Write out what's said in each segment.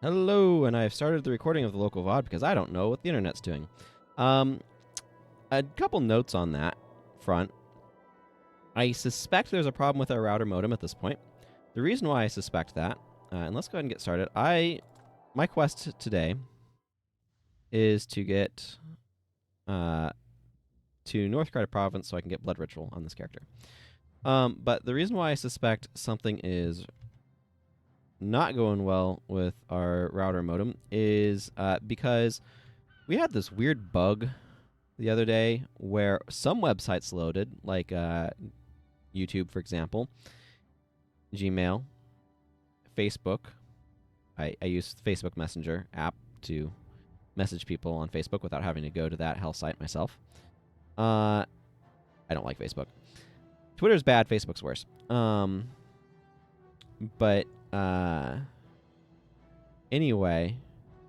Hello, and I've started the recording of the local VOD because I don't know what the internet's doing. A couple notes on that front. I suspect there's a problem with our router modem at this point. The reason why I suspect that, and let's go ahead and get started. My quest today is to get to North Kryta province so I can get Blood Ritual on this character. But the reason why I suspect something is not going well with our router modem is because we had this weird bug the other day where some websites loaded, like YouTube, for example, Gmail, Facebook. I use Facebook Messenger app to message people on Facebook without having to go to that hell site myself. I don't like Facebook. Twitter's bad, Facebook's worse. But anyway,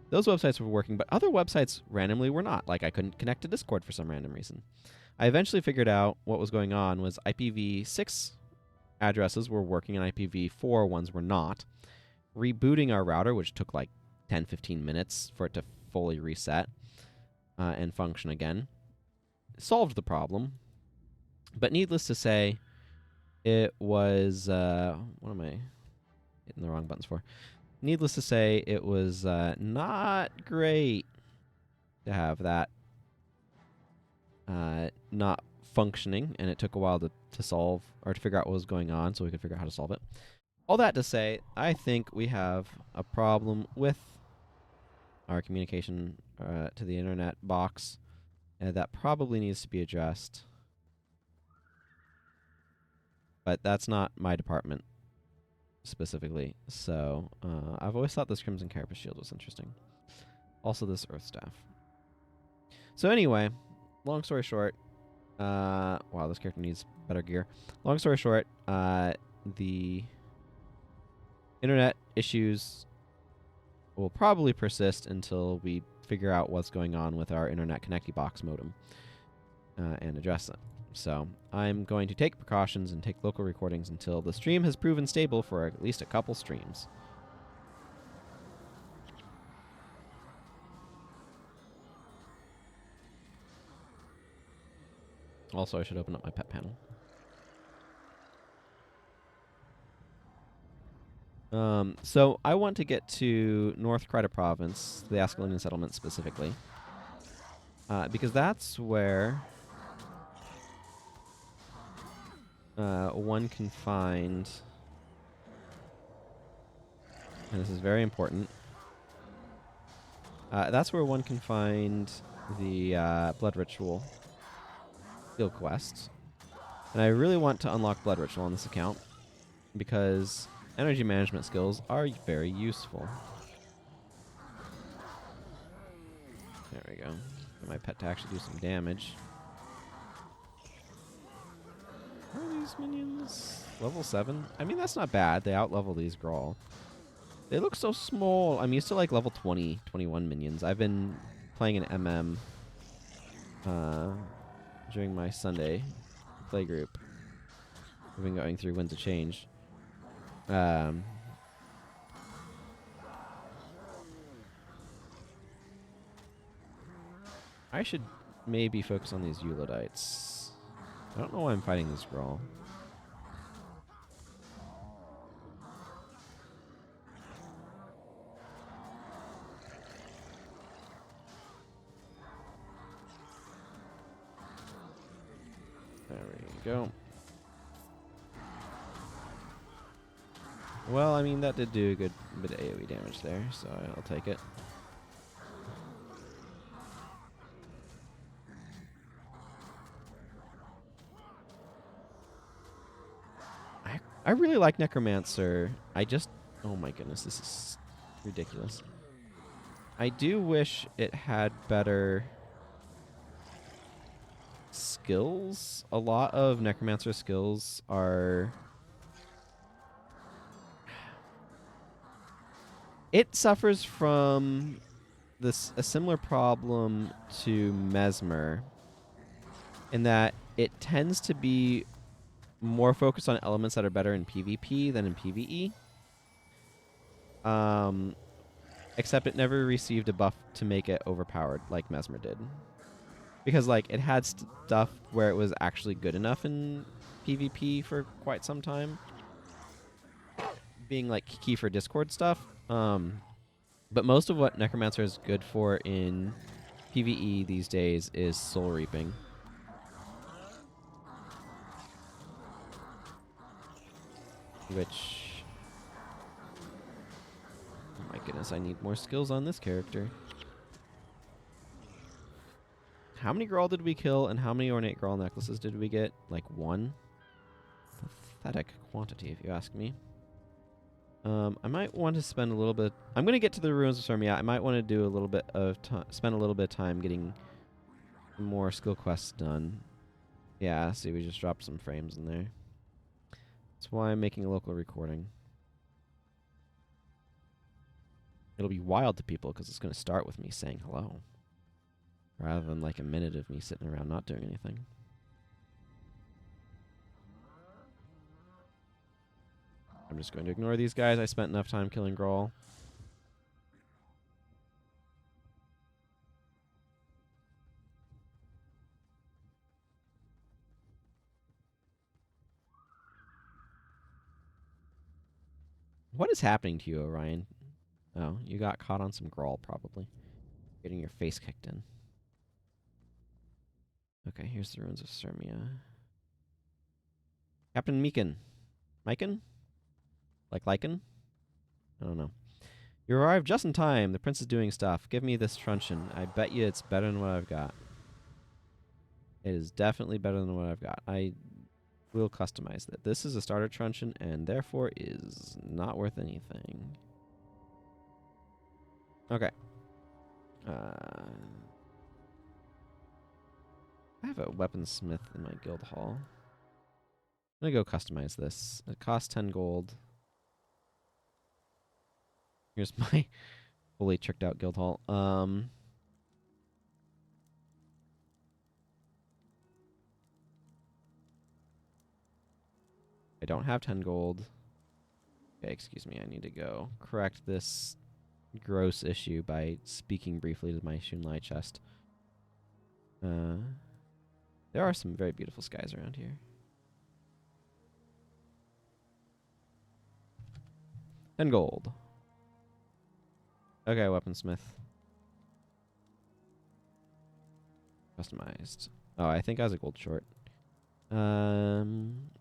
those websites were working, but other websites randomly were not. Like I couldn't connect to Discord for some random reason. I eventually figured out what was going on was IPv6 addresses were working and IPv4 ones were not. Rebooting our router, which took like 10-15 minutes for it to fully reset and function again, solved the problem. But needless to say, it was... what am I hitting the wrong buttons for? Needless to say, it was not great to have that not functioning, and it took a while to solve, or to figure out what was going on so we could figure out how to solve it. All that to say, I think we have a problem with our communication to the internet box that probably needs to be addressed. But that's not my department specifically. So I've always thought this Crimson Carapace Shield was interesting. Also this Earth Staff. So anyway, long story short, wow, this character needs better gear. Long story short, the internet issues will probably persist until we figure out what's going on with our internet connecty box modem and address it. So I'm going to take precautions and take local recordings until the stream has proven stable for at least a couple streams. Also, I should open up my pet panel. So I want to get to North Kryta province, the Ascalonian settlement specifically, because that's where one can find, and this is very important, that's where one can find the Blood Ritual field quests. And I really want to unlock Blood Ritual on this account because energy management skills are very useful. There we go. Get my pet to actually do some damage. Are these minions level 7? I mean, that's not bad. They outlevel these Grawl. They look so small. I'm used to like level 20, 21 minions. I've been playing an MM during my Sunday play group. We've been going through Winds of Change. I should maybe focus on these Eulidites. I don't know why I'm fighting this Grawl. There we go. Well, I mean, that did do a good bit of AoE damage there, so I'll take it. I really like Necromancer. Oh my goodness, this is ridiculous. I do wish it had better skills. A lot of Necromancer skills are... It suffers from a similar problem to Mesmer in that it tends to be more focused on elements that are better in PvP than in PvE. except it never received a buff to make it overpowered like Mesmer did. Because, like, it had stuff where it was actually good enough in PvP for quite some time. Being, like, key for Discord stuff. But most of what Necromancer is good for in PvE these days is Soul Reaping. Which... oh my goodness, I need more skills on this character. How many Grawl did we kill, and how many Ornate Grawl necklaces did we get? Like, one? Pathetic quantity, if you ask me. I might want to spend a little bit... I'm going to get to the Ruins of Sirmia. I might want to do a little bit of spend a little bit of time getting more skill quests done. Yeah, see, we just dropped some frames in there. That's why I'm making a local recording. It'll be wild to people because it's going to start with me saying hello. Rather than like a minute of me sitting around not doing anything. I'm just going to ignore these guys. I spent enough time killing Grawl. What is happening to you, Orion? Oh, you got caught on some Grawl, probably. Getting your face kicked in. Okay, here's the Ruins of Sirmia. Captain Meekin. Myken? Like Lycan? I don't know. You arrived just in time. The prince is doing stuff. Give me this truncheon. I bet you it's better than what I've got. It is definitely better than what I've got. I will customize that. This is a starter truncheon and therefore is not worth anything. Okay. I have a weaponsmith in my guild hall. I'm going to go customize this. It costs 10 gold. Here's my fully tricked out guild hall. I don't have 10 gold. Okay, excuse me. I need to go correct this gross issue by speaking briefly to my Shunlai chest. There are some very beautiful skies around here. 10 gold. Okay, weaponsmith. Customized. Oh, I think I was a gold short. I'm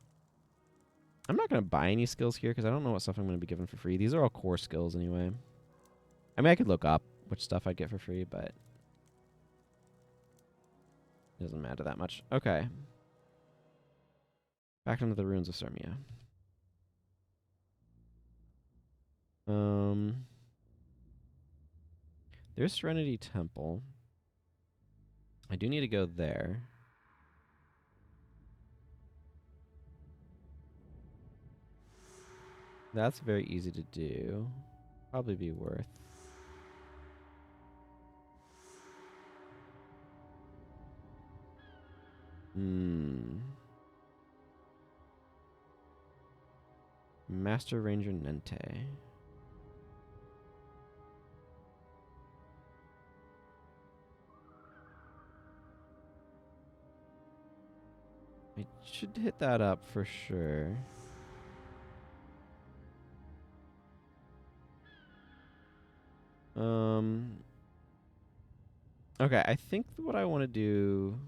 not going to buy any skills here because I don't know what stuff I'm going to be given for free. These are all core skills anyway. I mean, I could look up which stuff I'd get for free, but it doesn't matter that much. Okay. Back into the Ruins of Sirmia. There's Serenity Temple. I do need to go there. That's very easy to do. Probably be worth. Master Ranger Nente. I should hit that up for sure. Okay, I think what I want to do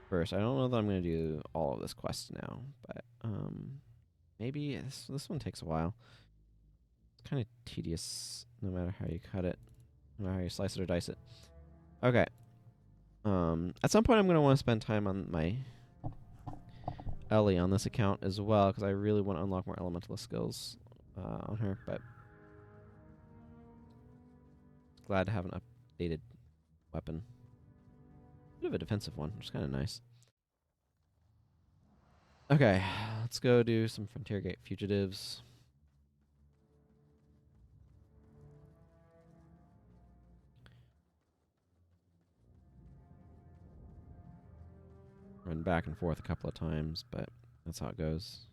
first, I don't know that I'm going to do all of this quest now, but maybe this one takes a while. It's kind of tedious no matter how you cut it, no matter how you slice it or dice it. Okay. At some point I'm going to want to spend time on my Ellie on this account as well, because I really want to unlock more elementalist skills on her, but glad to have an updated weapon. Bit of a defensive one, which is kind of nice. Okay, let's go do some Frontier Gate fugitives. Run back and forth a couple of times, but that's how it goes.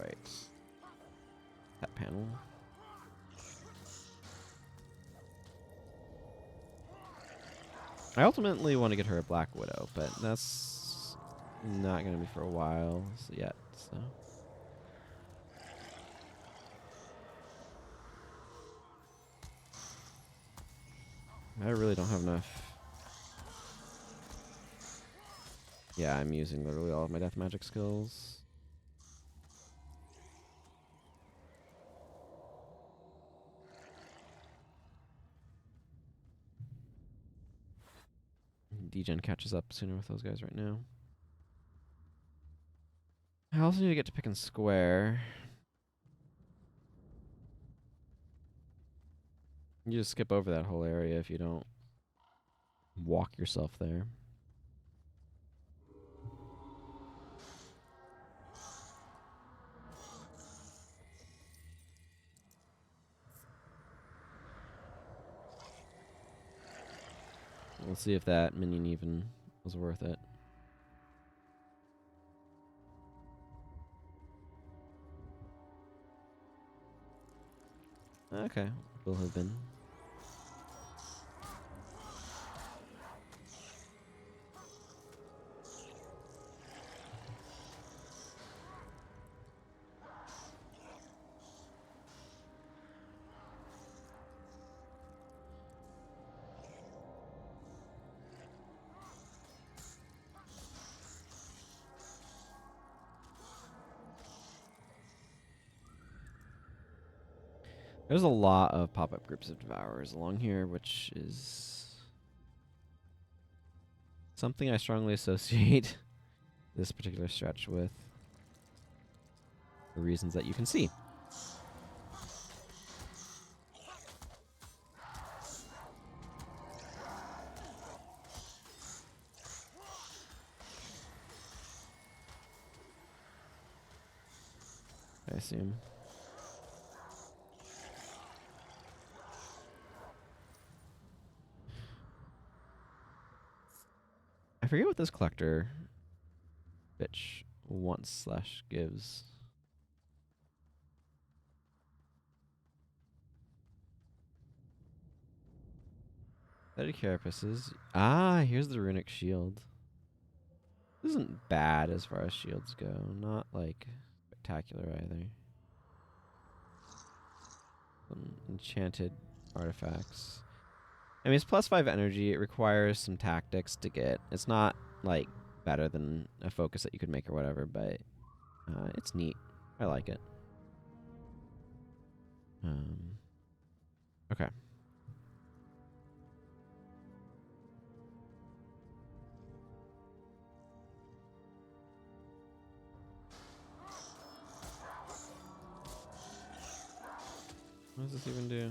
Right. That panel. I ultimately want to get her a Black Widow, but that's not going to be for a while yet, so. I really don't have enough. Yeah, I'm using literally all of my death magic skills. Degen catches up sooner with those guys right now. I also need to get to pick and square. You just skip over that whole area if you don't walk yourself there. We'll see if that minion even was worth it. Okay, will have been. There's a lot of pop-up groups of Devourers along here, which is something I strongly associate this particular stretch with, for reasons that you can see. I assume. I forget what this collector bitch wants / gives. Steady carapaces. Ah, here's the runic shield. This isn't bad as far as shields go. Not like spectacular either. Some enchanted artifacts. I mean, it's +5 energy. It requires some tactics to get. It's not like better than a focus that you could make or whatever, but it's neat. I like it. Okay. What does this even do?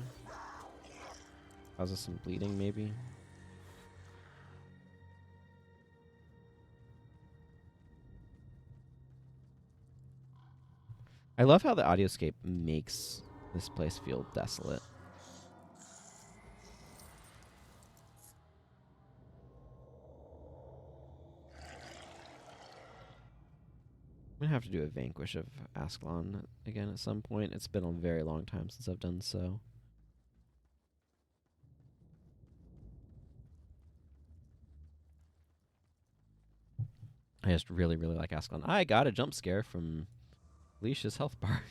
Causes some bleeding, maybe? I love how the audioscape makes this place feel desolate. I'm gonna have to do a Vanquish of Ascalon again at some point. It's been a very long time since I've done so. I just really, really like Ascalon. I got a jump scare from Leisha's health bar.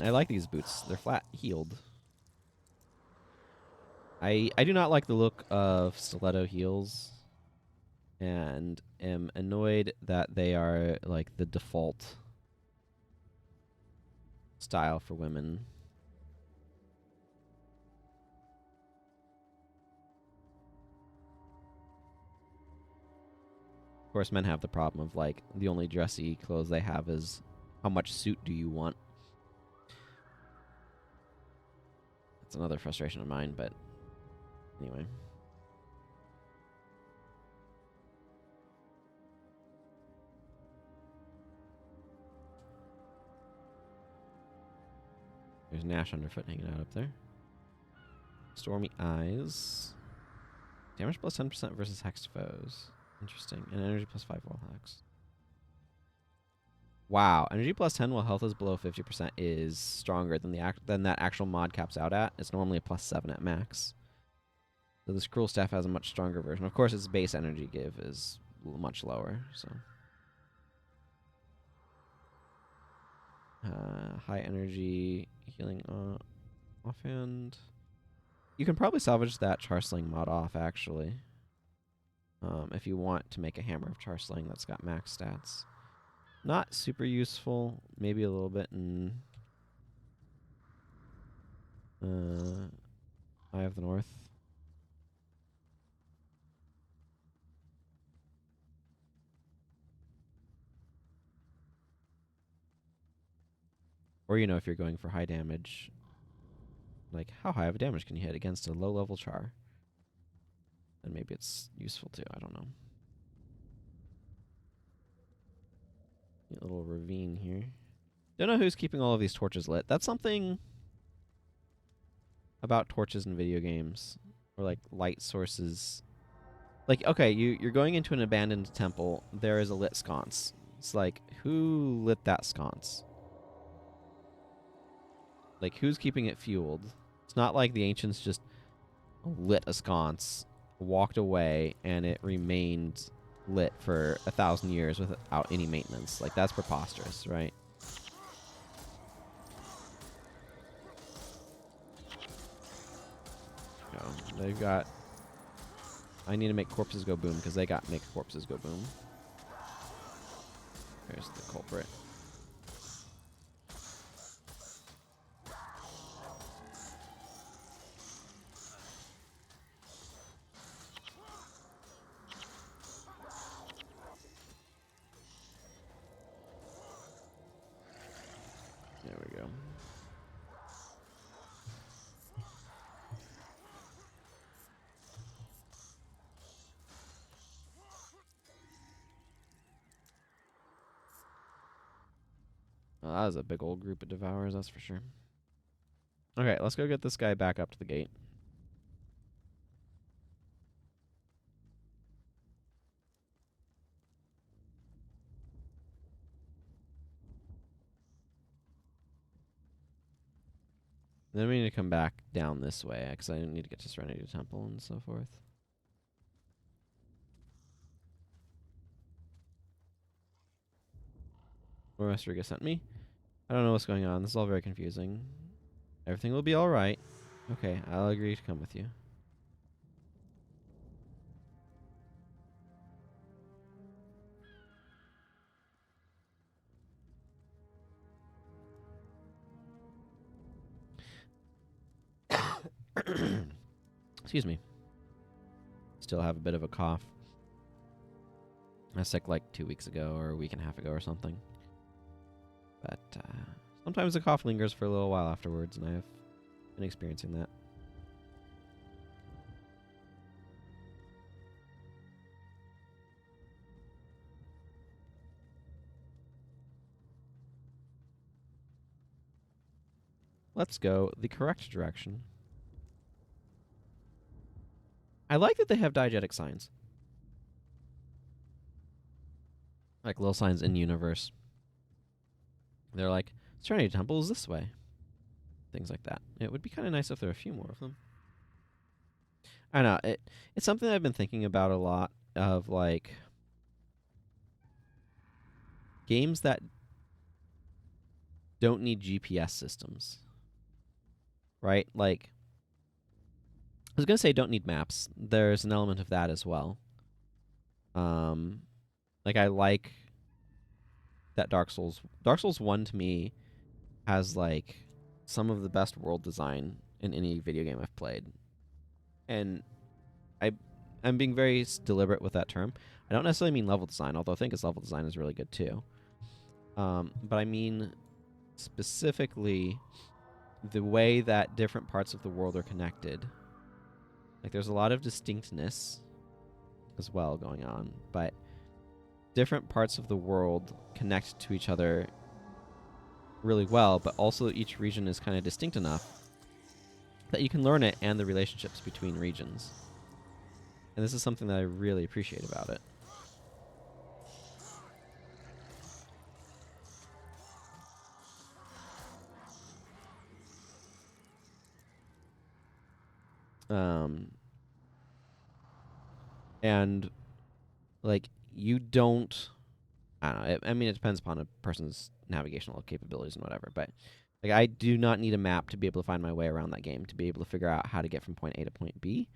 I like these boots. They're flat heeled. I do not like the look of stiletto heels, and am annoyed that they are like the default style for women. Of course, men have the problem of like the only dressy clothes they have is how much suit do you want. That's another frustration of mine, but anyway. There's Nash underfoot hanging out up there. Stormy Eyes. Damage plus 10% versus hexed foes. Interesting. And energy plus 5 while hexed. Wow. Energy plus 10 while health is below 50% is stronger than that actual mod caps out at. It's normally a plus 7 at max. So this Cruel Staff has a much stronger version. Of course, its base energy give is much lower. So high energy healing offhand. You can probably salvage that Charsling mod off, actually. If you want to make a Hammer of Charsling that's got max stats. Not super useful. Maybe a little bit in Eye of the North. Or, you know, if you're going for high damage, like, how high of a damage can you hit against a low-level char? Then maybe it's useful too. I don't know. A little ravine here. Don't know who's keeping all of these torches lit. That's something about torches in video games. Or, like, light sources. Like, okay, you're going into an abandoned temple. There is a lit sconce. It's like, who lit that sconce? Like, who's keeping it fueled? It's not like the ancients just lit a sconce, walked away, and it remained lit for 1,000 years without any maintenance. Like, that's preposterous, right? No, they've got... I need to make corpses go boom, because they got make corpses go boom. There's the culprit. There we go. Well, that was a big old group of devourers, that's for sure. Okay, let's go get this guy back up to the gate. Then we need to come back down this way, because I need to get to Serenity Temple and so forth. What Master sent me? I don't know what's going on. This is all very confusing. Everything will be alright. Okay, I'll agree to come with you. Excuse me. Still have a bit of a cough. I was sick like 2 weeks ago or a week and a half ago or something. But sometimes the cough lingers for a little while afterwards, and I've been experiencing that. Let's go the correct direction. I like that they have diegetic signs. Like little signs in universe. They're like, Serenity Temple is this way. Things like that. It would be kind of nice if there were a few more of them. I don't know. It's something I've been thinking about a lot of, like, games that don't need GPS systems. Right? Like, I was going to say don't need maps. There's an element of that as well. Like, I like that Dark Souls 1 to me has, like, some of the best world design in any video game I've played. And I'm being very deliberate with that term. I don't necessarily mean level design, although I think its level design is really good too. But I mean specifically the way that different parts of the world are connected. Like, there's a lot of distinctness as well going on, but different parts of the world connect to each other really well, but also each region is kind of distinct enough that you can learn it and the relationships between regions. And this is something that I really appreciate about it. And like you don't, I don't know. I mean, it depends upon a person's navigational capabilities and whatever. But like, I do not need a map to be able to find my way around that game, to be able to figure out how to get from point A to point B,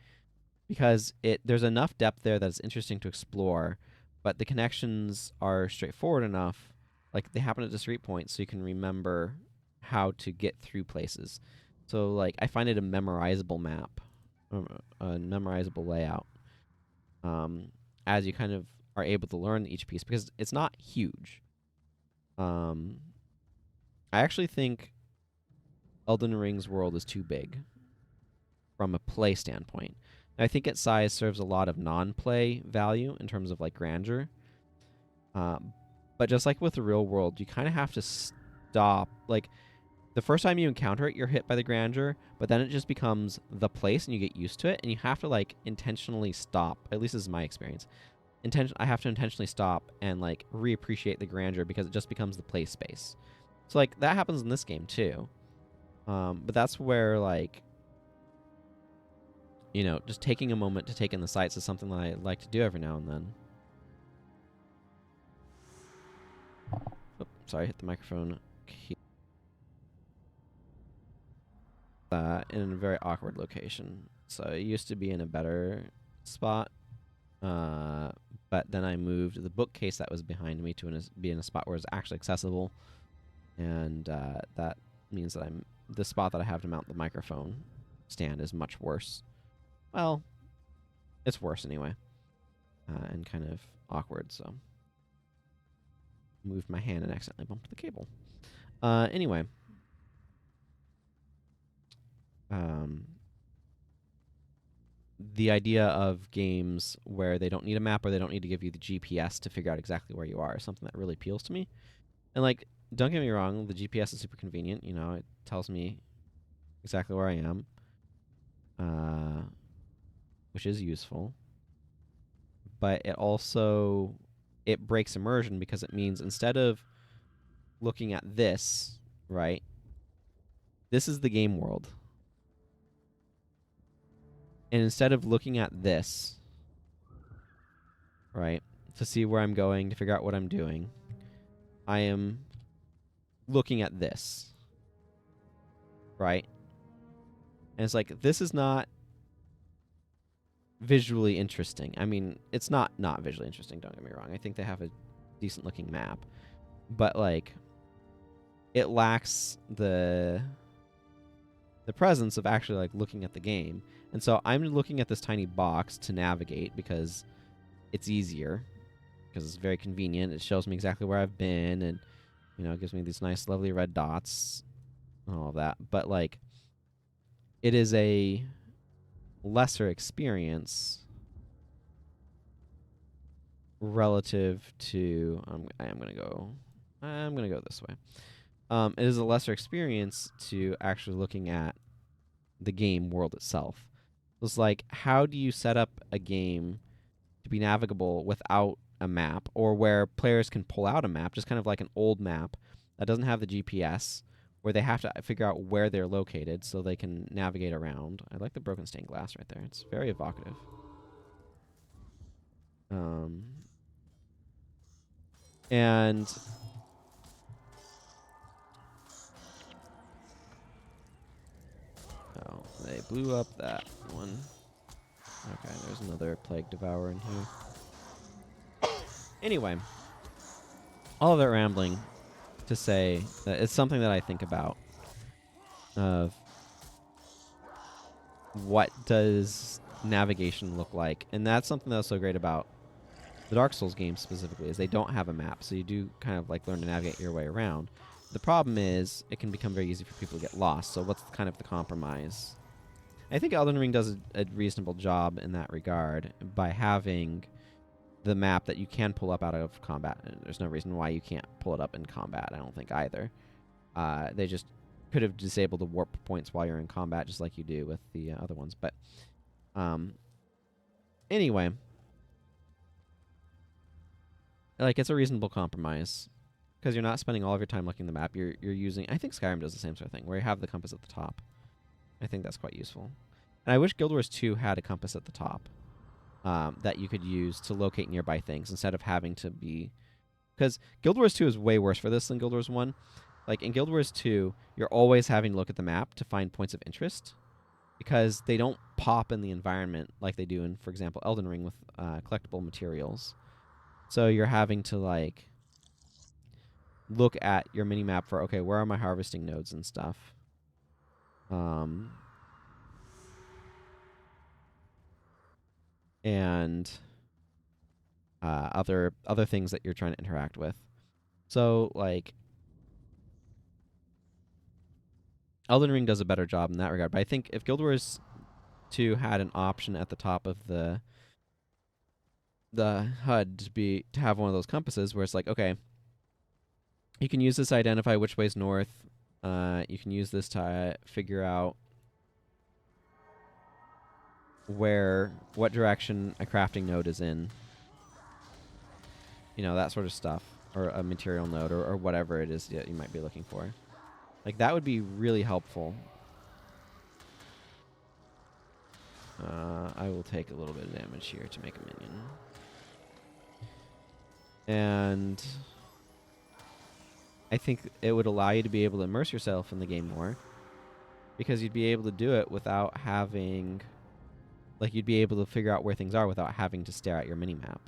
because there's enough depth there that it's interesting to explore, but the connections are straightforward enough. Like they happen at discrete points, so you can remember how to get through places. So like, I find it a memorizable map, a memorizable layout. As you kind of are able to learn each piece, because it's not huge. I actually think Elden Ring's world is too big from a play standpoint. And I think its size serves a lot of non-play value in terms of like grandeur. But just like with the real world, you kind of have to stop. Like the first time you encounter it, you're hit by the grandeur, but then it just becomes the place and you get used to it, and you have to like intentionally stop. At least this is my experience. I have to intentionally stop and like reappreciate the grandeur because it just becomes the play space. So like that happens in this game too. But that's where like, you know, just taking a moment to take in the sights is something that I like to do every now and then. Oh, sorry, I hit the microphone. In a very awkward location. So it used to be in a better spot, but then I moved the bookcase that was behind me to be in a spot where it's actually accessible, and that means that the spot that I have to mount the microphone stand is much worse. Well, it's worse anyway, and kind of awkward. So moved my hand and accidentally bumped the cable. Anyway. The idea of games where they don't need a map or they don't need to give you the GPS to figure out exactly where you are is something that really appeals to me. And like, don't get me wrong, the GPS is super convenient. You know, it tells me exactly where I am, which is useful. But it breaks immersion because it means instead of looking at this, right? This is the game world. And instead of looking at this, right, to see where I'm going, to figure out what I'm doing, I am looking at this, right? And it's like, this is not visually interesting. I mean, it's not visually interesting, don't get me wrong. I think they have a decent looking map. But like, it lacks the presence of actually like looking at the game. And so I'm looking at this tiny box to navigate because it's easier, because it's very convenient. It shows me exactly where I've been, and you know, it gives me these nice lovely red dots and all of that. But like, it is a lesser experience relative to I'm gonna go this way. It is a lesser experience to actually looking at the game world itself. It's like, how do you set up a game to be navigable without a map, or where players can pull out a map, just kind of like an old map that doesn't have the GPS, where they have to figure out where they're located so they can navigate around. I like the broken stained glass right there. It's very evocative. And oh, they blew up that one. Okay, there's another plague devourer in here. Anyway, all of that rambling to say that it's something that I think about of what does navigation look like, and that's something that's so great about the Dark Souls games specifically, is they don't have a map, so you do kind of like learn to navigate your way around. The problem is it can become very easy for people to get lost. So what's kind of the compromise? I think Elden Ring does a reasonable job in that regard by having the map that you can pull up out of combat. And there's no reason why you can't pull it up in combat, I don't think either. They just could have disabled the warp points while you're in combat, just like you do with the other ones. But anyway, like it's a reasonable compromise because you're not spending all of your time looking at the map. You're using. I think Skyrim does the same sort of thing where you have the compass at the top. I think that's quite useful. And I wish Guild Wars 2 had a compass at the top that you could use to locate nearby things instead of having to be. Because Guild Wars 2 is way worse for this than Guild Wars 1. Like in Guild Wars 2, you're always having to look at the map to find points of interest because they don't pop in the environment like they do in, for example, Elden Ring with collectible materials. So you're having to like look at your mini map for, okay, where are my harvesting nodes and stuff. And other things that you're trying to interact with. So like Elden Ring does a better job in that regard, but I think if Guild Wars 2 had an option at the top of the HUD to have one of those compasses where it's like, okay, you can use this to identify which way's north. You can use this to figure out what direction a crafting node is in. You know, that sort of stuff. Or a material node or whatever it is that you might be looking for. Like, that would be really helpful. I will take a little bit of damage here to make a minion. And I think it would allow you to be able to immerse yourself in the game more. Because you'd be able to do it without having... Like, you'd be able to figure out where things are without having to stare at your mini-map.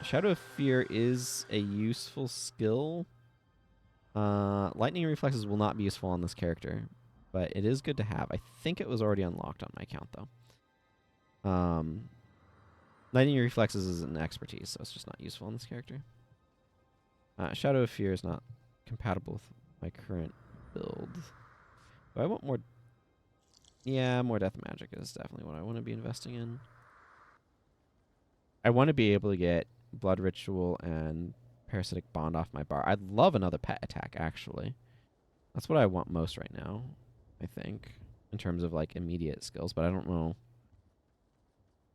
Shadow of Fear is a useful skill. Lightning Reflexes will not be useful on this character, but it is good to have. I think it was already unlocked on my account, though. Lightning Reflexes is an expertise, so it's just not useful on this character. Shadow of Fear is not compatible with my current build. Do I want more... Yeah, more Death Magic is definitely what I want to be investing in. I want to be able to get Blood Ritual and Parasitic Bond off my bar. I'd love another pet attack, actually. That's what I want most right now, I think, in terms of, like, immediate skills, but I don't know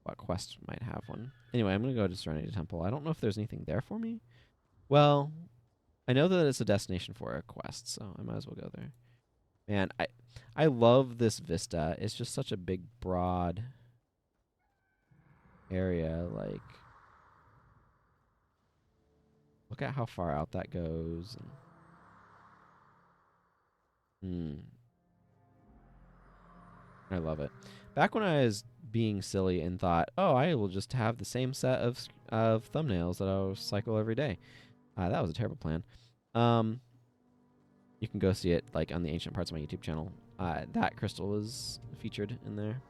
what quest might have one. Anyway, I'm going to go to Serenity Temple. I don't know if there's anything there for me. Well, I know that it's a destination for a quest, so I might as well go there. Man, I love this vista. It's just such a big, broad area. Like, look at how far out that goes. I love it. Back when I was being silly and thought, oh, I will just have the same set of thumbnails that I'll cycle every day. That was a terrible plan. You can go see it like on the ancient parts of my YouTube channel. That crystal is featured in there.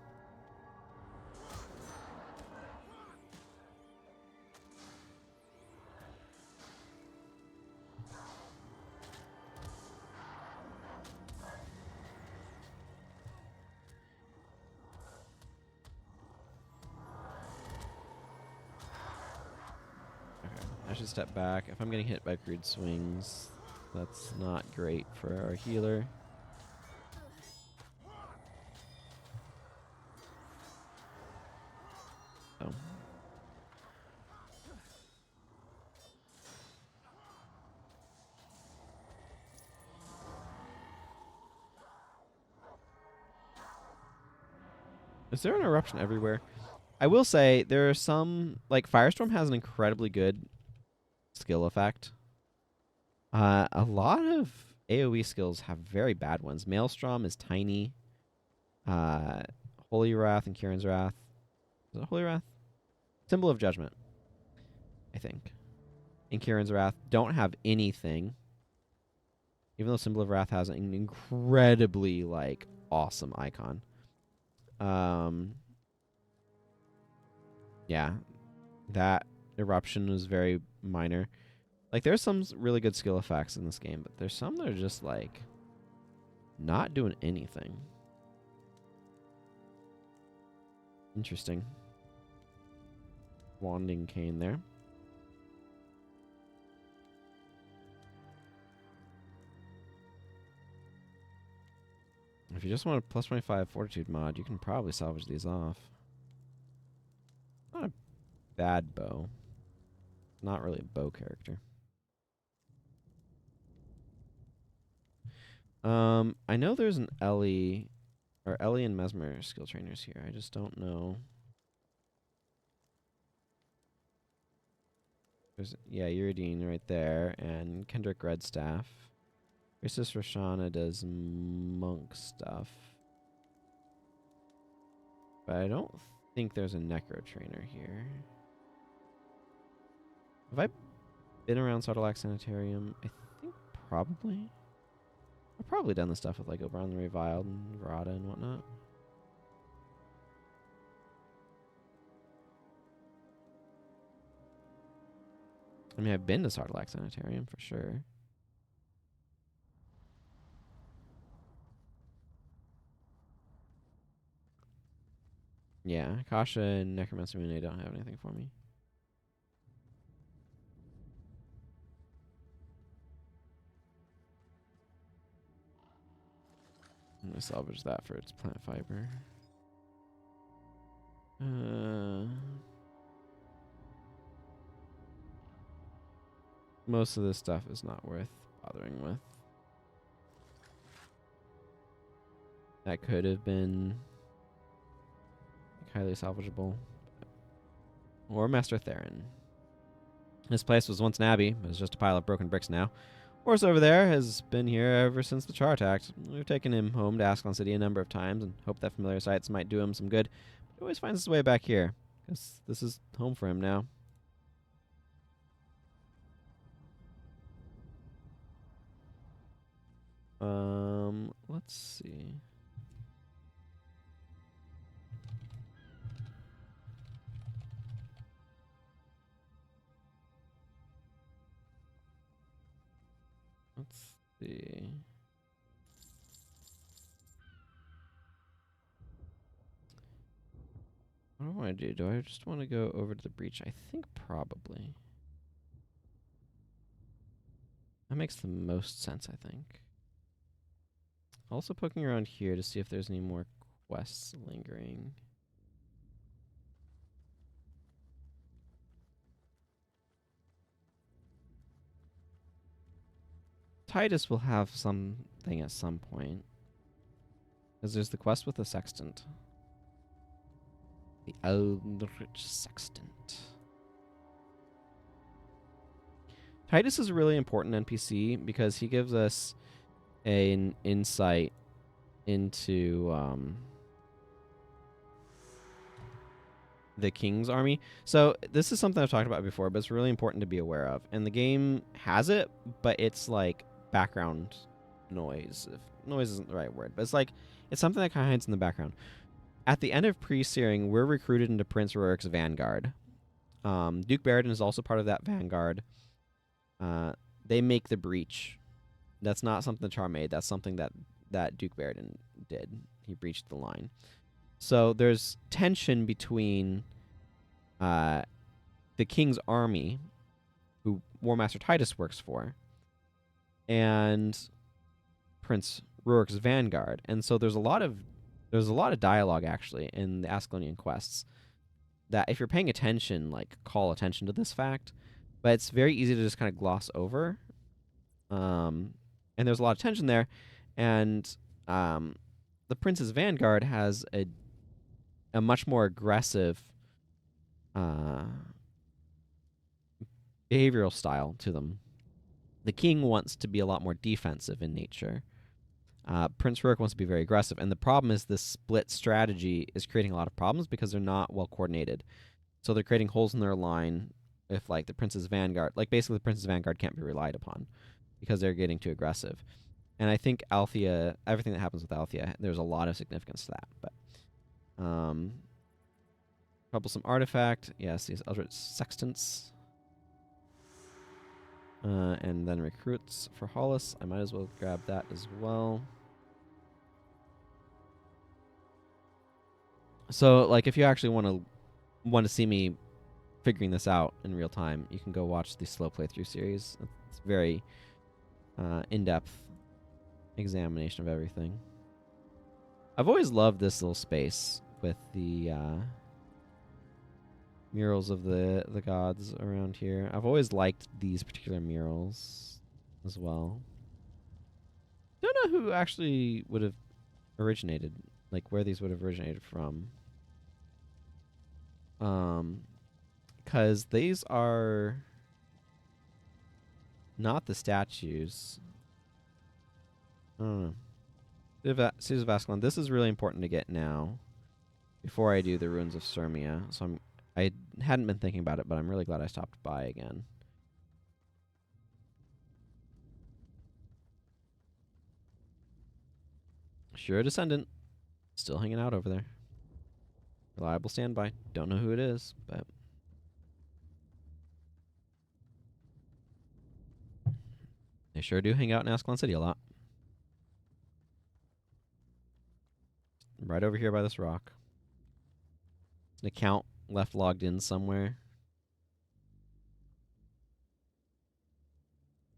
Okay, I should step back. If I'm getting hit by crude swings, that's not great for our healer. Oh. Is there an eruption everywhere? I will say there are some, like Firestorm has an incredibly good skill effect. A lot of AoE skills have very bad ones. Maelstrom is tiny. Holy Wrath and Kieran's Wrath. Is it Holy Wrath? Symbol of Judgment, I think. And Kieran's Wrath don't have anything. Even though Symbol of Wrath has an incredibly, like, awesome icon. Yeah. That eruption was very minor. Like, there's some really good skill effects in this game, but there's some that are just, like, not doing anything. Interesting. Wanding Cane there. If you just want a plus 25 fortitude mod, you can probably salvage these off. Not a bad bow. Not really a bow character. I know there's an Ellie, or Ellie and Mesmer skill trainers here. I just don't know. There's, yeah, Uridine right there, and Kendrick Redstaff. Priestess Roshana does monk stuff. But I don't think there's a Necro trainer here. Have I been around Sarlacc Sanitarium? I think probably. I've probably done the stuff with like Oberon the Reviled and Verata and whatnot. I mean, I've been to Sarlacc Sanitarium for sure. Yeah, Kasha and Necromancer Mune don't have anything for me. I'm gonna salvage that for its plant fiber. Most of this stuff is not worth bothering with. That could have been like, highly salvageable. Or Master Theron. This place was once an abbey, but it's just a pile of broken bricks now. Horse over there has been here ever since the Char attacked. We've taken him home to Ascalon City a number of times and hope that familiar sights might do him some good. But he always finds his way back here, because this is home for him now. Let's see. Let's see. What do I want to do? Do I just want to go over to the breach? I think probably. That makes the most sense, I think. Also poking around here to see if there's any more quests lingering. Titus will have something at some point. Because there's the quest with the Sextant. The Eldritch Sextant. Titus is a really important NPC because he gives us an insight into the King's army. So this is something I've talked about before, but it's really important to be aware of. And the game has it, but it's like background noise. If noise isn't the right word, but it's something that kind of hides in the background. At the end of pre-searing, we're recruited into Prince Rurik's vanguard. Duke Baradin is also part of that vanguard. They make the breach. That's not something the Char made. That's something that Duke Baradin did. He breached the line. So there's tension between the King's army, who War Master Titus works for, and Prince Rurik's vanguard. And so there's a lot of dialogue actually in the Ascalonian quests that if you're paying attention, like call attention to this fact. But it's very easy to just kind of gloss over. And there's a lot of tension there. And the Prince's vanguard has a much more aggressive behavioral style to them. The king wants to be a lot more defensive in nature. Prince Rurik wants to be very aggressive. And the problem is this split strategy is creating a lot of problems because they're not well coordinated. So they're creating holes in their line if, like, the Prince's vanguard... Like, basically, the Prince's vanguard can't be relied upon because they're getting too aggressive. And I think Althea... Everything that happens with Althea, there's a lot of significance to that. But... Troublesome Artifact. Yes, these Eldritch Sextants. And then Recruits for Hollis. I might as well grab that as well. So, like, if you actually want to see me figuring this out in real time, you can go watch the slow playthrough series. It's very in-depth examination of everything. I've always loved this little space with the murals of the gods around here. I've always liked these particular murals as well. Don't know who actually would have originated, like where these would have originated from. Because these are not the statues. I don't know. Cities of Ascalon. This is really important to get now before I do the Ruins of Sirmia. So I hadn't been thinking about it, but I'm really glad I stopped by again. Sure Descendant. Still hanging out over there. Reliable standby. Don't know who it is, but... they sure do hang out in Ascalon City a lot. Right over here by this rock. An account left logged in somewhere.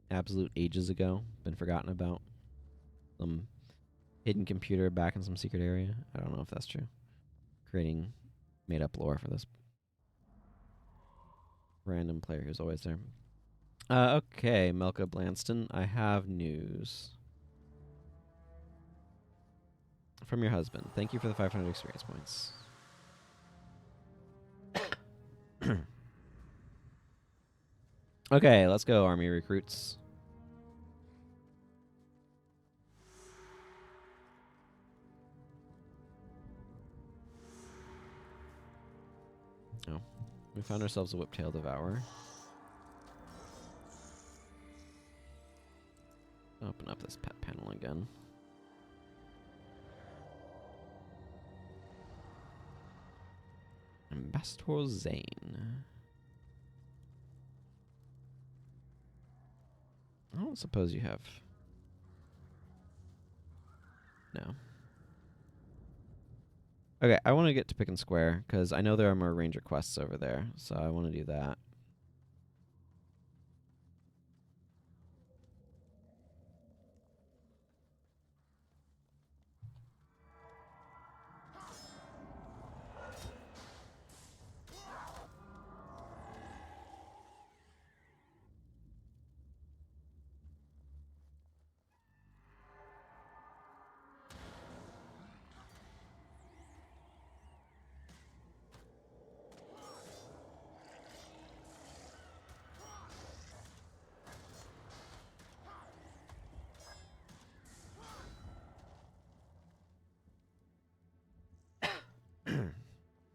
Absolute ages ago. Been forgotten about. Some hidden computer back in some secret area. I don't know if that's true. Creating made-up lore for this random player who's always there. Okay, Melka Blanston, I have news. From your husband. Thank you for the 500 experience points. Okay, let's go, army recruits. Oh, we found ourselves a whiptail devourer. Open up this pet panel again. Ambassador Zane. I don't suppose you have... no. Okay, I want to get to Pick and Square, because I know there are more ranger quests over there, so I want to do that.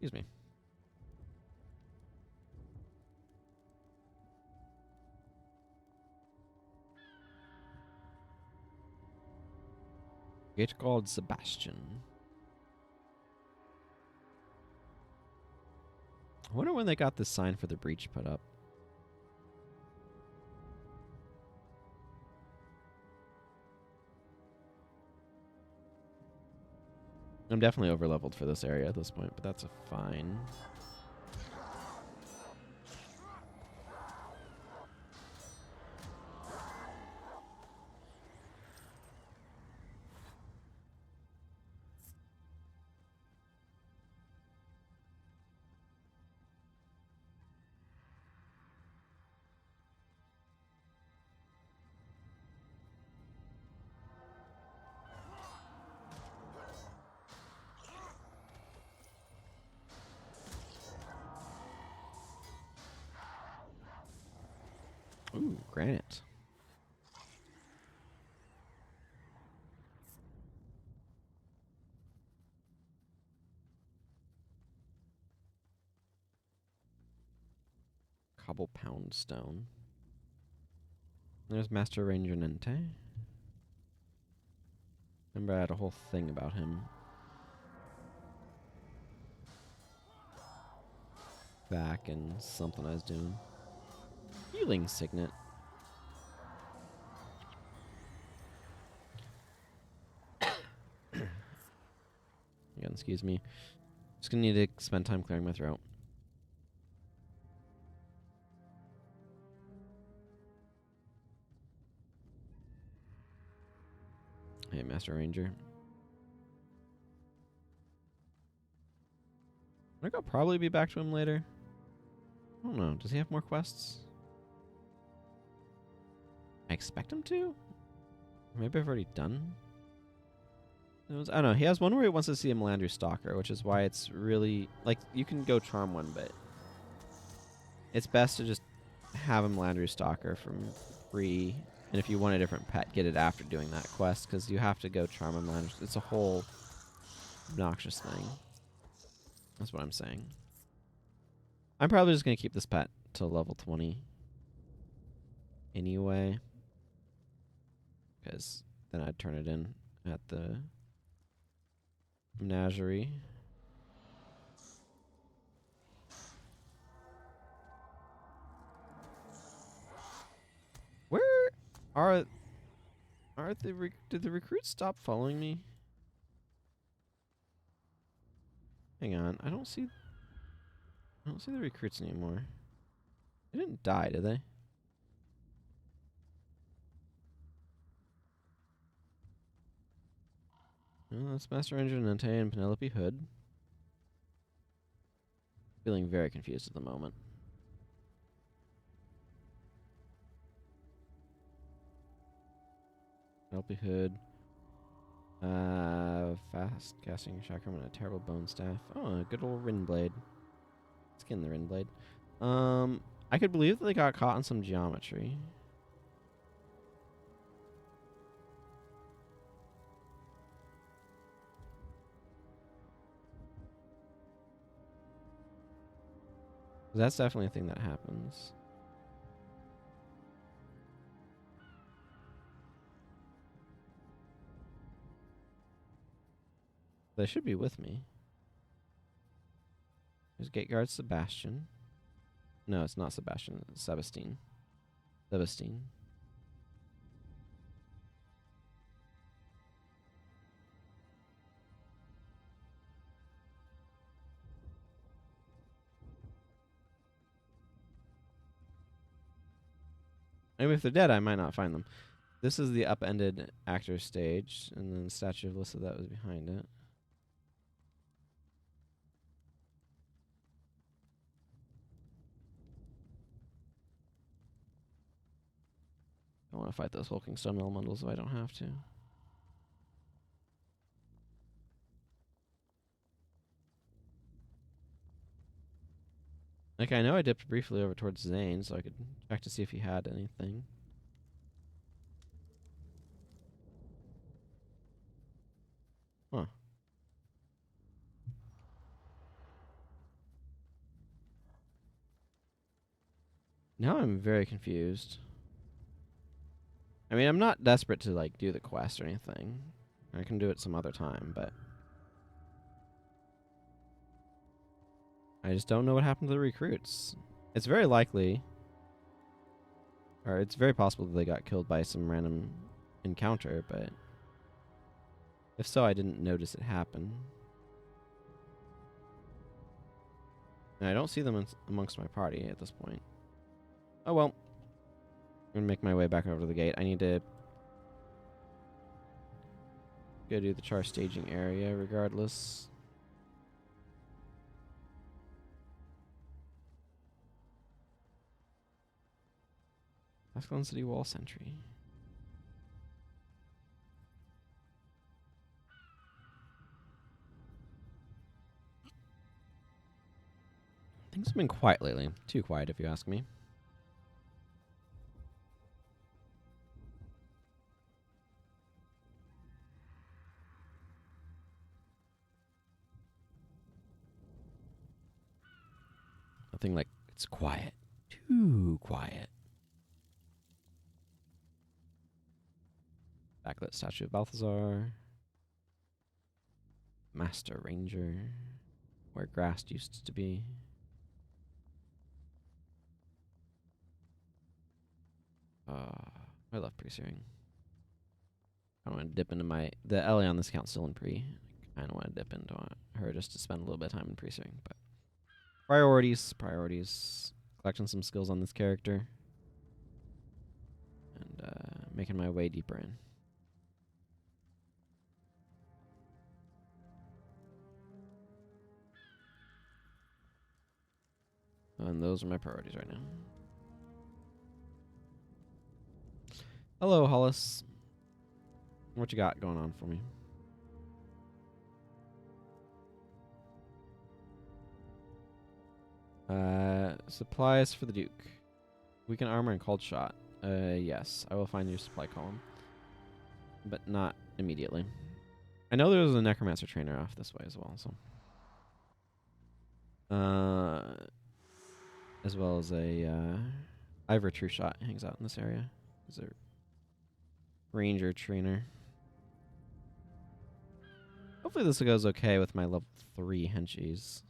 Excuse me. Gate called Sebastian. I wonder when they got this sign for the breach put up. I'm definitely over-leveled for this area at this point, but that's fine. Ooh, granite. Cobble pound stone. There's Master Ranger Nente. Remember I had a whole thing about him. Back in something I was doing. Healing Signet. Again, excuse me. Just gonna need to spend time clearing my throat. Hey, Master Ranger. I think I'll probably be back to him later. I don't know. Does he have more quests? I expect him to? Maybe I've already done those. I don't know. He has one where he wants to see a Melandru Stalker, which is why it's really... Like, you can go charm one, but... It's best to just have a Melandru Stalker from free. And if you want a different pet, get it after doing that quest, because you have to go charm a Melandru. It's a whole obnoxious thing. That's what I'm saying. I'm probably just going to keep this pet till level 20. Anyway. Because then I'd turn it in at the menagerie. Where are did the recruits stop following me? Hang on, I don't see the recruits anymore. They didn't die, did they? Oh, that's Master Ranger Nente and Penelope Hood. Feeling very confused at the moment. Penelope Hood. Fast casting chakram and a terrible bone staff. Oh, a good old Rin blade. Skin the Rin blade. I could believe that they got caught in some geometry. That's definitely a thing that happens. They should be with me. There's Gate Guard Sebastian. No, it's not Sebastian. It's Sebastine. Sebastine. I mean, if they're dead, I might not find them. This is the upended actor stage, and then the Statue of Lyssa that was behind it. I want to fight those hulking stone elementals if I don't have to. Like, I know I dipped briefly over towards Zane, so I could check to see if he had anything. Huh. Now I'm very confused. I mean, I'm not desperate to, like, do the quest or anything. I can do it some other time, but... I just don't know what happened to the recruits. It's very likely... Or it's very possible that they got killed by some random encounter, but... If so, I didn't notice it happen. And I don't see them amongst my party at this point. Oh well. I'm going to make my way back over to the gate. I need to go do the char staging area regardless. Ascalon City Wall Sentry. Things have been quiet lately. Too quiet, if you ask me. Nothing like it's quiet. Too quiet. Backlit statue of Balthazar. Master Ranger. Where grass used to be. I love pre-searing. I want to dip into the Ellie on this account's still in pre. I kind of want to dip into her just to spend a little bit of time in pre-searing, but priorities. Collecting some skills on this character. And making my way deeper in. And those are my priorities right now. Hello, Hollis. What you got going on for me? Supplies for the Duke. Weaken armor and cold shot. Yes. I will find your supply column. But not immediately. I know there's a Necromancer trainer off this way as well, so. As well as a, Ivor True Shot hangs out in this area. There's a Ranger trainer. Hopefully this goes okay with my level 3 henchies.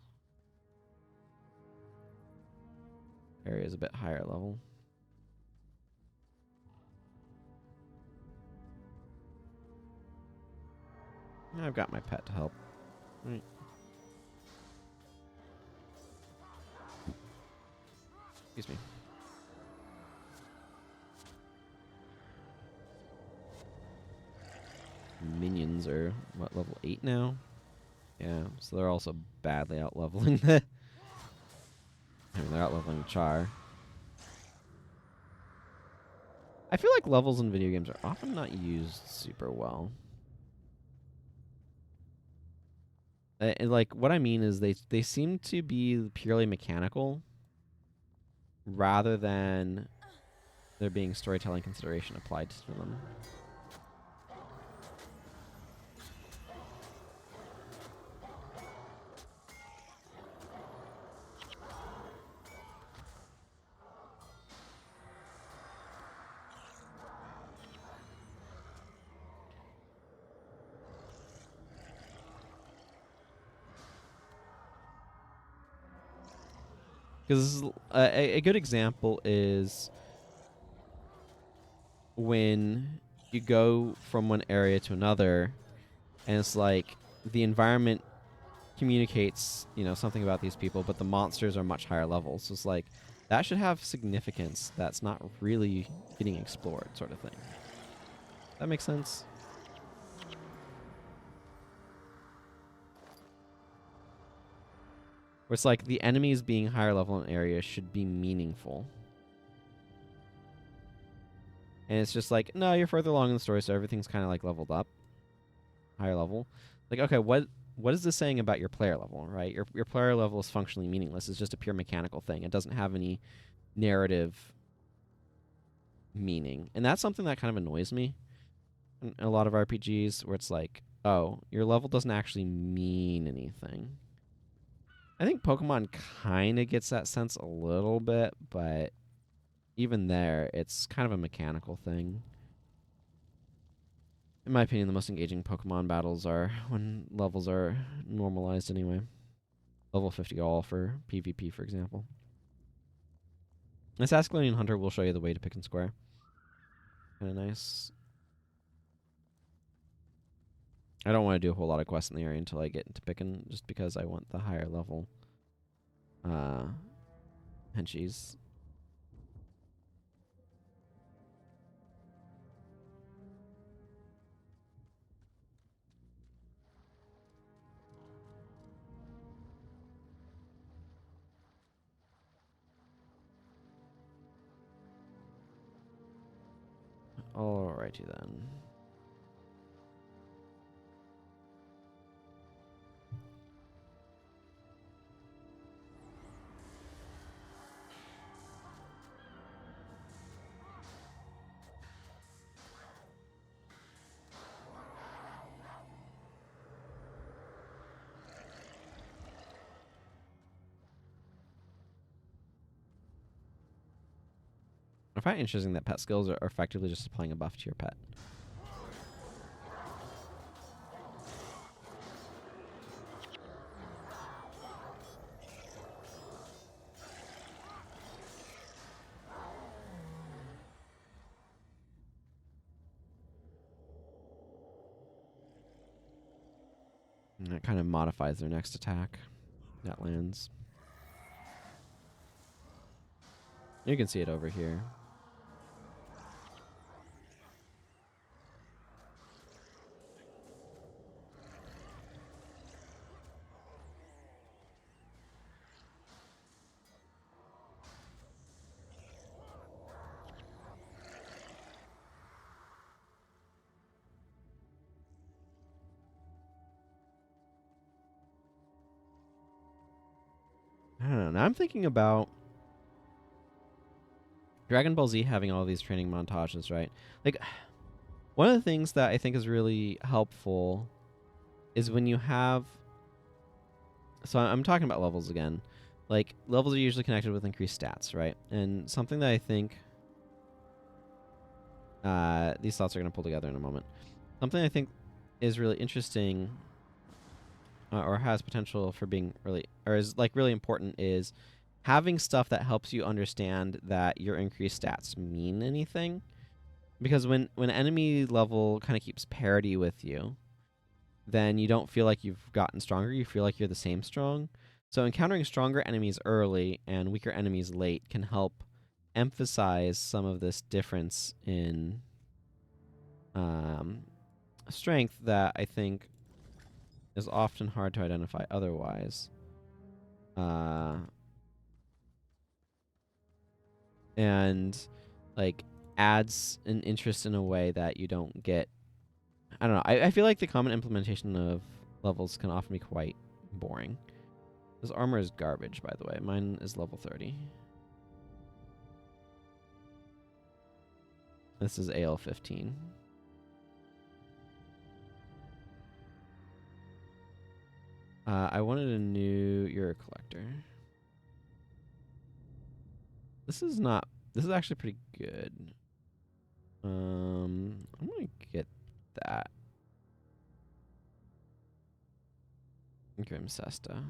Area is a bit higher level. I've got my pet to help. Right. Excuse me. Minions are, what, level 8 now? Yeah, so they're also badly out-leveling the... I mean, they're out-leveling Char. I feel like levels in video games are often not used super well. Like, what I mean is they seem to be purely mechanical rather than there being storytelling consideration applied to them. Because a good example is when you go from one area to another, and it's like the environment communicates, you know, something about these people, but the monsters are much higher levels. So it's like that should have significance that's not really getting explored, sort of thing. That makes sense. Where it's like the enemies being higher level in areas should be meaningful. And it's just like, no, you're further along in the story, so everything's kind of like leveled up. Higher level. Like, okay, what is this saying about your player level, right? Your player level is functionally meaningless. It's just a pure mechanical thing. It doesn't have any narrative meaning. And that's something that kind of annoys me in a lot of RPGs, where it's like, oh, your level doesn't actually mean anything. I think Pokemon kind of gets that sense a little bit, but even there, it's kind of a mechanical thing. In my opinion, the most engaging Pokemon battles are when levels are normalized anyway. Level 50 all for PvP, for example. This Ascalonian Hunter will show you the way to pick and square. Kind of nice. I don't want to do a whole lot of quests in the area until I get into picking, just because I want the higher level henchies. Alrighty then. I find it interesting that pet skills are effectively just applying a buff to your pet. And that kind of modifies their next attack that lands. You can see it over here. Now I'm thinking about Dragon Ball Z having all these training montages, right? Like, one of the things that I think is really helpful is when you have... So I'm talking about levels again. Like, levels are usually connected with increased stats, right? And something that I think... these thoughts are going to pull together in a moment. Something I think is really interesting or has potential for being really... or is, like, really important is having stuff that helps you understand that your increased stats mean anything. Because when enemy level kind of keeps parity with you, then you don't feel like you've gotten stronger. You feel like you're the same strong. So encountering stronger enemies early and weaker enemies late can help emphasize some of this difference in strength that I think is often hard to identify otherwise. And like adds an interest in a way that you don't get. I don't know. I feel like the common implementation of levels can often be quite boring. This armor is garbage, by the way. Mine is level 30. This is AL 15. I wanted a new Euro collector. This is not. This is actually pretty good. I'm gonna get that. Grim Sesta.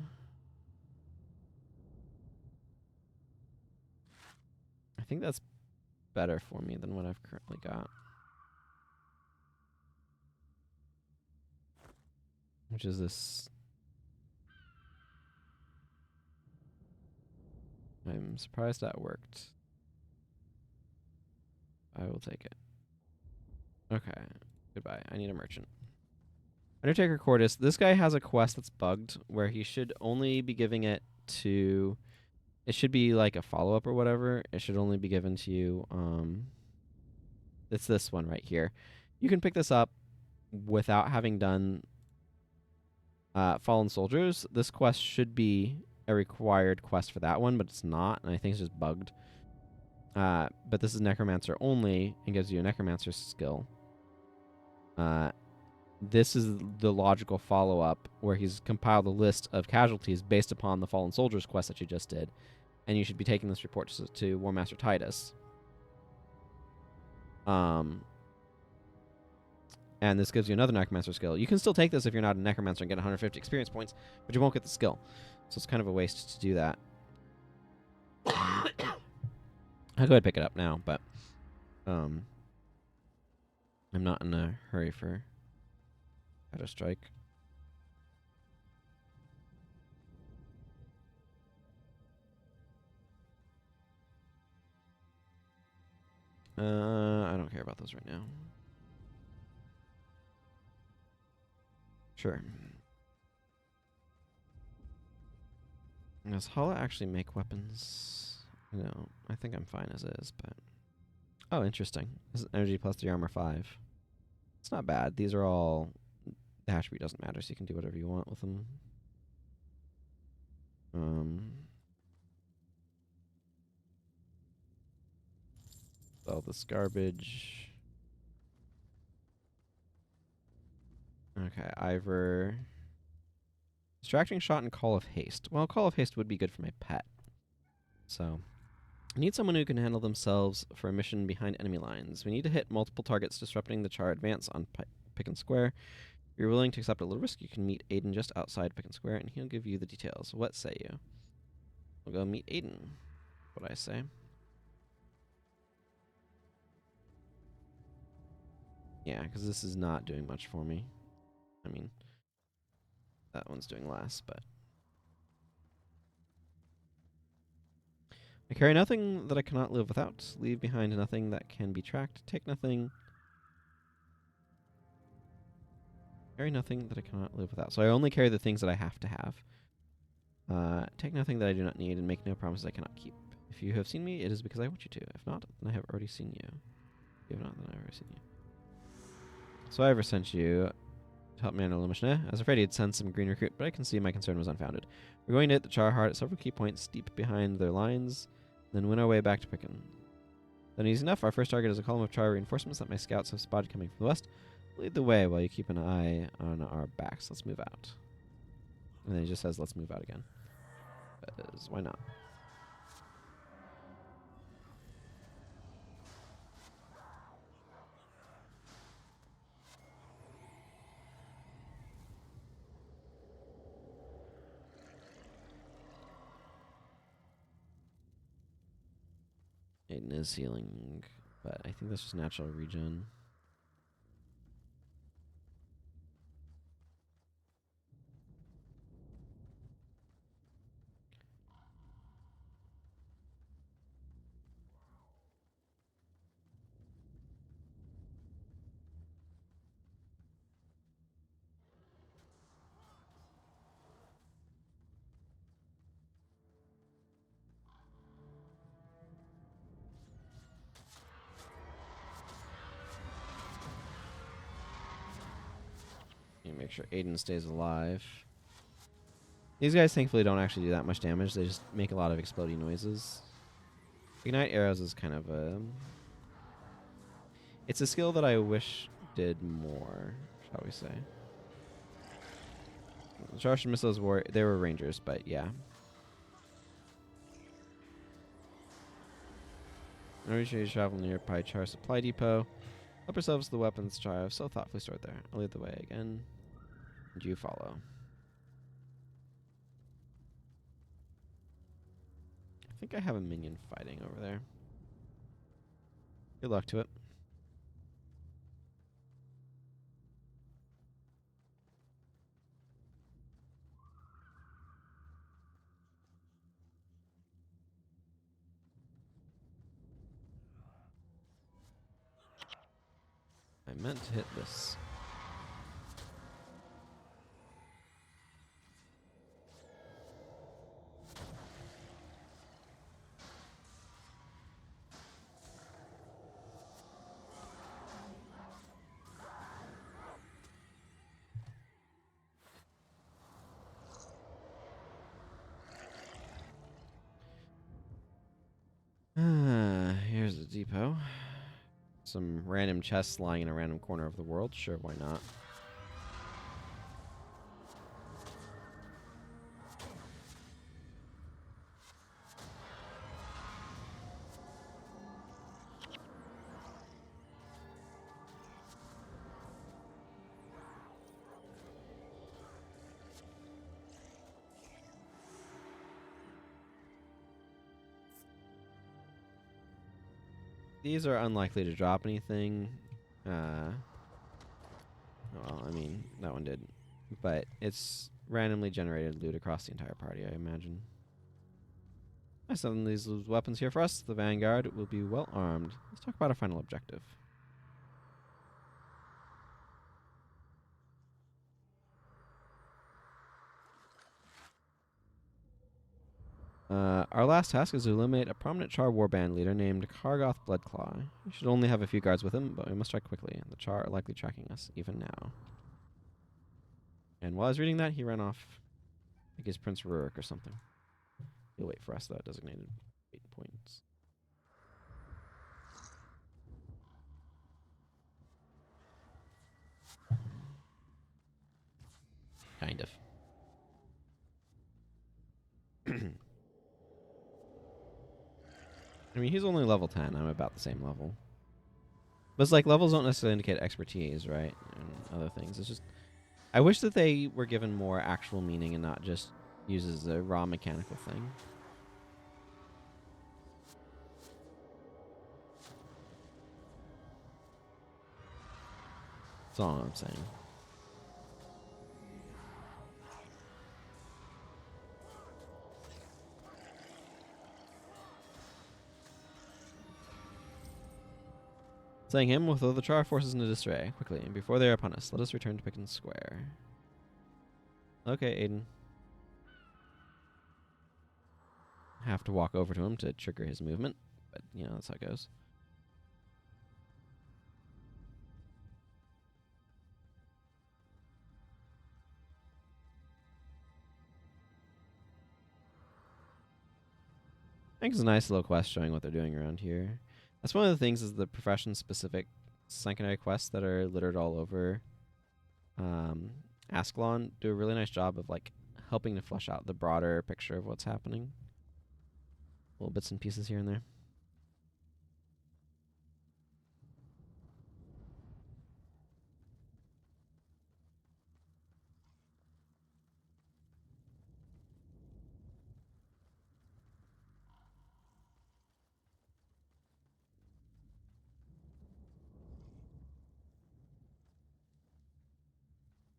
I think that's better for me than what I've currently got. Which is this. I'm surprised that worked. I will take it. Okay. Goodbye. I need a merchant. Undertaker Cordis. This guy has a quest that's bugged where he should only be giving it to... It should be like a follow-up or whatever. It should only be given to you. It's this one right here. You can pick this up without having done Fallen Soldiers. This quest should be a required quest for that one, but it's not, and I think it's just bugged. But this is Necromancer only and gives you a Necromancer skill. This is the logical follow-up where he's compiled a list of casualties based upon the Fallen Soldiers quest that you just did, and you should be taking this report to War Master Titus. And this gives you another Necromancer skill. You can still take this if you're not a Necromancer and get 150 experience points, but you won't get the skill. So it's kind of a waste to do that. I'll go ahead and pick it up now, but I'm not in a hurry for a strike. I don't care about those right now. Sure. Does Hala actually make weapons? No, I think I'm fine as is, but... Oh, interesting. This is energy plus 3 armor 5. It's not bad. These are all... The attribute doesn't matter, so you can do whatever you want with them. All this garbage. Okay, Ivor. Distracting Shot and Call of Haste. Well, Call of Haste would be good for my pet. So, I need someone who can handle themselves for a mission behind enemy lines. We need to hit multiple targets, disrupting the Char advance on Pick and Square. If you're willing to accept a little risk, you can meet Aiden just outside Pick and Square, and he'll give you the details. What say you? We'll go meet Aiden. What I say. Yeah, because this is not doing much for me. I mean, that one's doing less, but... I carry nothing that I cannot live without. Leave behind nothing that can be tracked. Take nothing. Carry nothing that I cannot live without. So I only carry the things that I have to have. Take nothing that I do not need, and make no promises I cannot keep. If you have seen me, it is because I want you to. If not, then I have already seen you. If not, then I have already seen you. So I ever sent you to help man Lumishna. I was afraid he'd send some green recruit, but I can see my concern was unfounded. We're going to hit the Char hard at several key points deep behind their lines, then win our way back to Picken. Then easy enough. Our first target is a column of Char reinforcements that my scouts have spotted coming from the west. Lead the way while you keep an eye on our backs. Let's move out. And then he just says, let's move out again. Because why not? Aiden is healing, but I think that's just natural regen. Make sure Aiden stays alive. These guys thankfully don't actually do that much damage. They just make a lot of exploding noises. Ignite arrows is kind of a... It's a skill that I wish did more, shall we say. Charged missiles were... They were rangers, but yeah. I wish you travel near Pi Char Supply Depot. Help yourselves to the weapons Char have so thoughtfully stored there. I'll lead the way again. And you follow. I think I have a minion fighting over there. Good luck to it. I meant to hit this. Here's the depot. Some random chests lying in a random corner of the world. Sure, why not? These are unlikely to drop anything. Well, I mean, that one did. But it's randomly generated loot across the entire party, I imagine. I send these weapons here for us. The Vanguard will be well armed. Let's talk about our final objective. Our last task is to eliminate a prominent Char warband leader named Kargoth Bloodclaw. We should only have a few guards with him, but we must strike quickly. The Char are likely tracking us, even now. And while I was reading that, he ran off. I think he's Prince Rurik or something. He'll wait for us, though, designated 8 points. Kind of. I mean, he's only level 10. I'm about the same level. But it's like, levels don't necessarily indicate expertise, right? And other things. It's just... I wish that they were given more actual meaning and not just used as a raw mechanical thing. That's all I'm saying. Saying him will throw the Char forces into disarray quickly, and before they are upon us, let us return to Picken Square. Okay, Aiden. Have to walk over to him to trigger his movement, but you know, that's how it goes. I think it's a nice little quest showing what they're doing around here. That's one of the things is the profession-specific secondary quests that are littered all over Ascalon do a really nice job of like helping to flesh out the broader picture of what's happening. Little bits and pieces here and there.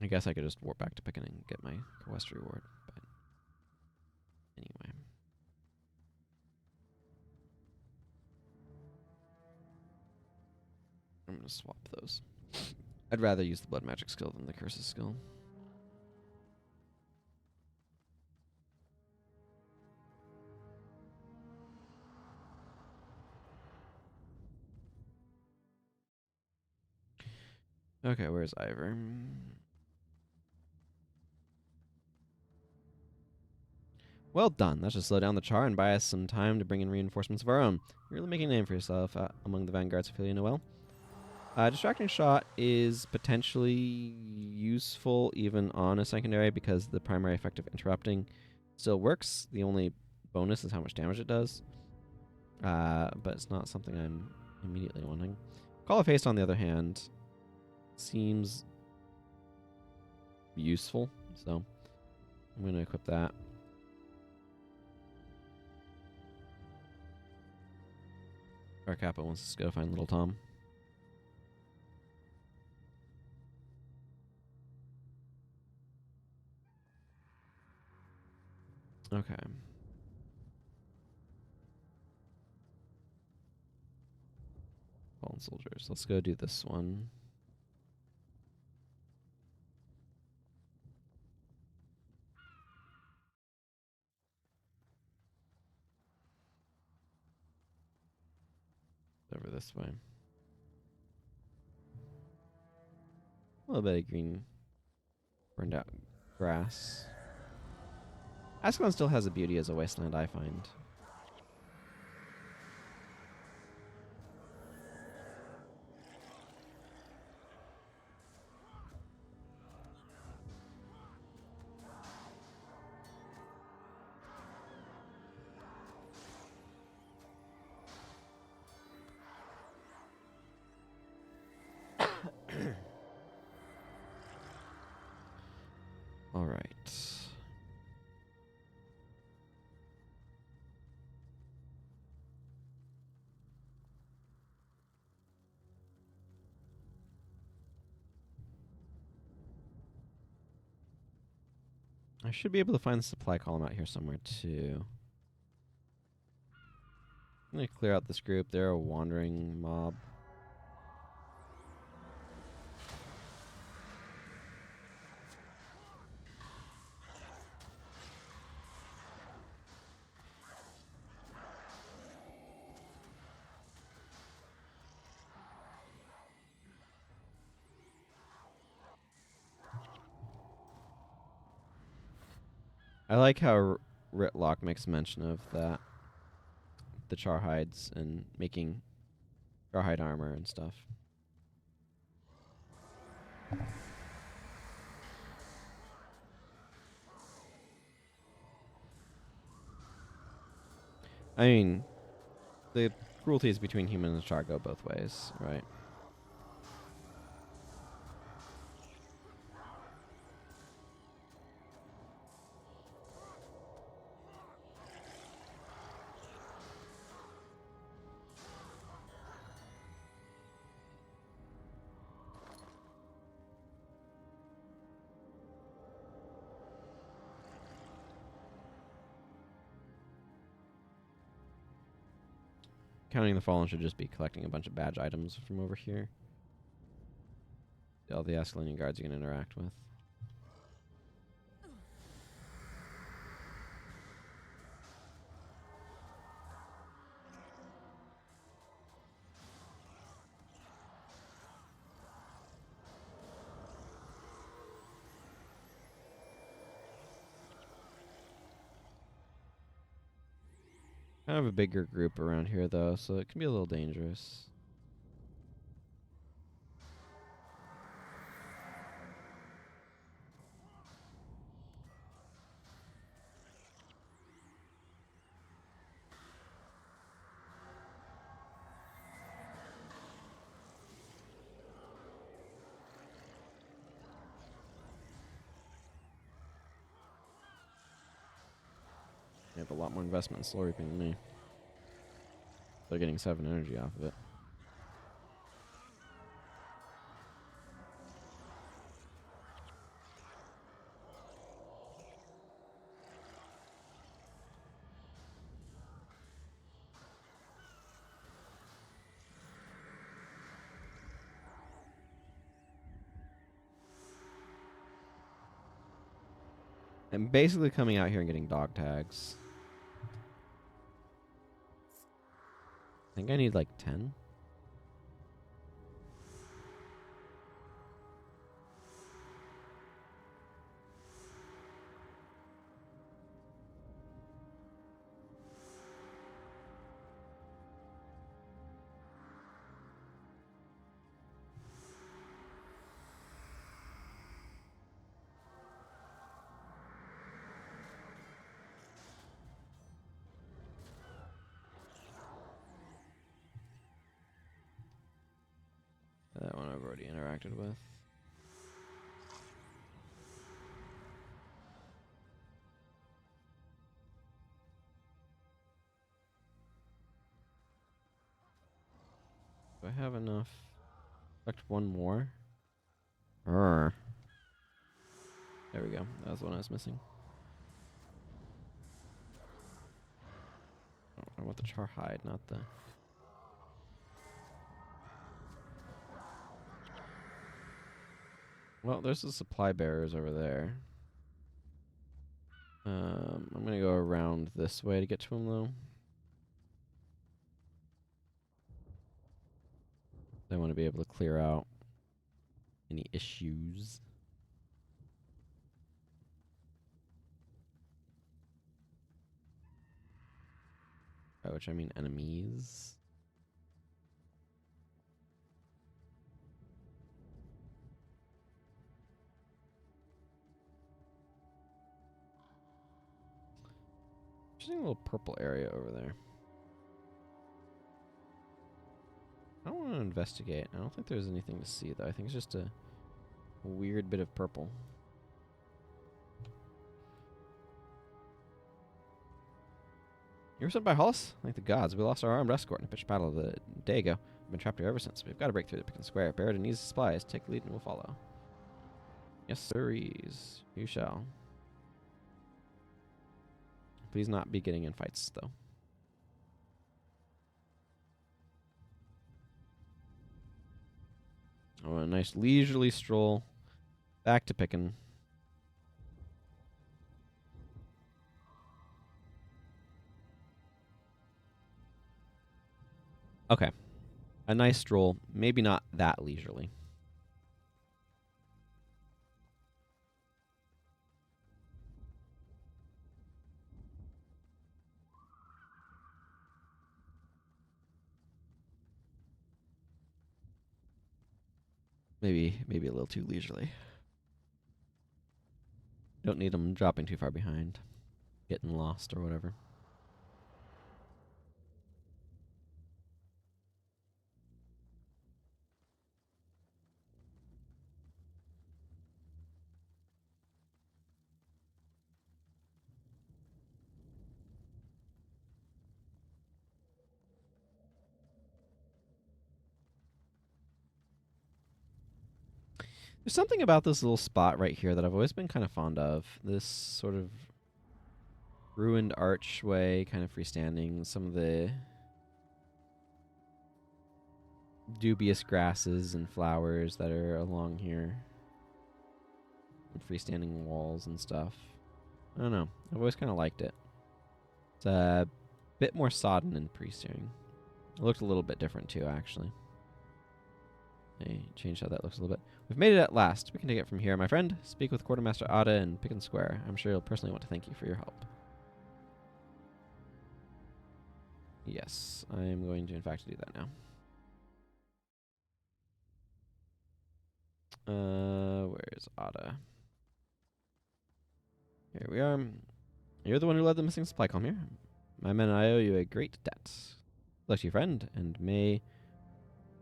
I guess I could just warp back to Pickin and get my quest reward, but anyway. I'm going to swap those. I'd rather use the blood magic skill than the curses skill. Okay, where's Ivor? Well done. That should slow down the char and buy us some time to bring in reinforcements of our own. You're really making a name for yourself among the vanguards of Filia Noel. Distracting Shot is potentially useful even on a secondary because the primary effect of interrupting still works. The only bonus is how much damage it does. But it's not something I'm immediately wanting. Call of Haste, on the other hand, seems useful, so I'm going to equip that. Our Kappa wants us to go find little Tom. Okay. Fallen soldiers. Let's go do this one. Over this way. A little bit of green burned out grass. Ascalon still has a beauty as a wasteland, I find. All right. I should be able to find the supply column out here somewhere, too. I'm going to clear out this group. They're a wandering mob. I like how Ritlock makes mention of that. The char hides and making char hide armor and stuff. I mean, the cruelties between human and char go both ways, right? Counting the Fallen should just be collecting a bunch of badge items from over here. All the Ascalonian guards you can interact with. Kind of a bigger group around here, though, so it can be a little dangerous. They have a lot more investment in slow reaping than me. They're getting 7 energy off of it. I'm basically coming out here and getting dog tags. I think I need like 10. That one I've already interacted with. Do I have enough? Select one more. There we go. That was the one I was missing. Oh, I want the char hide, not the... Well, there's the supply bearers over there. I'm gonna go around this way to get to him, though. I want to be able to clear out any issues. By which I mean enemies. Just a little purple area over there. I don't want to investigate. I don't think there's anything to see, though. I think it's just a weird bit of purple. You were sent by Hollis? Thank the gods. We lost our armed escort in a pitched battle of the day ago. We've been trapped here ever since. We've got to break through the Picken Square. Barrett needs supplies. Take the lead and we'll follow. Yes, sirs. You shall. Please not be getting in fights, though. Oh, a nice leisurely stroll back to Picken. Okay. A nice stroll. Maybe not that leisurely. Maybe a little too leisurely. Don't need them dropping too far behind. Getting lost or whatever. There's something about this little spot right here that I've always been kind of fond of. This sort of ruined archway, kind of freestanding. Some of the dubious grasses and flowers that are along here. Freestanding walls and stuff. I don't know. I've always kind of liked it. It's a bit more sodden in pre-steering. It looked a little bit different too, actually. They changed how that looks a little bit. We've made it at last. We can take it from here. My friend, speak with Quartermaster Ada in Picken Square. I'm sure he'll personally want to thank you for your help. Yes, I am going to, in fact, do that now. Where's Ada? Here we are. You're the one who led the missing supply column here. My men and I owe you a great debt. Bless you, friend, and may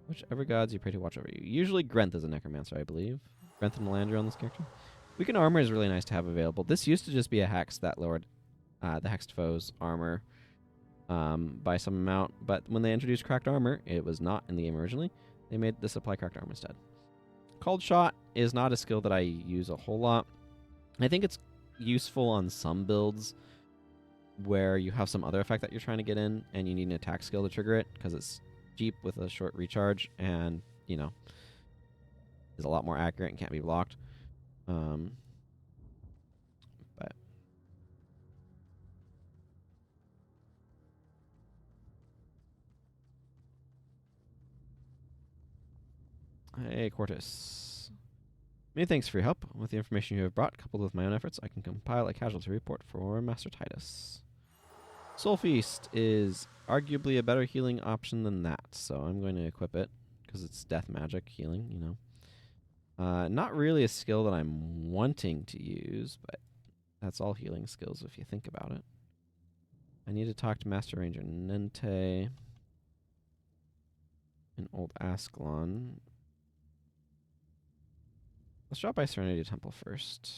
whichever gods you pray to watch over you. Usually Grenth is a necromancer, I believe. Grenth and Melandra on this character. Weakened armor is really nice to have available. This used to just be a hex that lowered the hexed foe's armor by some amount, but when they introduced cracked armor, it was not in the game originally. They made this apply cracked armor instead. Cold Shot is not a skill that I use a whole lot. I think it's useful on some builds where you have some other effect that you're trying to get in and you need an attack skill to trigger it because it's cheap with a short recharge and, you know, is a lot more accurate and can't be blocked. But hey, Quartus. Many thanks for your help. With the information you have brought, coupled with my own efforts, I can compile a casualty report for Master Titus. Soul Feast is arguably a better healing option than that, so I'm going to equip it because it's death magic healing, you know. Not really a skill that I'm wanting to use, but that's all healing skills if you think about it. I need to talk to Master Ranger Nente in Old Ascalon. Let's drop by Serenity Temple first.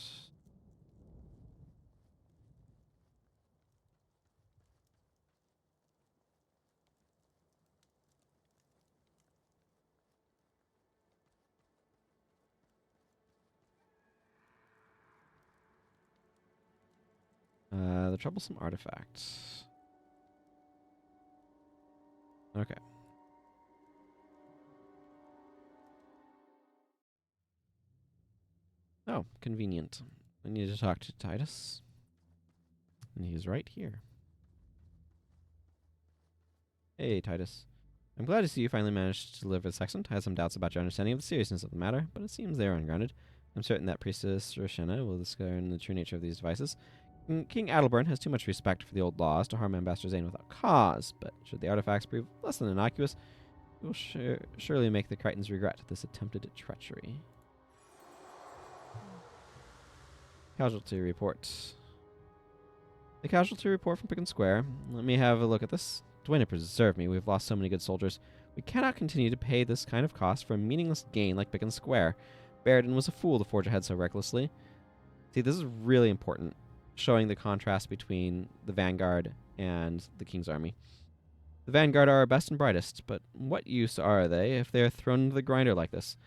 The troublesome artifacts. Okay. Oh, convenient. I need to talk to Titus. And he's right here. Hey, Titus. I'm glad to see you finally managed to deliver this excellent. I had some doubts about your understanding of the seriousness of the matter, but it seems they are ungrounded. I'm certain that Priestess Roshena will discern the true nature of these devices. King Adelburn has too much respect for the old laws to harm Ambassador Zane without cause, but should the artifacts prove less than innocuous, it will surely make the Krytans regret this attempted treachery. Casualty report. The casualty report from Picken Square. Let me have a look at this. Dwayne, preserve me. We've lost so many good soldiers. We cannot continue to pay this kind of cost for a meaningless gain like Picken Square. Baradin was a fool to forge ahead so recklessly. See, this is really important, showing the contrast between the Vanguard and the King's Army. The Vanguard are our best and brightest, but what use are they if they are thrown into the grinder like this?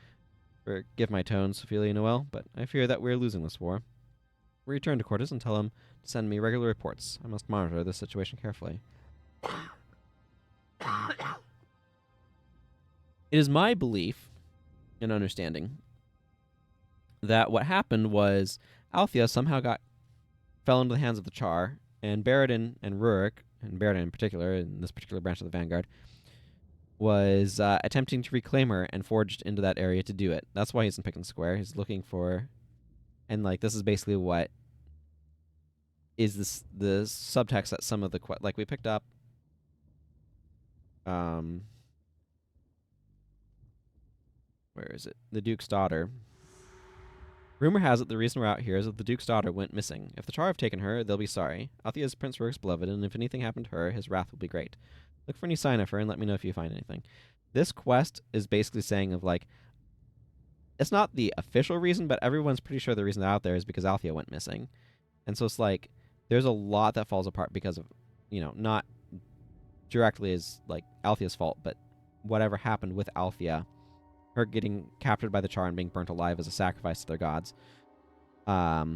Forgive my tone, Sophia Noel, but I fear that we're losing this war. Return to Cortes and tell him to send me regular reports. I must monitor this situation carefully. It is my belief and understanding that what happened was Althea somehow fell into the hands of the Char, and Baradin and Rurik, and Baradin in particular, in this particular branch of the Vanguard, was attempting to reclaim her and forged into that area to do it. That's why he's in Picken Square. He's looking for... And, like, this is basically what is the subtext that some of the... Like, we picked up... where is it? The Duke's daughter. Rumor has it the reason we're out here is that the Duke's daughter went missing. If the Char have taken her, they'll be sorry. Althea is Prince Rurik's beloved, and if anything happened to her, his wrath will be great. Look for any sign of her and let me know if you find anything. This quest is basically saying of, like... It's not the official reason, but everyone's pretty sure the reason they're out there is because Althea went missing. And so it's like, there's a lot that falls apart because of, you know, not directly as, like, Althea's fault, but whatever happened with Althea, her getting captured by the Char and being burnt alive as a sacrifice to their gods, has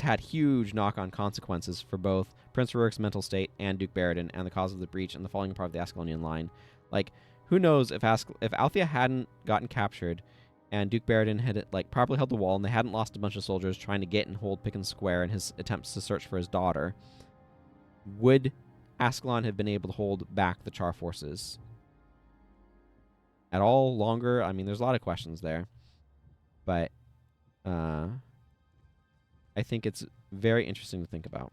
had huge knock-on consequences for both Prince Rurik's mental state and Duke Baradin and the cause of the breach and the falling apart of the Ascalonian line. Like, who knows if Althea hadn't gotten captured and Duke Baradin had, like, properly held the wall and they hadn't lost a bunch of soldiers trying to get and hold Picken Square in his attempts to search for his daughter, would Ascalon have been able to hold back the Char forces at all longer? I mean, there's a lot of questions there. But I think it's very interesting to think about.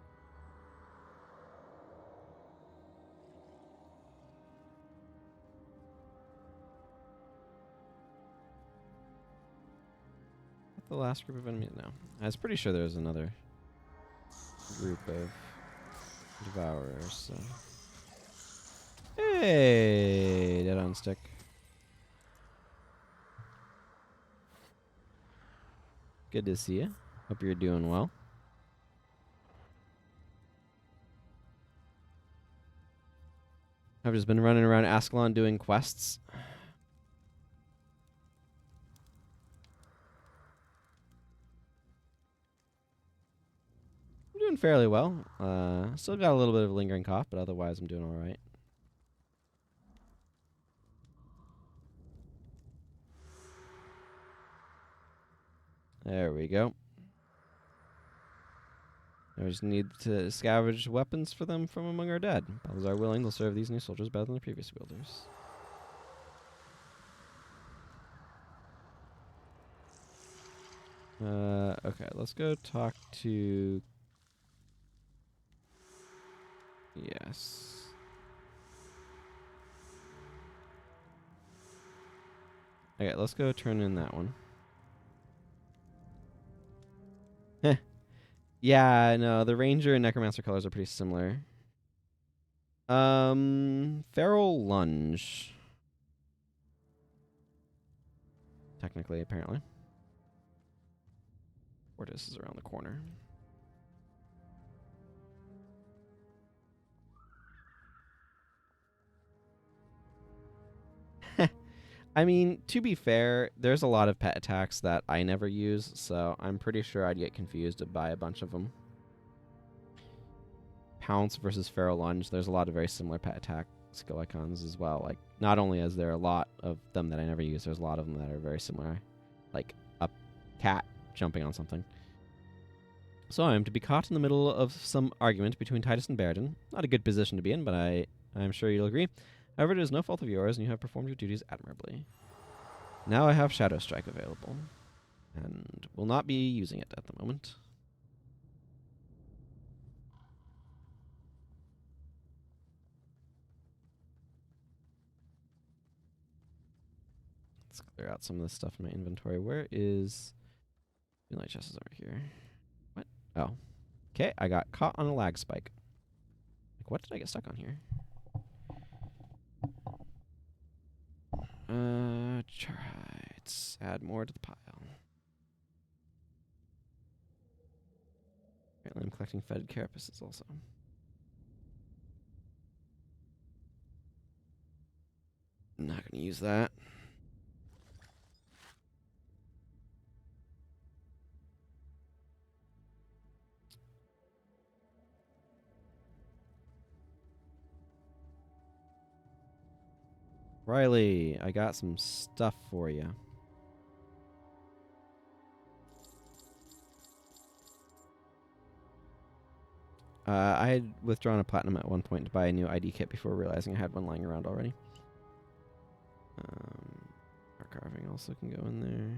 the last group of enemies? No. I was pretty sure there was another group of devourers. So. Hey, dead on stick. Good to see you. Hope you're doing well. I've just been running around Ascalon doing quests. I'm doing fairly well. Still got a little bit of a lingering cough, but otherwise I'm doing all right. There we go. I just need to scavenge weapons for them from among our dead. Those are willing, they'll serve these new soldiers better than the previous wielders. Okay, let's go talk to... Yes. Okay, let's go turn in that one. Heh. Yeah, no, the Ranger and Necromancer colors are pretty similar. Feral Lunge. Technically, apparently. Fortis is around the corner. I mean, to be fair, there's a lot of pet attacks that I never use, so I'm pretty sure I'd get confused by a bunch of them. Pounce versus Feral Lunge, there's a lot of very similar pet attack skill icons as well. Like, not only is there a lot of them that I never use, there's a lot of them that are very similar. Like a cat jumping on something. So I am to be caught in the middle of some argument between Titus and Baradin. Not a good position to be in, but I'm sure you'll agree. However, it is no fault of yours, and you have performed your duties admirably. Now I have Shadow Strike available, and will not be using it at the moment. Let's clear out some of this stuff in my inventory. Where is... Moonlight chest is over here. What? Oh. Okay, I got caught on a lag spike. Like, what did I get stuck on here? Let's add more to the pile. Apparently I'm collecting fetid carapaces also. I'm not going to use that. Riley, I got some stuff for you. I had withdrawn a platinum at one point to buy a new ID kit before realizing I had one lying around already. Our carving also can go in there.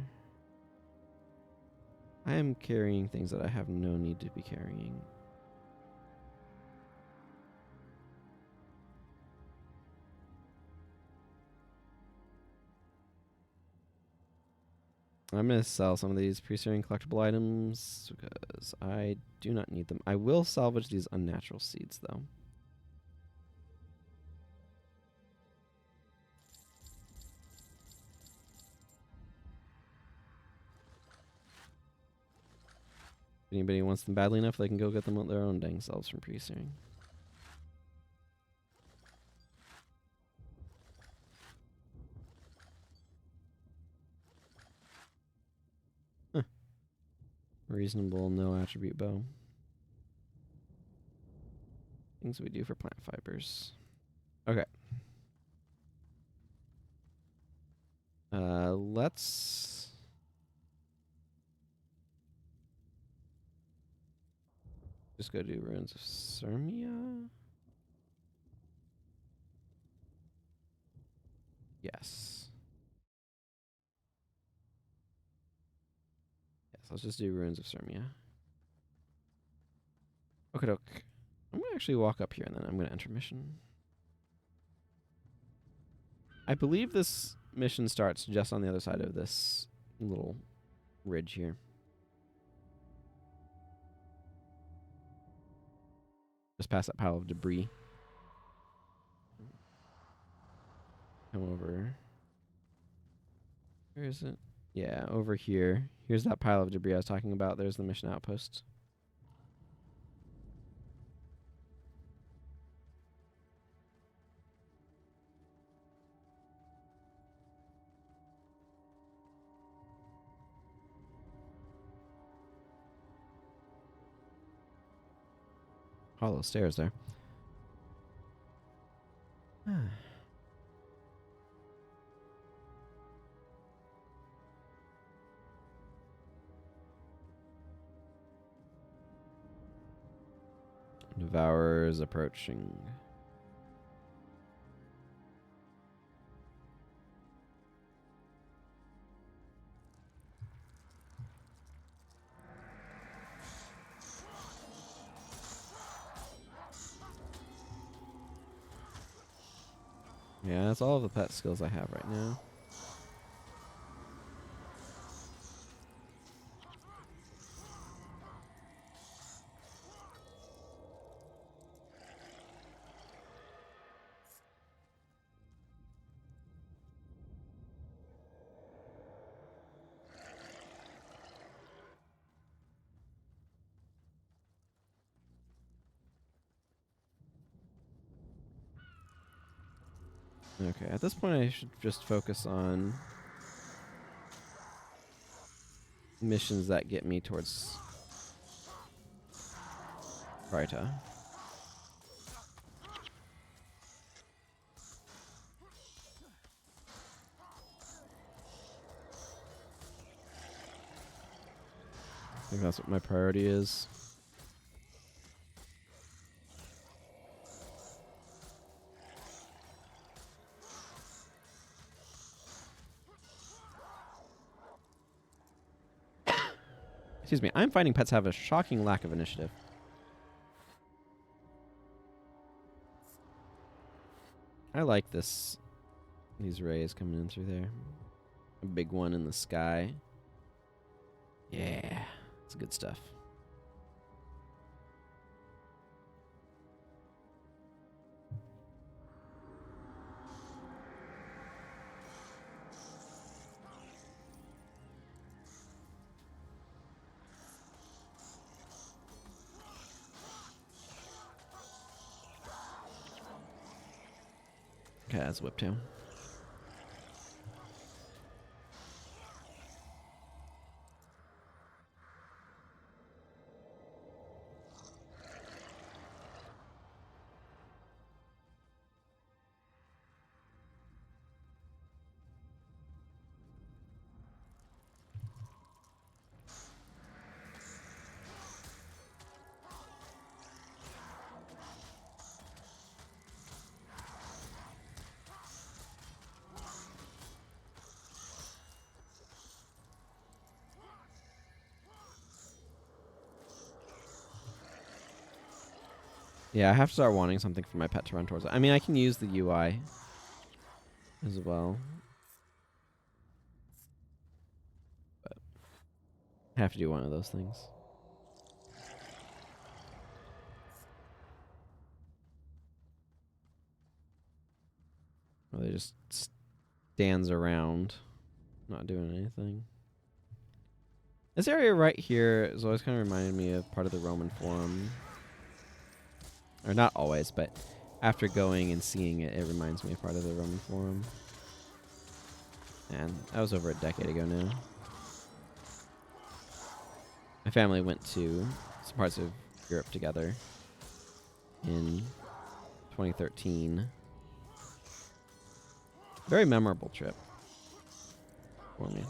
I am carrying things that I have no need to be carrying. I'm going to sell some of these pre-searing collectible items because I do not need them. I will salvage these unnatural seeds, though. If anybody wants them badly enough, they can go get them their own dang selves from pre-searing. Reasonable, no attribute bow. Things we do for plant fibers. Okay. Let's... just go do Ruins of Sirmia. Yes. Let's just do Ruins of Sirmia. Okay, doke. I'm going to actually walk up here and then I'm going to enter mission. I believe this mission starts just on the other side of this little ridge here. Just past that pile of debris. Come over. Where is it? Yeah, over here. Here's that pile of debris I was talking about. There's the mission outpost. Hollow stairs there. Devourers approaching. Yeah, that's all of the pet skills I have right now. Okay, at this point I should just focus on missions that get me towards Kryta. I think that's what my priority is. Excuse me, I'm finding pets have a shocking lack of initiative. I like these rays coming in through there. A big one in the sky. Yeah, it's good stuff. Okay, that's Whiptail. Yeah, I have to start wanting something for my pet to run towards it. I mean, I can use the UI as well. But I have to do one of those things. Or they just stands around, not doing anything. This area right here has always kind of reminded me of part of the Roman Forum. Or not always, but after going and seeing it, it reminds me of part of the Roman Forum. And that was over a decade ago now. My family went to some parts of Europe together in 2013. Very memorable trip for me.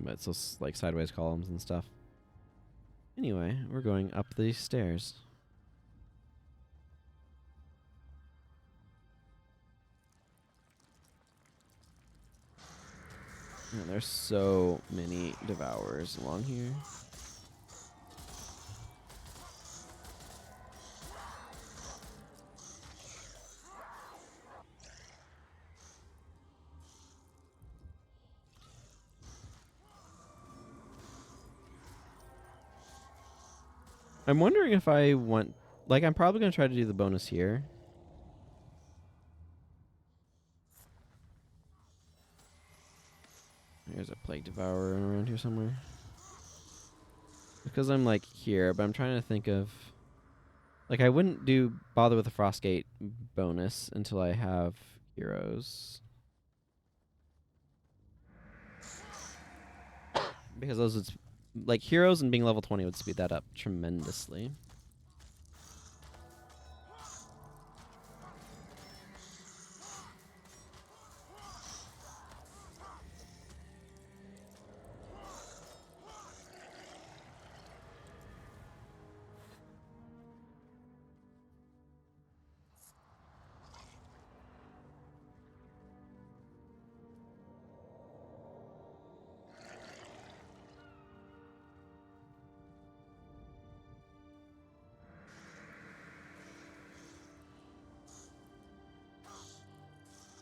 But it's just like sideways columns and stuff. Anyway, we're going up these stairs. Man, there's so many devourers along here. I'm wondering if I want... Like, I'm probably going to try to do the bonus here. There's a Plague Devourer around here somewhere. Because I'm, like, here, but I'm trying to think of... Like, I wouldn't bother with the Frostgate bonus until I have heroes. Because those would... Like, heroes and being level 20 would speed that up tremendously.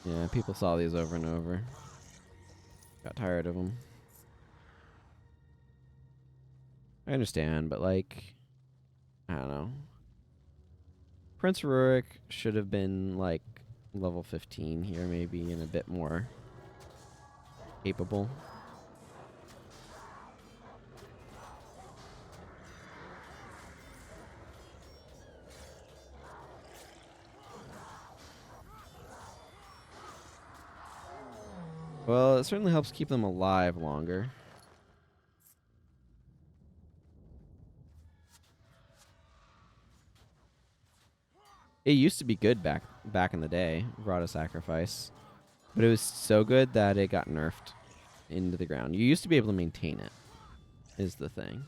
Yeah, people saw these over and over. Got tired of them. I understand, but like, I don't know. Prince Rurik should have been like level 15 here maybe and a bit more capable. Well, it certainly helps keep them alive longer. It used to be good back in the day, Verata Sacrifice. But it was so good that it got nerfed into the ground. You used to be able to maintain it, is the thing.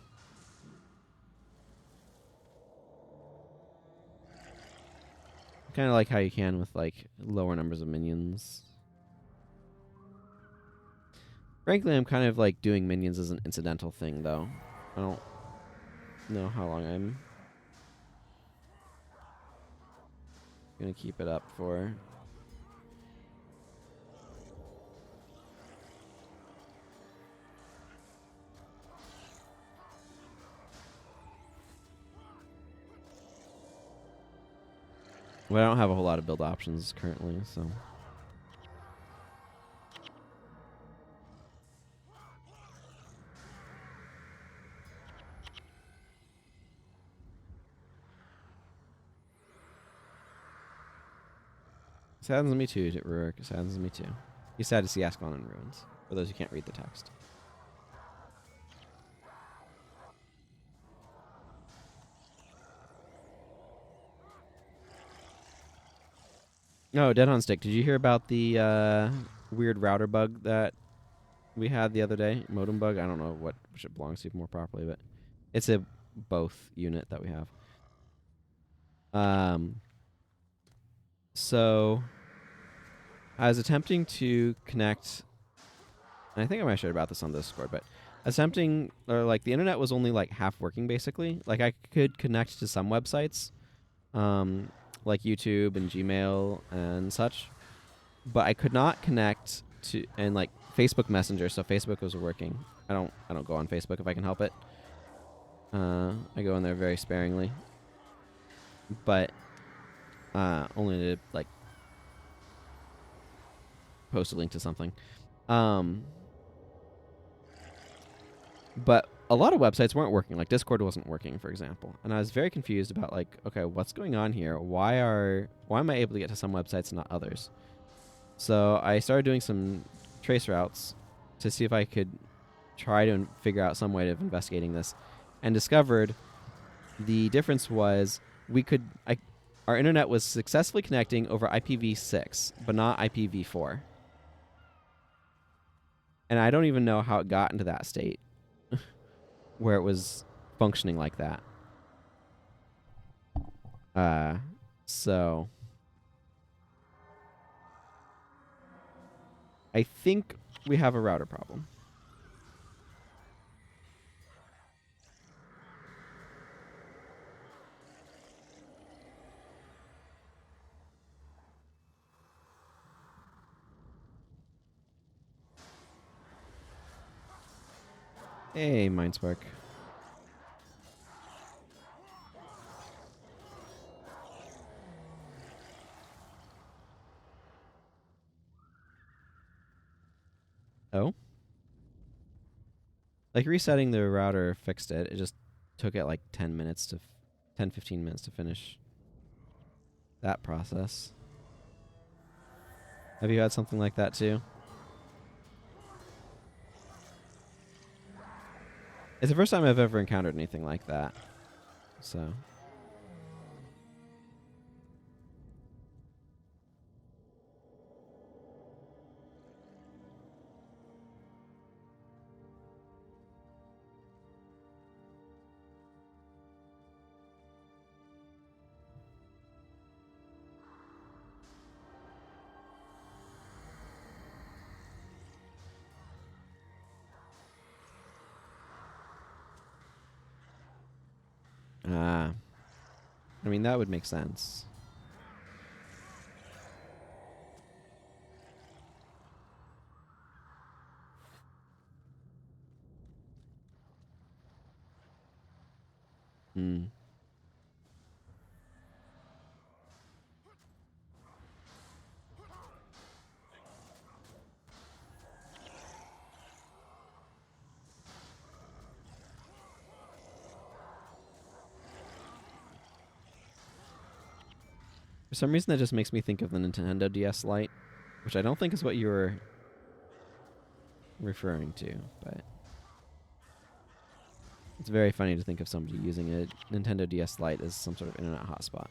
Kind of like how you can with like lower numbers of minions. Frankly, I'm kind of like doing minions as an incidental thing, though. I don't know how long I'm gonna keep it up for. Well, I don't have a whole lot of build options currently, so. Saddens me too, Rurik. Saddens me too. He's sad to see Ascalon in ruins, for those who can't read the text. Oh, Dead on Stick. Did you hear about the weird router bug that we had the other day? Modem bug? I don't know which it belongs to more properly, but it's a both unit that we have. So I was attempting to connect, and I think I might have shared about this on Discord, but attempting, or like the internet was only like half working basically. Like I could connect to some websites, like YouTube and Gmail and such, but I could not connect to, and like Facebook Messenger, so Facebook was working. I don't go on Facebook if I can help it. I go in there very sparingly, but only to like post a link to something. But a lot of websites weren't working. Like Discord wasn't working, for example. And I was very confused about like, okay, what's going on here? Why am I able to get to some websites and not others? So I started doing some trace routes to see if I could try to figure out some way of investigating this, and discovered the difference was our internet was successfully connecting over IPv6, but not IPv4. And I don't even know how it got into that state where it was functioning like that. So I think we have a router problem. Hey, Mindspark. Oh? Like, resetting the router fixed it. It just took it like 10 minutes to... 10, 15 minutes to finish that process. Have you had something like that too? It's the first time I've ever encountered anything like that. So... Ah. I mean, that would make sense. Hmm. For some reason, that just makes me think of the Nintendo DS Lite, which I don't think is what you were referring to, but it's very funny to think of somebody using a Nintendo DS Lite as some sort of internet hotspot.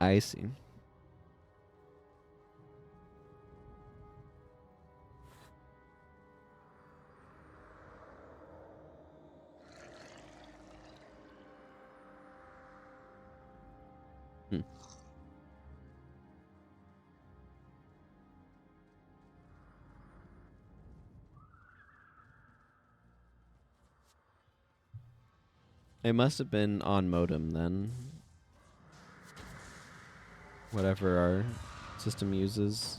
I see. Hmm. It must have been on modem then. Whatever our system uses.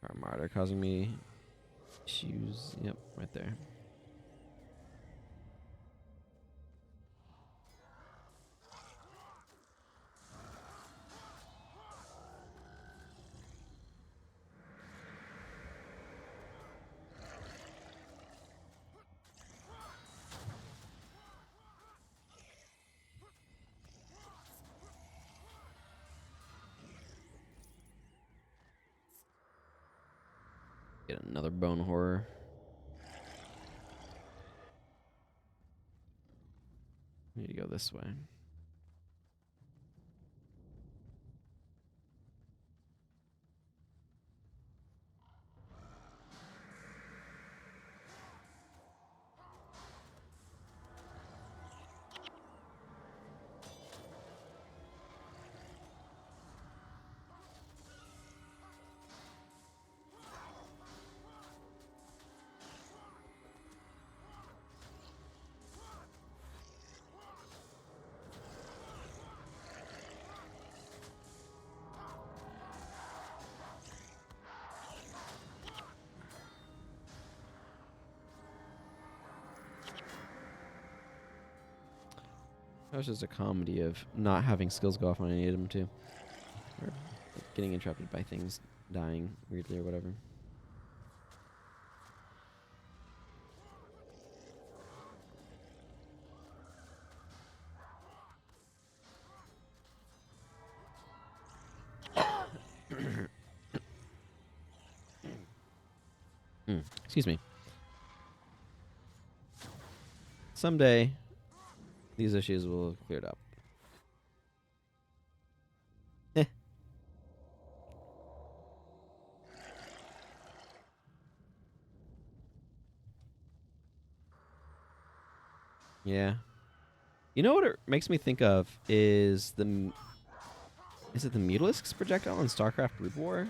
Our martyr causing me issues. Yep, right there. Get another bone horror. Need to go this way. That was just a comedy of not having skills go off when I needed them to. Or getting interrupted by things dying weirdly or whatever. Excuse me. Someday, these issues will have cleared up. Yeah. You know what it makes me think of is the... Is it the Mutalisk's projectile in StarCraft Brood War?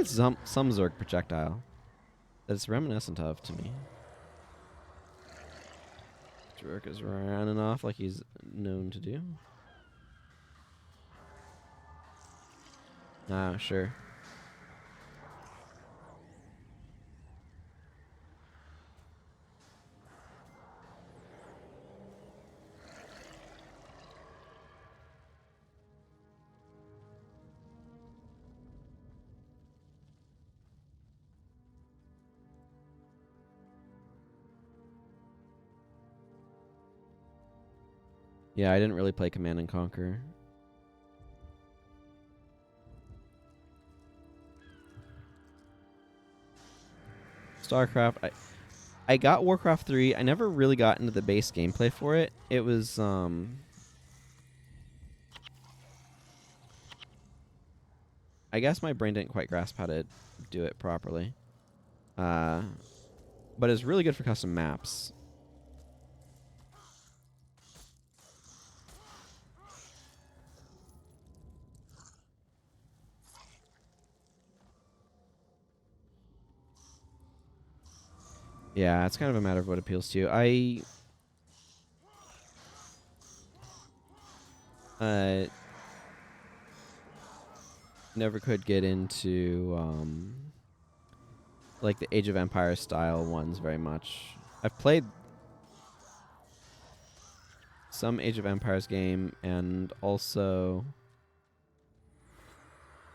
it's some Zerg projectile that it's reminiscent of to me. Zerg is running off like he's known to do. Ah, sure. Yeah, I didn't really play Command and Conquer. StarCraft, I got Warcraft 3. I never really got into the base gameplay for it. It was I guess my brain didn't quite grasp how to do it properly. But it's really good for custom maps. Yeah, it's kind of a matter of what appeals to you. I never could get into like the Age of Empires style ones very much. I've played some Age of Empires game, and also...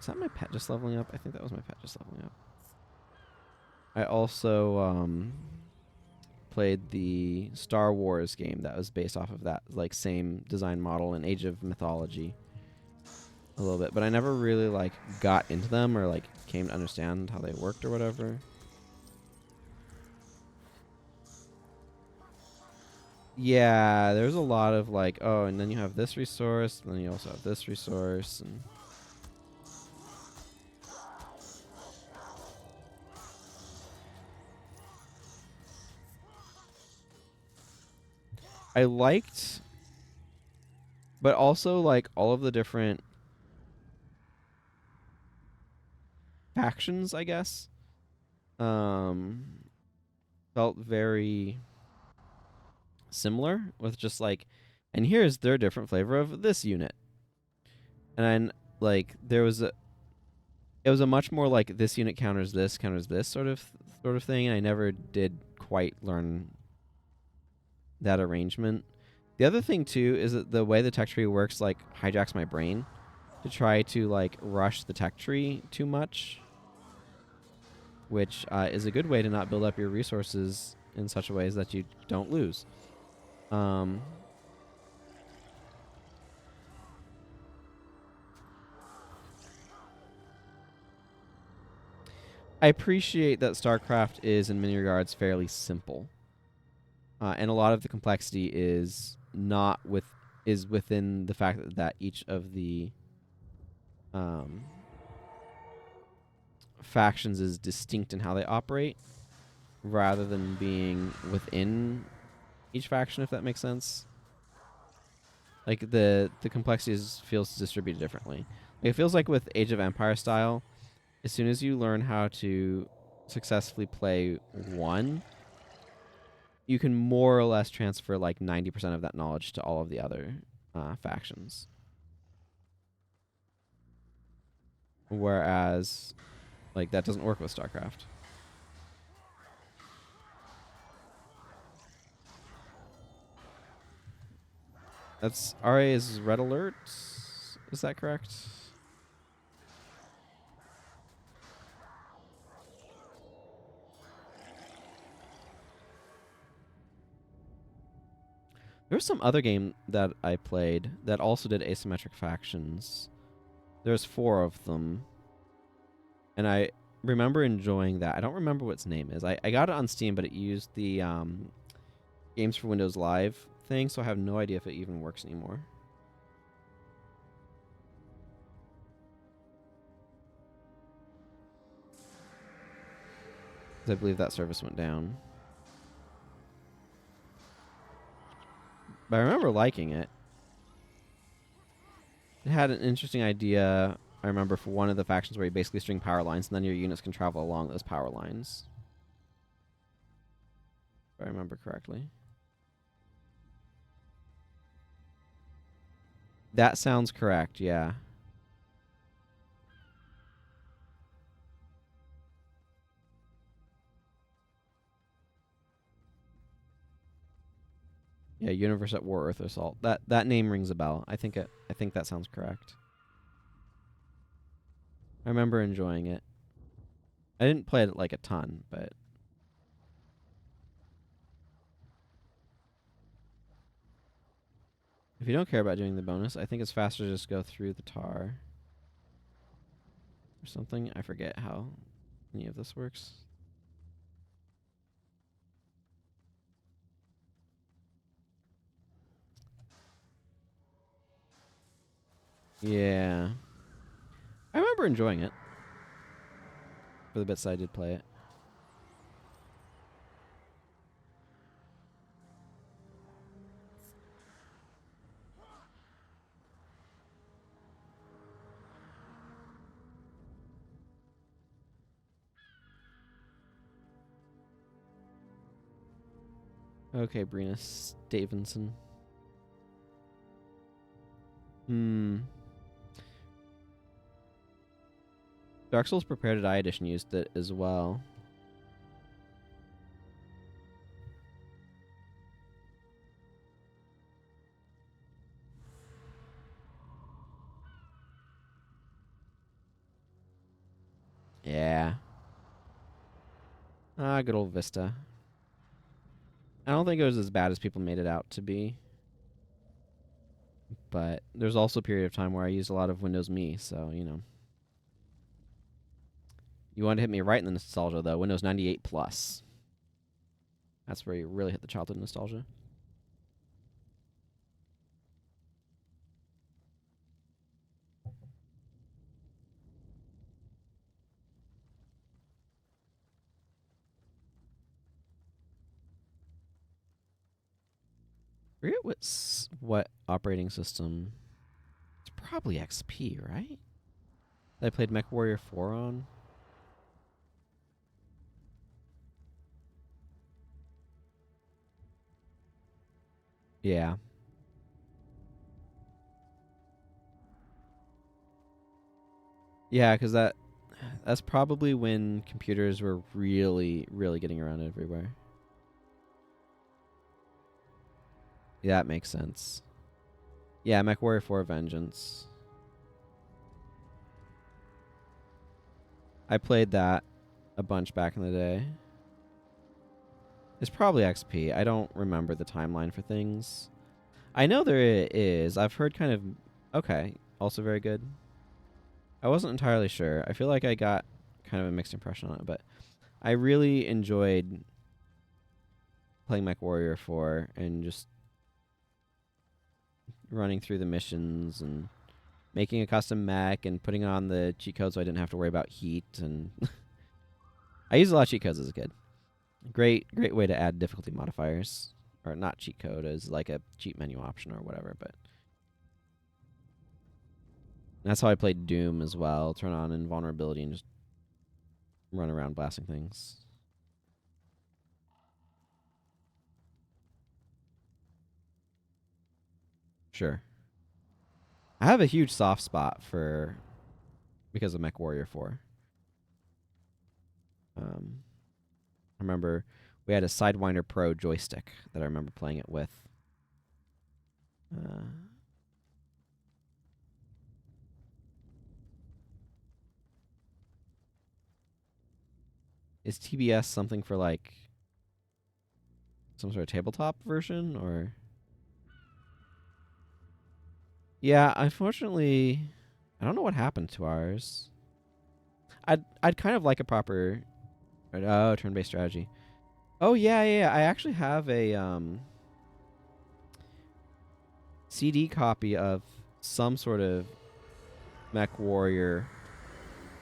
Is that my pet just leveling up? I think that was my pet just leveling up. I also played the Star Wars game that was based off of that like same design model in Age of Mythology a little bit, but I never really like got into them or like came to understand how they worked or whatever. Yeah, there's a lot of like, oh, and then you have this resource, and then you also have this resource, and I liked, but also like all of the different factions, I guess, felt very similar with just like, and here's their different flavor of this unit. And then like there was a, it was a much more like this unit counters this sort of thing, and I never did quite learn that arrangement. The other thing too is that the way the tech tree works like hijacks my brain to try to like rush the tech tree too much, which is a good way to not build up your resources in such a ways that you don't lose. I appreciate that StarCraft is in many regards fairly simple, and a lot of the complexity is within the fact that each of the factions is distinct in how they operate, rather than being within each faction, if that makes sense. Like the complexity feels distributed differently. Like it feels like with Age of Empire style, as soon as you learn how to successfully play one, you can more or less transfer like 90% of that knowledge to all of the other factions. Whereas, like, that doesn't work with StarCraft. That's RA is red alert. Is that correct? There was some other game that I played that also did asymmetric factions. There's 4 of them. And I remember enjoying that. I don't remember what its name is. I got it on Steam, but it used the Games for Windows Live thing, so I have no idea if it even works anymore. I believe that service went down. But I remember liking it. It had an interesting idea I remember for one of the factions where you basically string power lines, and then your units can travel along those power lines. If I remember correctly. That sounds correct, yeah. Yeah, Universe at War, Earth Assault. That name rings a bell. I think that sounds correct. I remember enjoying it. I didn't play it like a ton, but if you don't care about doing the bonus, I think it's faster to just go through the tar. Or something. I forget how any of this works. Yeah. I remember enjoying it. For the bits I did play it. Okay, Brina Stevenson. Dark Souls Prepare to Die Edition used it as well. Yeah. Ah, good old Vista. I don't think it was as bad as people made it out to be. But there's also a period of time where I used a lot of Windows Me, so, you know. You want to hit me right in the nostalgia, though. Windows 98 Plus. That's where you really hit the childhood nostalgia. I forget what operating system. It's probably XP, right? That I played MechWarrior 4 on. Yeah. Yeah, because that's probably when computers were really, really getting around everywhere. Yeah, that makes sense. Yeah, MechWarrior 4 Vengeance. I played that a bunch back in the day. It's probably XP. I don't remember the timeline for things. I know there is. I've heard kind of... Okay. Also very good. I wasn't entirely sure. I feel like I got kind of a mixed impression on it, but I really enjoyed playing MechWarrior 4 and just running through the missions and making a custom mech and putting on the cheat codes so I didn't have to worry about heat. And I used a lot of cheat codes as a kid. Great way to add difficulty modifiers. Or not cheat code, as like a cheat menu option or whatever, but that's how I played Doom as well. Turn on invulnerability and just run around blasting things. Sure. I have a huge soft spot for because of MechWarrior 4. I remember we had a Sidewinder Pro joystick that I remember playing it with. Is TBS something for like some sort of tabletop version or? Yeah, unfortunately, I don't know what happened to ours. I'd kind of like a proper turn-based strategy. Oh yeah. I actually have a CD copy of some sort of MechWarrior,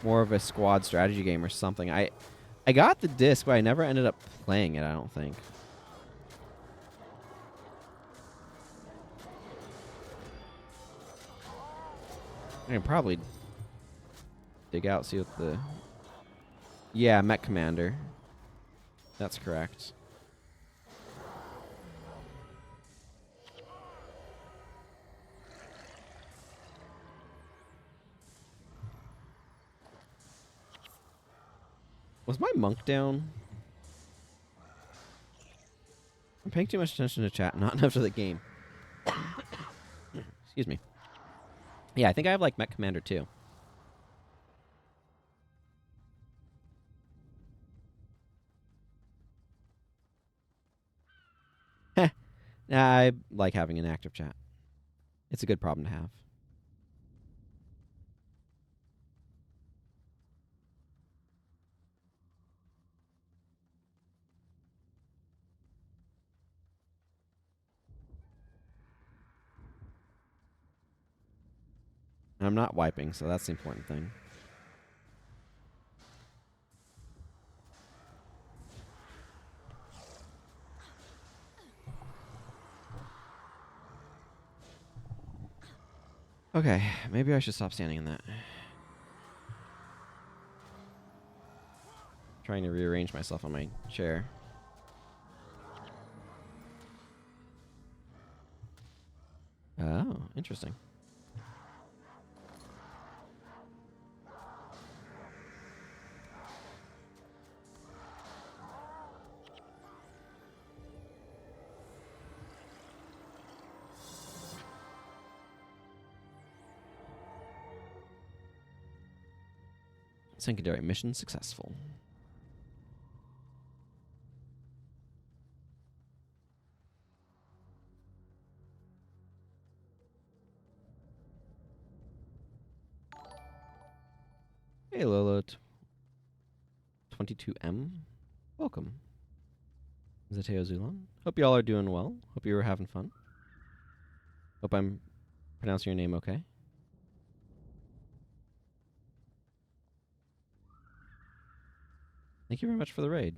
more of a squad strategy game or something. I got the disc, but I never ended up playing it, I don't think. I can probably dig out, see what the... Yeah, Mech Commander. That's correct. Was my monk down? I'm paying too much attention to chat, not enough to the game. Excuse me. Yeah, I think I have like Mech Commander too. Heh. I like having an active chat. It's a good problem to have. And I'm not wiping, so that's the important thing. Okay, maybe I should stop standing in that. Trying to rearrange myself on my chair. Oh, interesting. Secondary mission successful. Hey, Lolo. 22M. Welcome. Zateo Zulon. Hope y'all are doing well. Hope you were having fun. Hope I'm pronouncing your name okay. Thank you very much for the raid.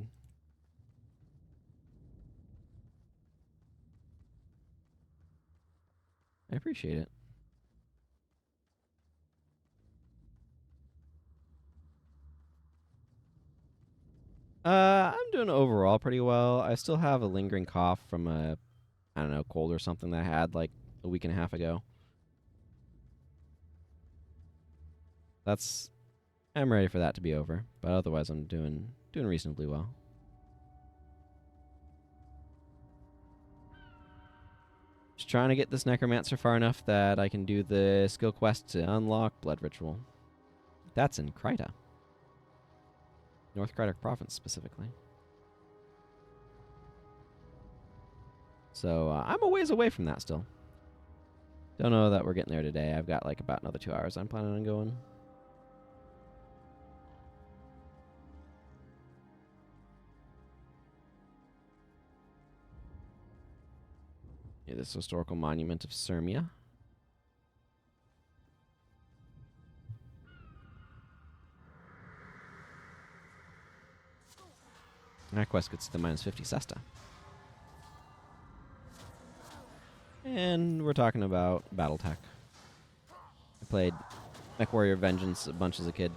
I appreciate it. I'm doing overall pretty well. I still have a lingering cough from a, I don't know, cold or something that I had like a week and a half ago. I'm ready for that to be over, but otherwise I'm doing reasonably well. Just trying to get this Necromancer far enough that I can do the skill quest to unlock Blood Ritual. That's in Kryta. North Kryta Province, specifically. So, I'm a ways away from that still. Don't know that we're getting there today. I've got like about another 2 hours I'm planning on going. Yeah, this historical monument of Sirmia. That quest gets to the -50 Sesta. And we're talking about Battletech. I played MechWarrior Vengeance a bunch as a kid.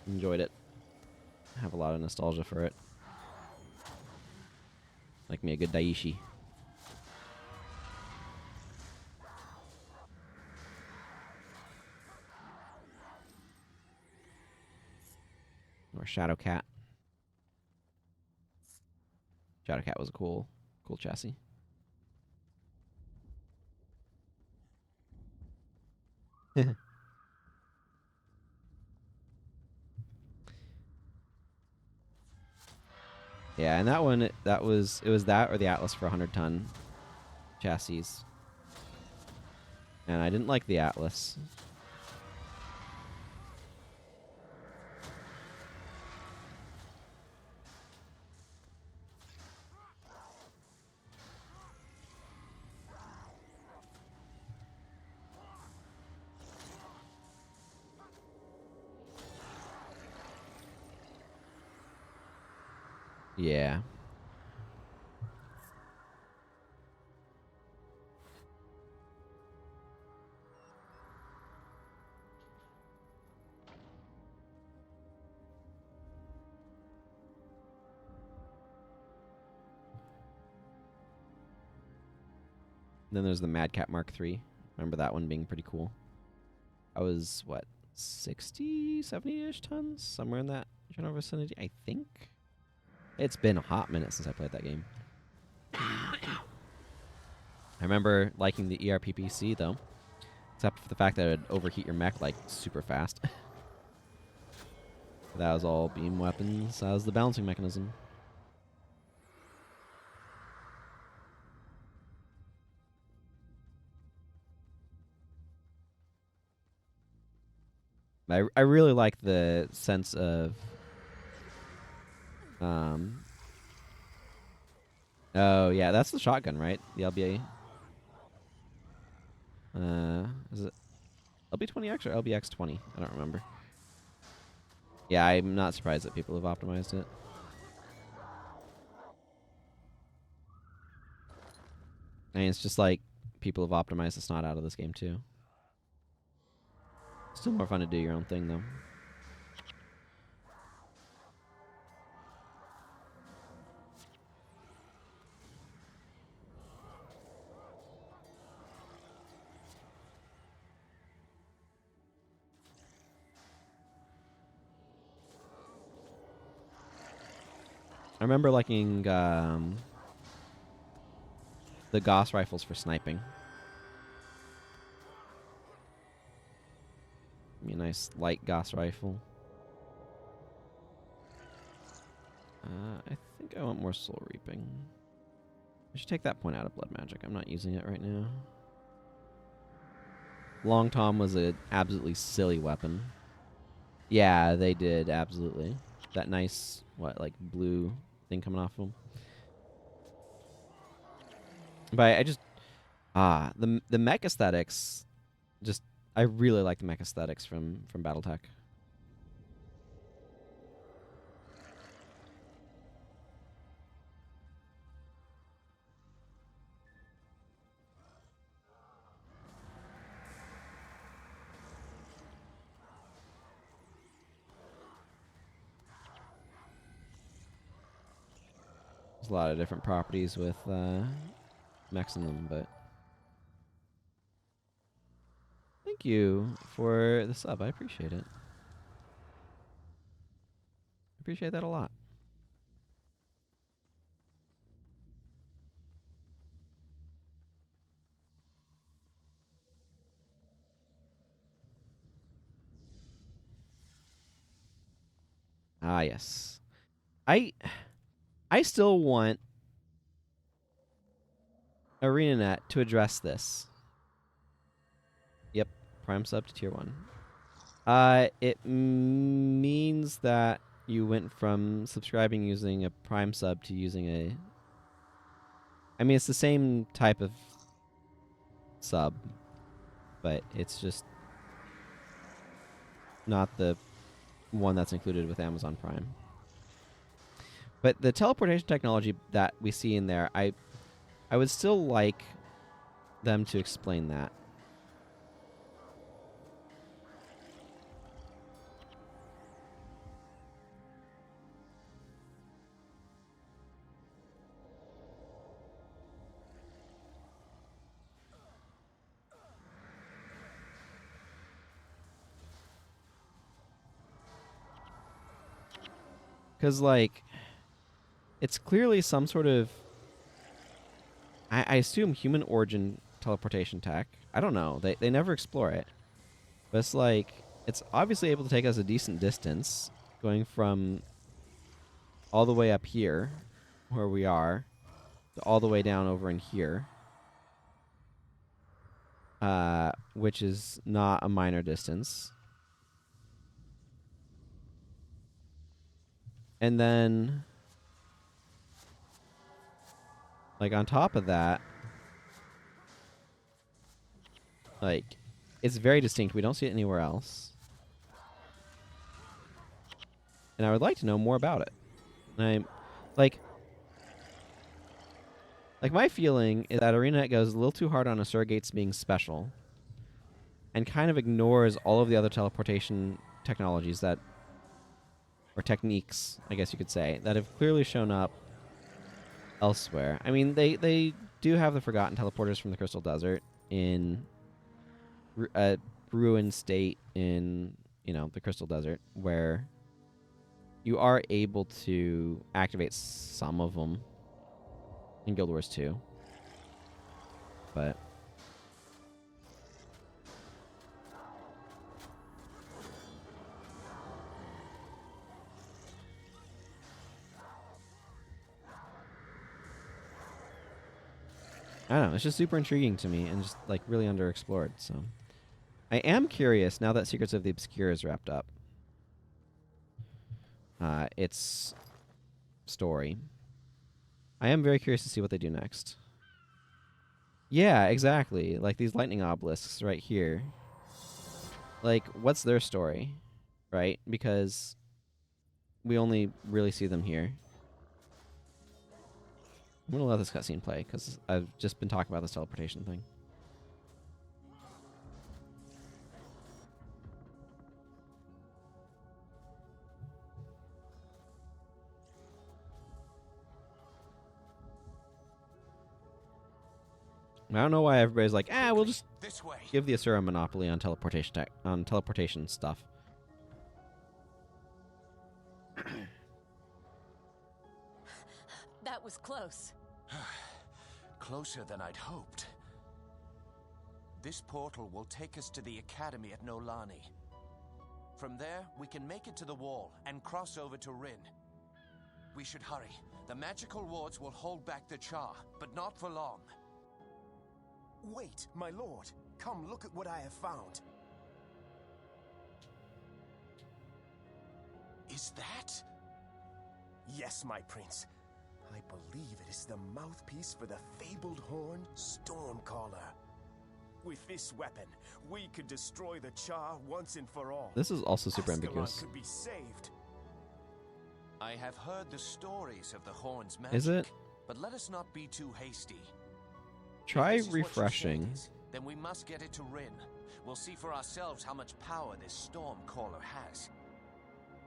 Enjoyed it. I have a lot of nostalgia for it. Like me a good Daishi. Or Shadowcat. Shadowcat was a cool chassis. Yeah, and that one, it was that or the Atlas for 100-ton chassis. And I didn't like the Atlas. Yeah. Then there's the Madcat Mark III. Remember that one being pretty cool. I was, what, 60, 70-ish tons? Somewhere in that general vicinity, I think. It's been a hot minute since I played that game. I remember liking the ERPPC, though. Except for the fact that it would overheat your mech, like, super fast. That was all beam weapons. That was the balancing mechanism. I really like the sense of... Oh, yeah, that's the shotgun, right? The LBA. Is it LB20X or LBX20? I don't remember. Yeah, I'm not surprised that people have optimized it. I mean, it's just like people have optimized the snot out of this game, too. Still more fun to do your own thing, though. I remember liking the Gauss rifles for sniping. Give me a nice light Gauss rifle. I think I want more soul reaping. I should take that point out of blood magic. I'm not using it right now. Long Tom was an absolutely silly weapon. Yeah, they did, absolutely. That nice, what, like blue thing coming off of them. But I just... the mech aesthetics, just... I really like the mech aesthetics from BattleTech. There's a lot of different properties with mechs in them, but... Thank you for the sub. I appreciate it. I appreciate that a lot. Ah, yes. I still want ArenaNet to address this. Yep, Prime sub to tier 1. It means that you went from subscribing using a Prime sub to using a... I mean, it's the same type of sub, but it's just not the one that's included with Amazon Prime. But the teleportation technology that we see in there, I would still like them to explain that. Because, like, it's clearly some sort of... I assume human origin teleportation tech. I don't know. They never explore it. But it's like... It's obviously able to take us a decent distance, going from all the way up here, where we are, to all the way down over in here. Which is not a minor distance. And then... Like, on top of that, like, it's very distinct. We don't see it anywhere else. And I would like to know more about it. And I'm, like, my feeling is that ArenaNet goes a little too hard on a surrogates being special and kind of ignores all of the other teleportation technologies that, or techniques, I guess you could say, that have clearly shown up elsewhere. I mean, they do have the Forgotten Teleporters from the Crystal Desert in a ruined state in, the Crystal Desert, where you are able to activate some of them in Guild Wars 2. But I don't know, it's just super intriguing to me and just like really underexplored. So I am curious now that Secrets of the Obscure is wrapped up. Its story. I am very curious to see what they do next. Yeah, exactly. Like these lightning obelisks right here. Like, what's their story? Right? Because we only really see them here. I'm gonna let this cutscene play because I've just been talking about this teleportation thing. I don't know why everybody's like, we'll just give the Asura a monopoly on teleportation stuff. That was close. Closer than I'd hoped. This portal will take us to the academy at Nolani. From there, we can make it to the wall and cross over to Rin. We should hurry. The magical wards will hold back the Char, but not for long. Wait, my lord. Come look at what I have found. Is that? Yes, my prince. I believe it is the mouthpiece for the fabled horn, Stormcaller. With this weapon, we could destroy the Char once and for all. This is also super Ascalon ambiguous. could be saved. I have heard the stories of the horn's magic. Is it? But let us not be too hasty. Try If this is what you say refreshing. it is, then we must get it to Rin. We'll see for ourselves how much power this Stormcaller has.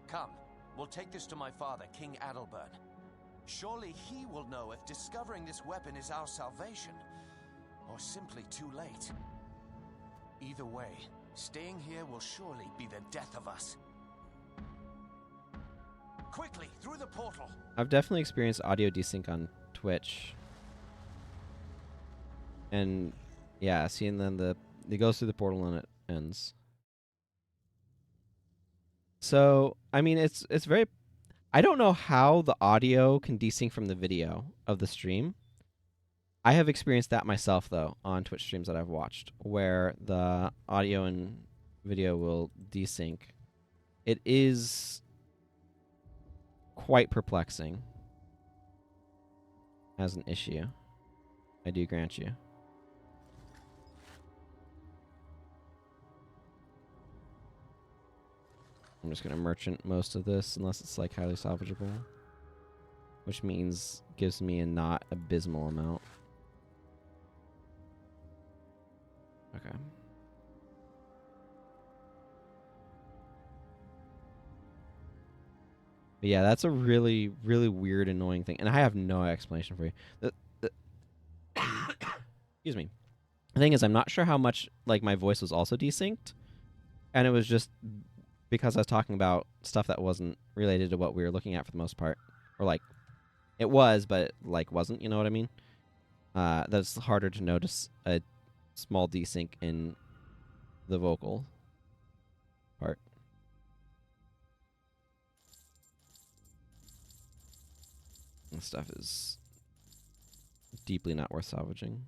Come, we'll take this to my father, King Adalbert. Surely he will know if discovering this weapon is our salvation, or simply too late. Either way, staying here will surely be the death of us. Quickly, through the portal! I've definitely experienced audio desync on Twitch. And yeah, seeing then it goes through the portal and it ends. So, I mean, it's very... I don't know how the audio can desync from the video of the stream. I have experienced that myself, though, on Twitch streams that I've watched, where the audio and video will desync. It is quite perplexing as an issue. I do grant you. I'm just going to merchant most of this unless it's like highly salvageable, which means gives me a not abysmal amount. Okay. But yeah, that's a really, really weird, annoying thing, and I have no explanation for you. Excuse me. The thing is, I'm not sure how much like my voice was also desynced, and it was just because I was talking about stuff that wasn't related to what we were looking at for the most part. Or, like, it was, but, like, wasn't, you know what I mean? That's harder to notice a small desync in the vocal part. This stuff is deeply not worth salvaging.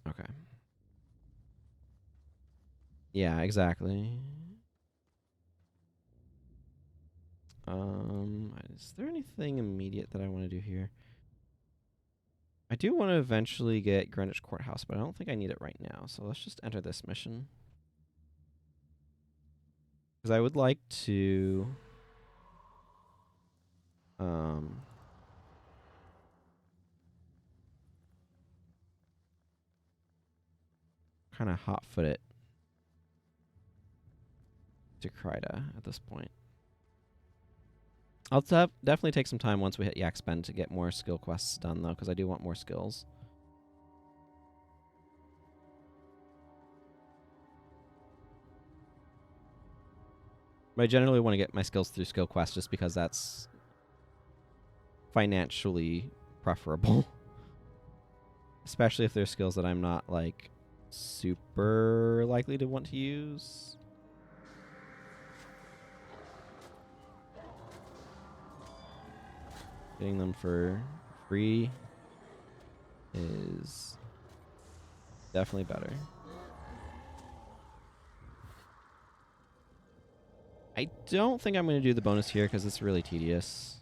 Okay. Yeah, exactly. Is there anything immediate that I want to do here? I do want to eventually get Greenwich Courthouse, but I don't think I need it right now. So let's just enter this mission. Because I would like to... kind of hot-foot it to Kryta at this point. I'll definitely take some time once we hit Yak Spend to get more skill quests done, though, because I do want more skills. But I generally want to get my skills through skill quests just because that's financially preferable. Especially if there's skills that I'm not, like, super likely to want to use. Getting them for free is definitely better. I don't think I'm going to do the bonus here because it's really tedious.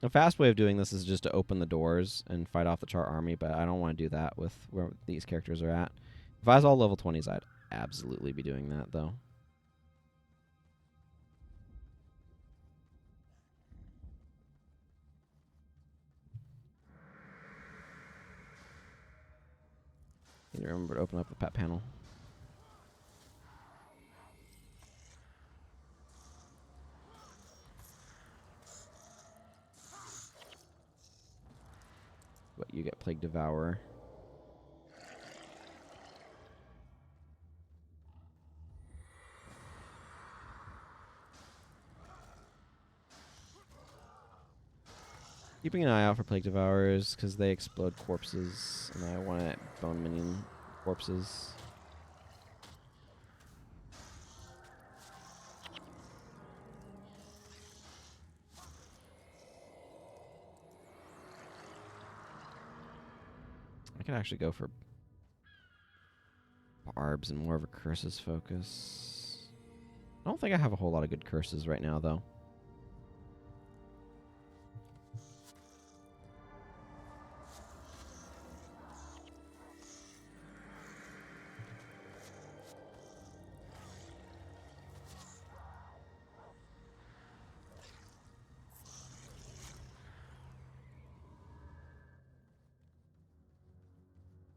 A fast way of doing this is just to open the doors and fight off the Char army, but I don't want to do that with where these characters are at. If I was all level 20s, I'd absolutely be doing that, though. Need to remember to open up the pet panel. What, you get Plague Devourer. Keeping an eye out for Plague Devourers because they explode corpses, and I want to bone minion corpses. I could actually go for barbs and more of a curses focus. I don't think I have a whole lot of good curses right now, though.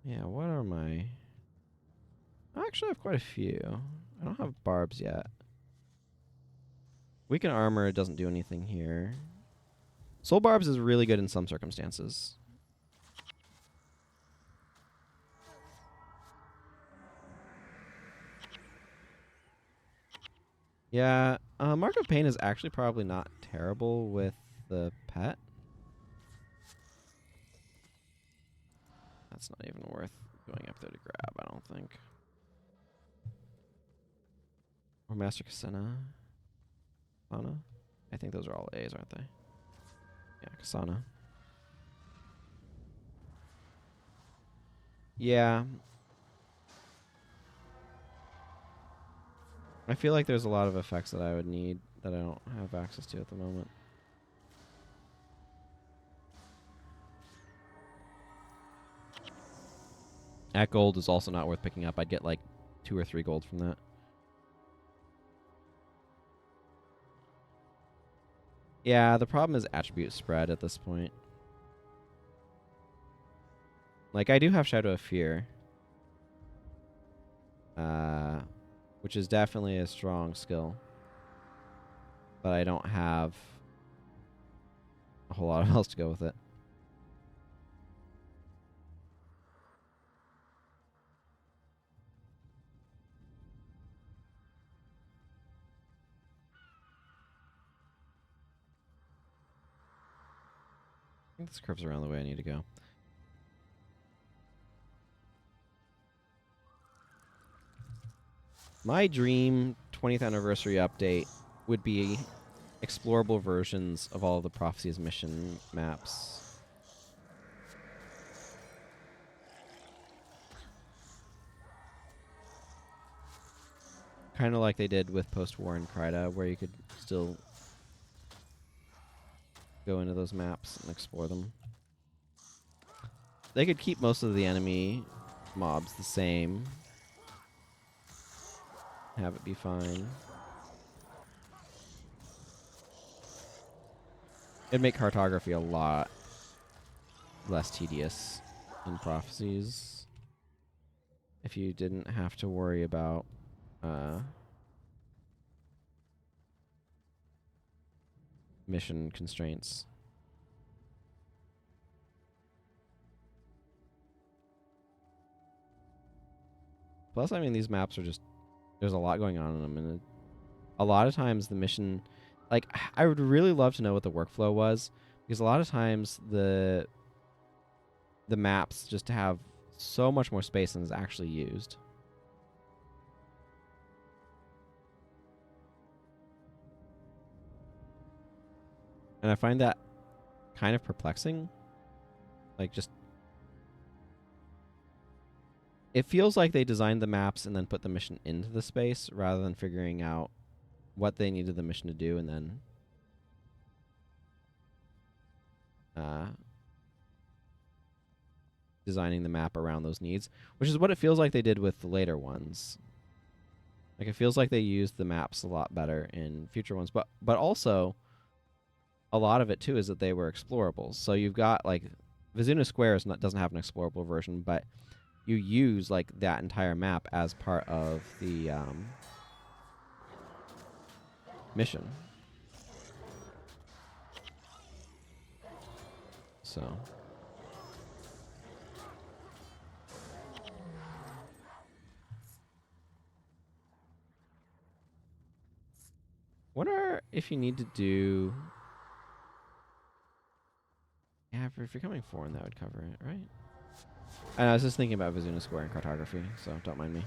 Yeah, what are my... I actually have quite a few. I don't have barbs yet. Weaken armor doesn't do anything here. Soul barbs is really good in some circumstances. Yeah, Mark of Pain is actually probably not terrible with the pet. That's not even worth going up there to grab, I don't think. Or Master Kasana. Kasana? I think those are all A's, aren't they? Yeah, Kasana. Yeah. I feel like there's a lot of effects that I would need that I don't have access to at the moment. At gold is also not worth picking up. I'd get like 2 or 3 gold from that. Yeah, the problem is attribute spread at this point. Like, I do have Shadow of Fear. Which is definitely a strong skill. But I don't have a whole lot else to go with it. I think this curve's around the way I need to go. My dream 20th anniversary update would be explorable versions of all of the Prophecies mission maps. Kind of like they did with post-war in Kryta, where you could still go into those maps and explore them. They could keep most of the enemy mobs the same. Have it be fine. It'd make cartography a lot less tedious in Prophecies if you didn't have to worry about mission constraints. Plus, I mean, these maps are just, there's a lot going on in them, and a lot of times the mission, like, I would really love to know what the workflow was, because a lot of times the maps just have so much more space than is actually used. And I find that kind of perplexing. Like, just, it feels like they designed the maps and then put the mission into the space rather than figuring out what they needed the mission to do and then designing the map around those needs, which is what it feels like they did with the later ones. Like, it feels like they used the maps a lot better in future ones, but also a lot of it too is that they were explorables. So you've got, like, Vizuna Square doesn't have an explorable version, but you use, like, that entire map as part of the mission. So wonder if you need to do, yeah, if you're coming foreign, that would cover it, right? I was just thinking about Vizuna Square and cartography, so don't mind me.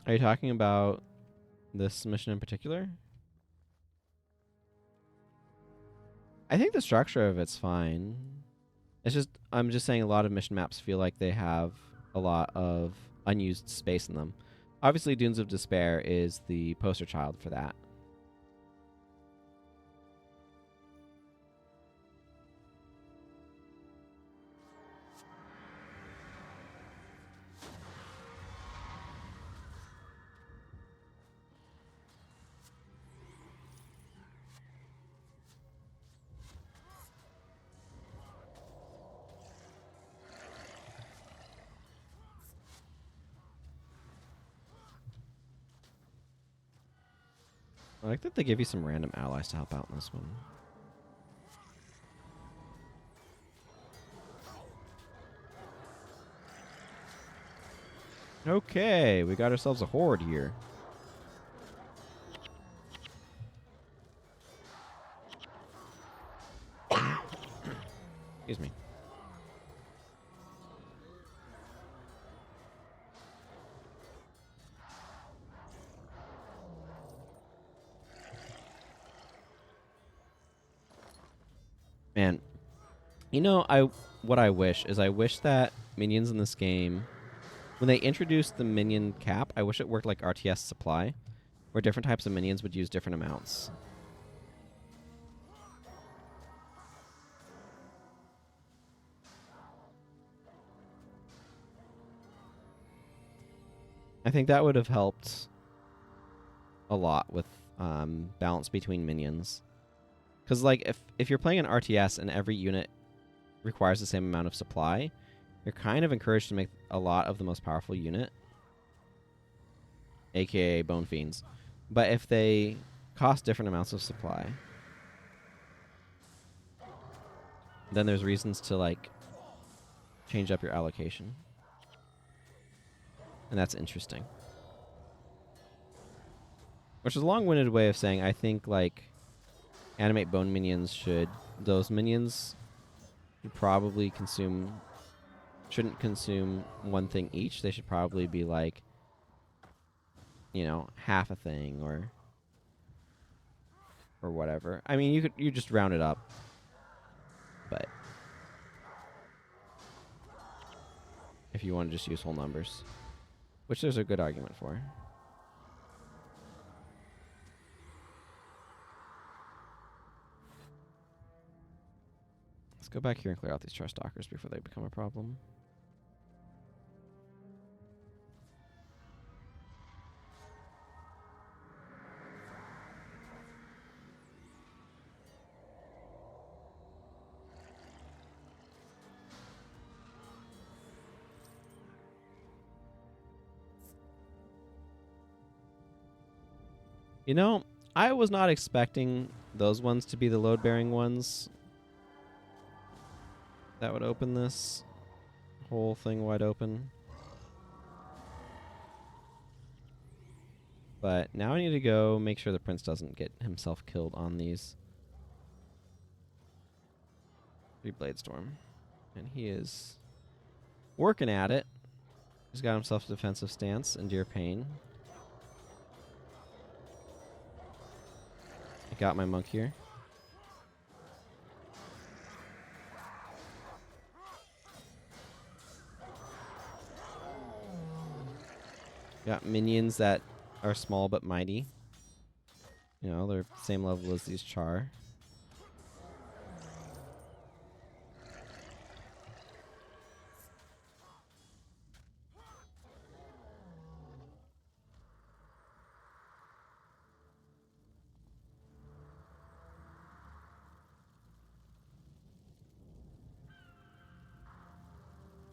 Are you talking about this mission in particular? I think the structure of it's fine. It's just, I'm just saying a lot of mission maps feel like they have a lot of unused space in them. Obviously, Dunes of Despair is the poster child for that. I like that they give you some random allies to help out in this one. Okay, we got ourselves a horde here. Excuse me. Man, you know, what I wish is I wish that minions in this game, when they introduced the minion cap, I wish it worked like RTS Supply, where different types of minions would use different amounts. I think that would have helped a lot with balance between minions. Because, like, if you're playing an RTS and every unit requires the same amount of supply, you're kind of encouraged to make a lot of the most powerful unit, aka Bone Fiends. But if they cost different amounts of supply, then there's reasons to, like, change up your allocation. And that's interesting. Which is a long-winded way of saying I think, like, animate bone minions those minions should probably shouldn't consume one thing each. They should probably be, like, you know, half a thing or whatever. I mean, you just round it up. But if you want to just use whole numbers, which there's a good argument for. Let's go back here and clear out these Char Stalkers before they become a problem. You know, I was not expecting those ones to be the load-bearing ones that would open this whole thing wide open. But now I need to go make sure the prince doesn't get himself killed on these 3 Blade Storm. And he is working at it. He's got himself a defensive stance, endure pain. I got my monk here. Got minions that are small but mighty. You know, they're same level as these char.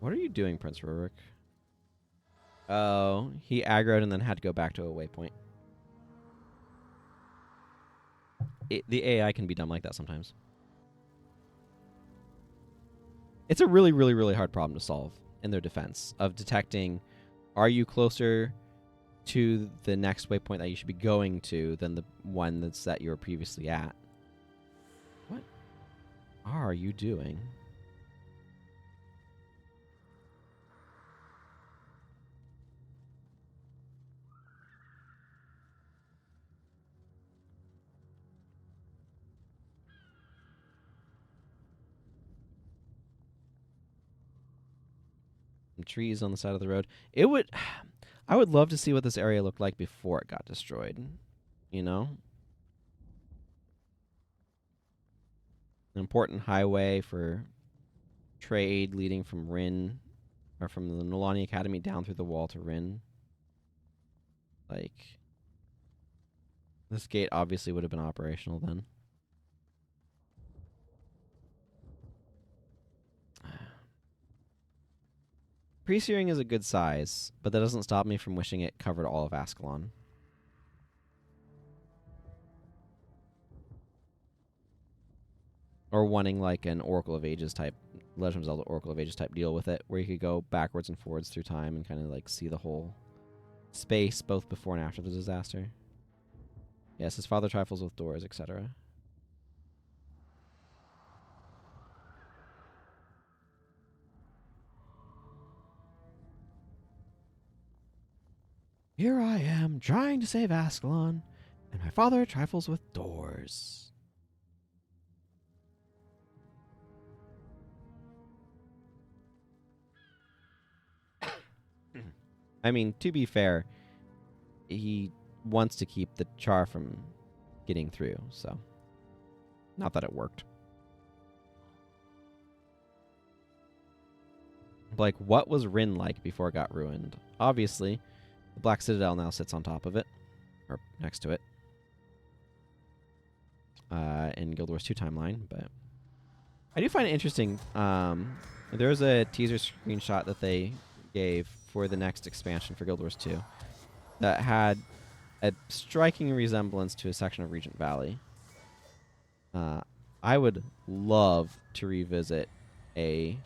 What are you doing, Prince Rurik? Oh, he aggroed and then had to go back to a waypoint. The AI can be dumb like that sometimes. It's a really, really, really hard problem to solve in their defense of detecting, are you closer to the next waypoint that you should be going to than the one that's that you were previously at? What are you doing? Some trees on the side of the road. It would... I would love to see what this area looked like before it got destroyed. You know? An important highway for trade leading from Rin, or from the Nolani Academy down through the wall to Rin. Like, this gate obviously would have been operational then. Pre-searing is a good size, but that doesn't stop me from wishing it covered all of Ascalon. Or wanting like an Oracle of Ages type, Legend of Zelda Oracle of Ages type deal with it, where you could go backwards and forwards through time and kind of like see the whole space, both before and after the disaster. Yes, his father trifles with doors, etc. Here I am, trying to save Ascalon, and my father trifles with doors. I mean, to be fair, he wants to keep the char from getting through, so not that it worked. Like, what was Rin like before it got ruined? Obviously, the Black Citadel now sits on top of it, or next to it, in Guild Wars 2 timeline, but I do find it interesting. There was a teaser screenshot that they gave for the next expansion for Guild Wars 2 that had a striking resemblance to a section of Regent Valley. I would love to revisit a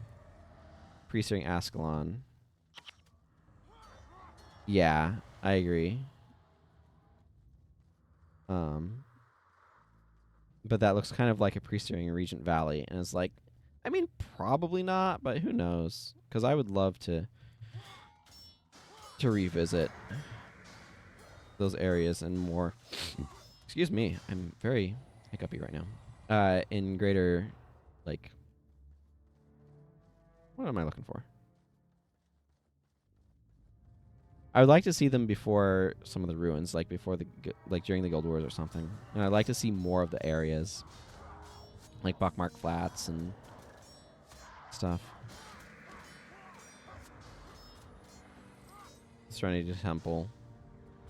pre-searing Ascalon. Yeah, I agree. But that looks kind of like a pre-searing Regent Valley, and it's like, I mean, probably not, but who knows? Because I would love to revisit those areas and more. Excuse me, I'm very hiccupy right now. In greater, like, what am I looking for? I would like to see them before some of the ruins, like before like during the Guild Wars or something. And I'd like to see more of the areas, like Buckmark Flats and stuff. Serenity Temple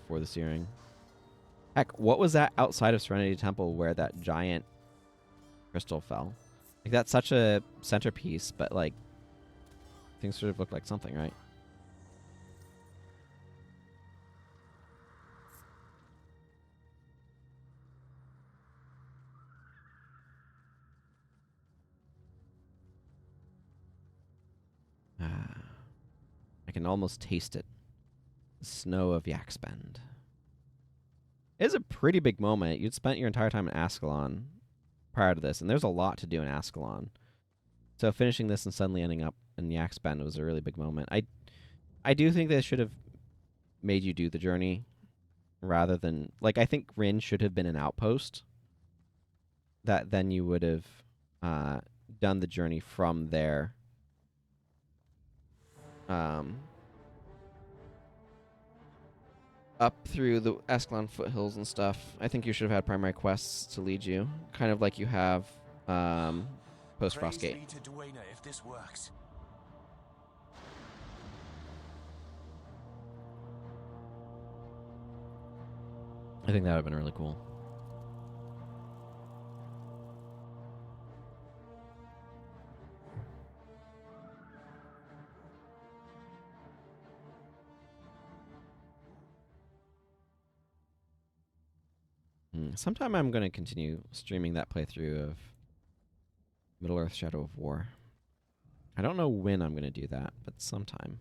before the searing. Heck, what was that outside of Serenity Temple where that giant crystal fell? Like, that's such a centerpiece, but like things sort of look like something, right? I can almost taste it. The snow of Yaxbend. It is a pretty big moment. You'd spent your entire time in Ascalon prior to this, and there's a lot to do in Ascalon. So finishing this and suddenly ending up in Yaxbend was a really big moment. I do think they should have made you do the journey rather than... Like, I think Rin should have been an outpost. That then you would have done the journey from there. Up through the Ascalon foothills and stuff. I think you should have had primary quests to lead you, kind of like you have post Frostgate. Praise be to Duena if this works. I think that would have been really cool. Sometime I'm going to continue streaming that playthrough of Middle-earth Shadow of War. I don't know when I'm going to do that, but sometime.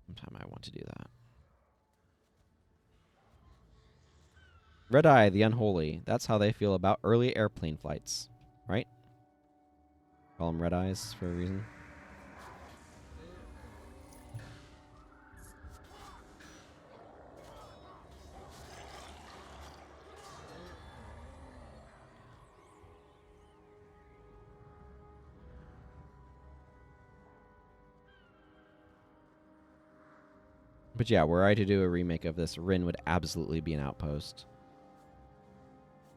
Sometime I want to do that. Red Eye, the Unholy. That's how they feel about early airplane flights, right? Call them Red Eyes for a reason. But yeah, were I to do a remake of this, Rin would absolutely be an outpost.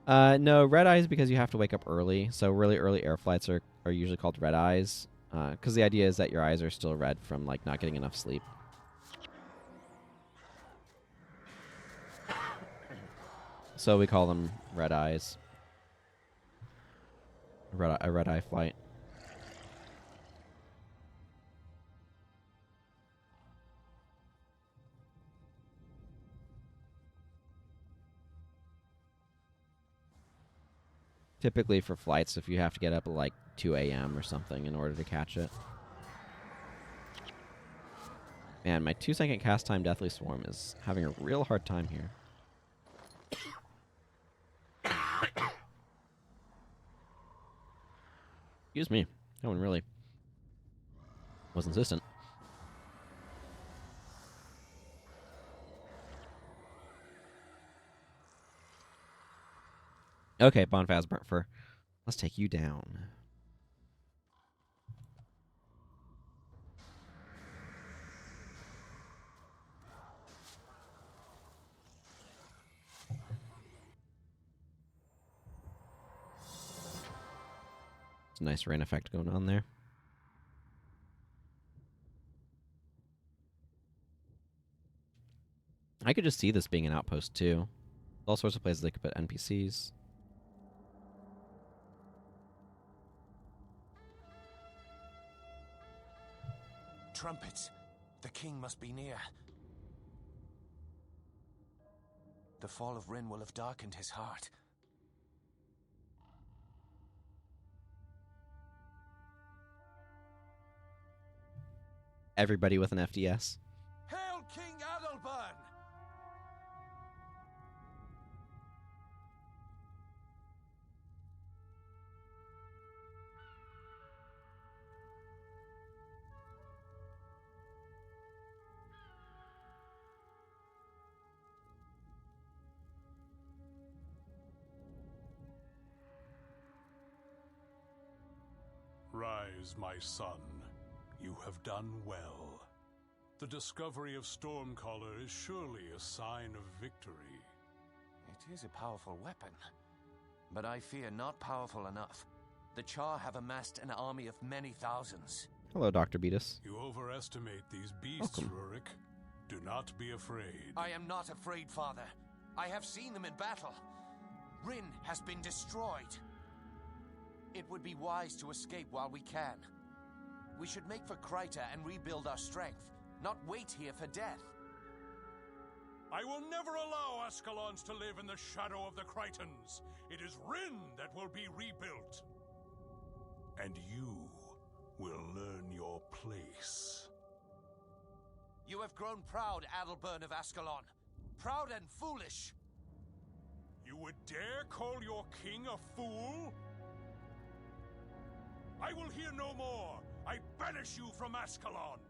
No, Red Eyes because you have to wake up early. So really early air flights are usually called Red Eyes. Because the idea is that your eyes are still red from like not getting enough sleep. So we call them Red Eyes. A Red Eye flight. Typically for flights, if you have to get up at like 2 a.m. or something in order to catch it. Man, my 2-second cast time Deathly Swarm is having a real hard time here. Excuse me. No one really was insistent. Okay, Bonfaz burnt fur. Let's take you down. It's a nice rain effect going on there. I could just see this being an outpost too. All sorts of places they could put NPCs. Trumpets. The king must be near. The fall of Rin will have darkened his heart. Everybody with an FDS. Hail King Adalbern! Rise, my son. You have done well. The discovery of Stormcaller is surely a sign of victory. It is a powerful weapon, but I fear not powerful enough. The Char have amassed an army of many thousands. Hello, Dr. Beatus. You overestimate these beasts, Welcome. Rurik. Do not be afraid. I am not afraid, Father. I have seen them in battle. Rin has been destroyed. It would be wise to escape while we can. We should make for Kryta and rebuild our strength, not wait here for death. I will never allow Ascalons to live in the shadow of the Krytans. It is Rin that will be rebuilt. And you will learn your place. You have grown proud, Adalbern of Ascalon. Proud and foolish. You would dare call your king a fool? I will hear no more. I banish you from Ascalon.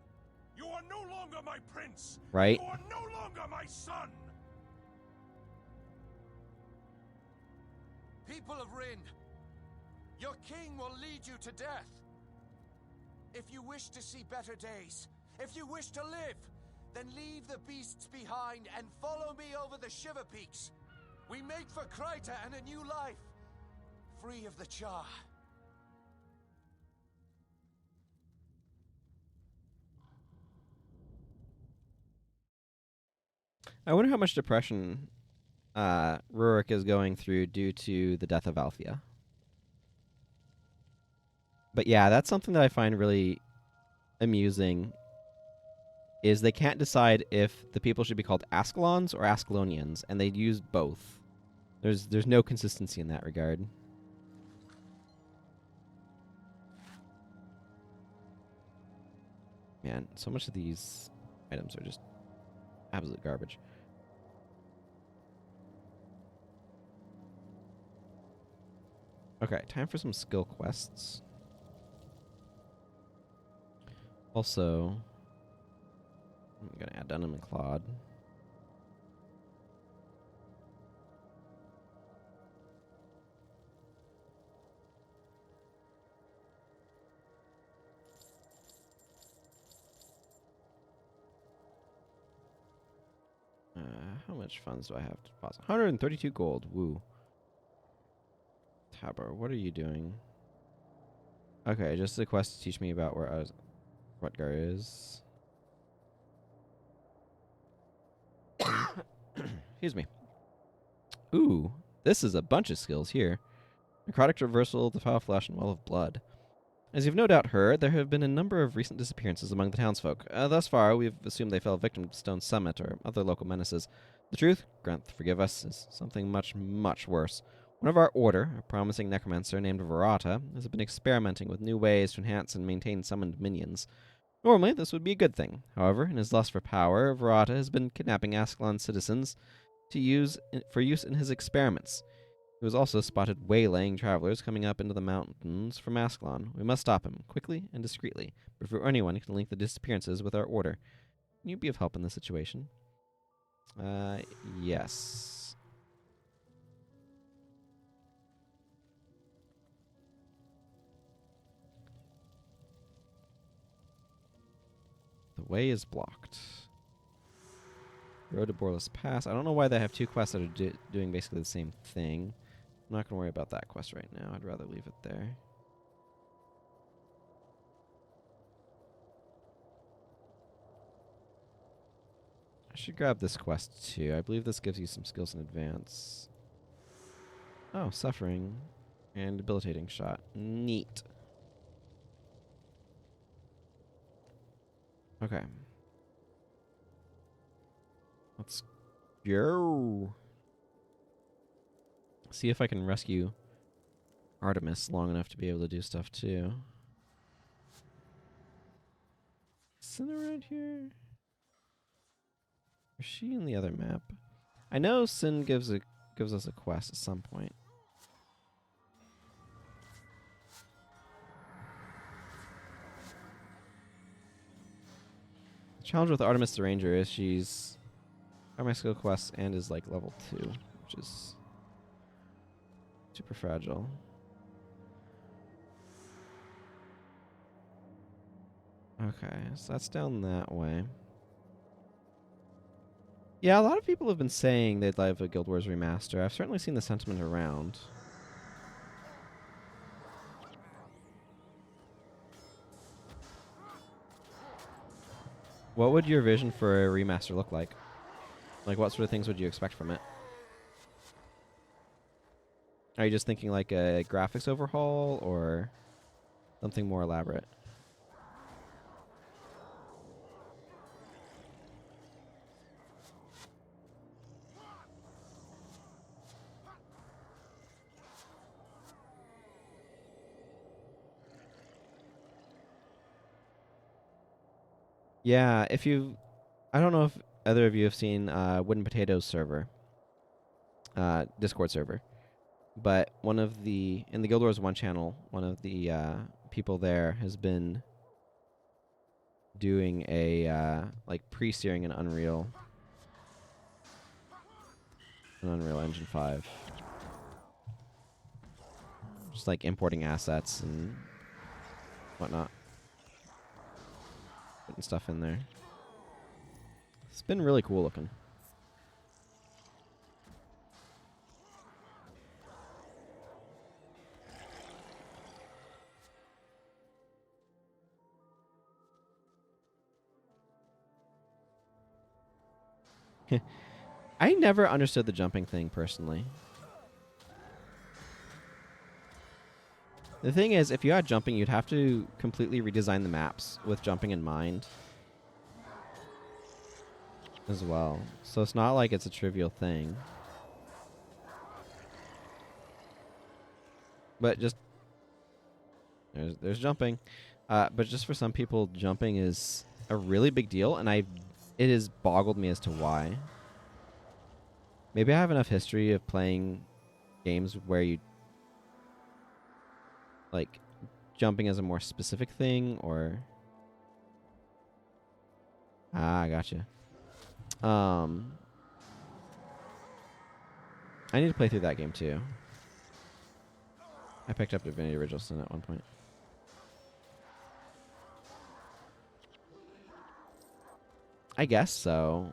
You are no longer my prince. Right? You are no longer my son. People of Rin, your king will lead you to death. If you wish to see better days, if you wish to live, then leave the beasts behind and follow me over the Shiver Peaks. We make for Kryta and a new life, free of the Char. I wonder how much depression Rurik is going through due to the death of Althea. But yeah, that's something that I find really amusing, is they can't decide if the people should be called Ascalons or Ascalonians, and they use both. There's no consistency in that regard. Man, so much of these items are just absolute garbage. Okay, time for some skill quests. Also, I'm going to add Dunham and Claude. How much funds do I have to deposit? 132 gold. Woo. Tabor, what are you doing? Okay, just a quest to teach me about where Rutger is. Excuse me. Ooh, this is a bunch of skills here. Necrotic Traversal, Defile Flesh, and Well of Blood. As you've no doubt heard, there have been a number of recent disappearances among the townsfolk. Thus far, we've assumed they fell victim to Stone Summit or other local menaces. The truth, grant forgive us, is something much, much worse. One of our order, a promising necromancer named Verata, has been experimenting with new ways to enhance and maintain summoned minions. Normally, this would be a good thing. However, in his lust for power, Verata has been kidnapping Ascalon citizens for use in his experiments. He was also spotted waylaying travelers coming up into the mountains from Ascalon. We must stop him, quickly and discreetly, before anyone can link the disappearances with our order. Can you be of help in this situation? Yes. The way is blocked. Road to Borless Pass. I don't know why they have two quests that are doing basically the same thing. I'm not going to worry about that quest right now. I'd rather leave it there. I should grab this quest too. I believe this gives you some skills in advance. Oh, Suffering and Debilitating Shot. Neat. Okay. Let's go. See if I can rescue Artemis long enough to be able to do stuff too. Sin around here? Is she in the other map? I know Sin gives us a quest at some point. The challenge with Artemis the Ranger is she's on my skill quests and is like level 2, which is super fragile. Okay, so that's down that way. Yeah, a lot of people have been saying they'd like a Guild Wars remaster. I've certainly seen the sentiment around. What would your vision for a remaster look like? Like, what sort of things would you expect from it? Are you just thinking like a graphics overhaul or something more elaborate? Yeah, if you I don't know if either of you have seen Wooden Potatoes server, Discord server, but one of the in the Guild Wars 1 channel, one of the people there has been doing a like pre-searing an Unreal Engine 5. Just like importing assets and whatnot. Putting stuff in there. It's been really cool looking. I never understood the jumping thing personally. The thing is, if you had jumping, you'd have to completely redesign the maps with jumping in mind as well. So it's not like it's a trivial thing. But just there's jumping. But just for some people, jumping is a really big deal, and it has boggled me as to why. Maybe I have enough history of playing games where you like jumping as a more specific thing, or I gotcha. I need to play through that game too. I picked up Divinity Original Sin at one point. I guess so.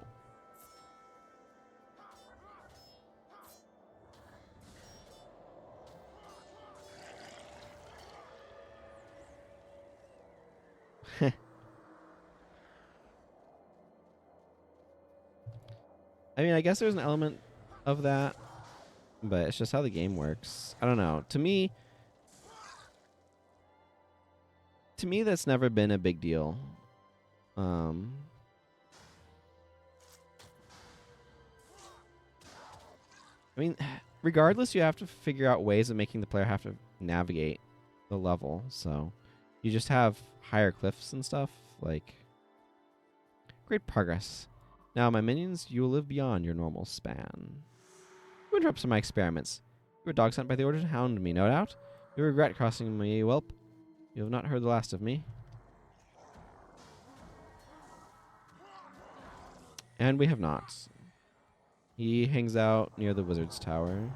I mean, I guess there's an element of that, but it's just how the game works. I don't know. To me, that's never been a big deal. I mean, regardless, you have to figure out ways of making the player have to navigate the level. So you just have higher cliffs and stuff. Like, great progress. Now, my minions, you will live beyond your normal span. You interrupted my experiments. You were dog sent by the order to hound me, no doubt. You regret crossing me, whelp. You have not heard the last of me. And we have not. He hangs out near the wizard's tower.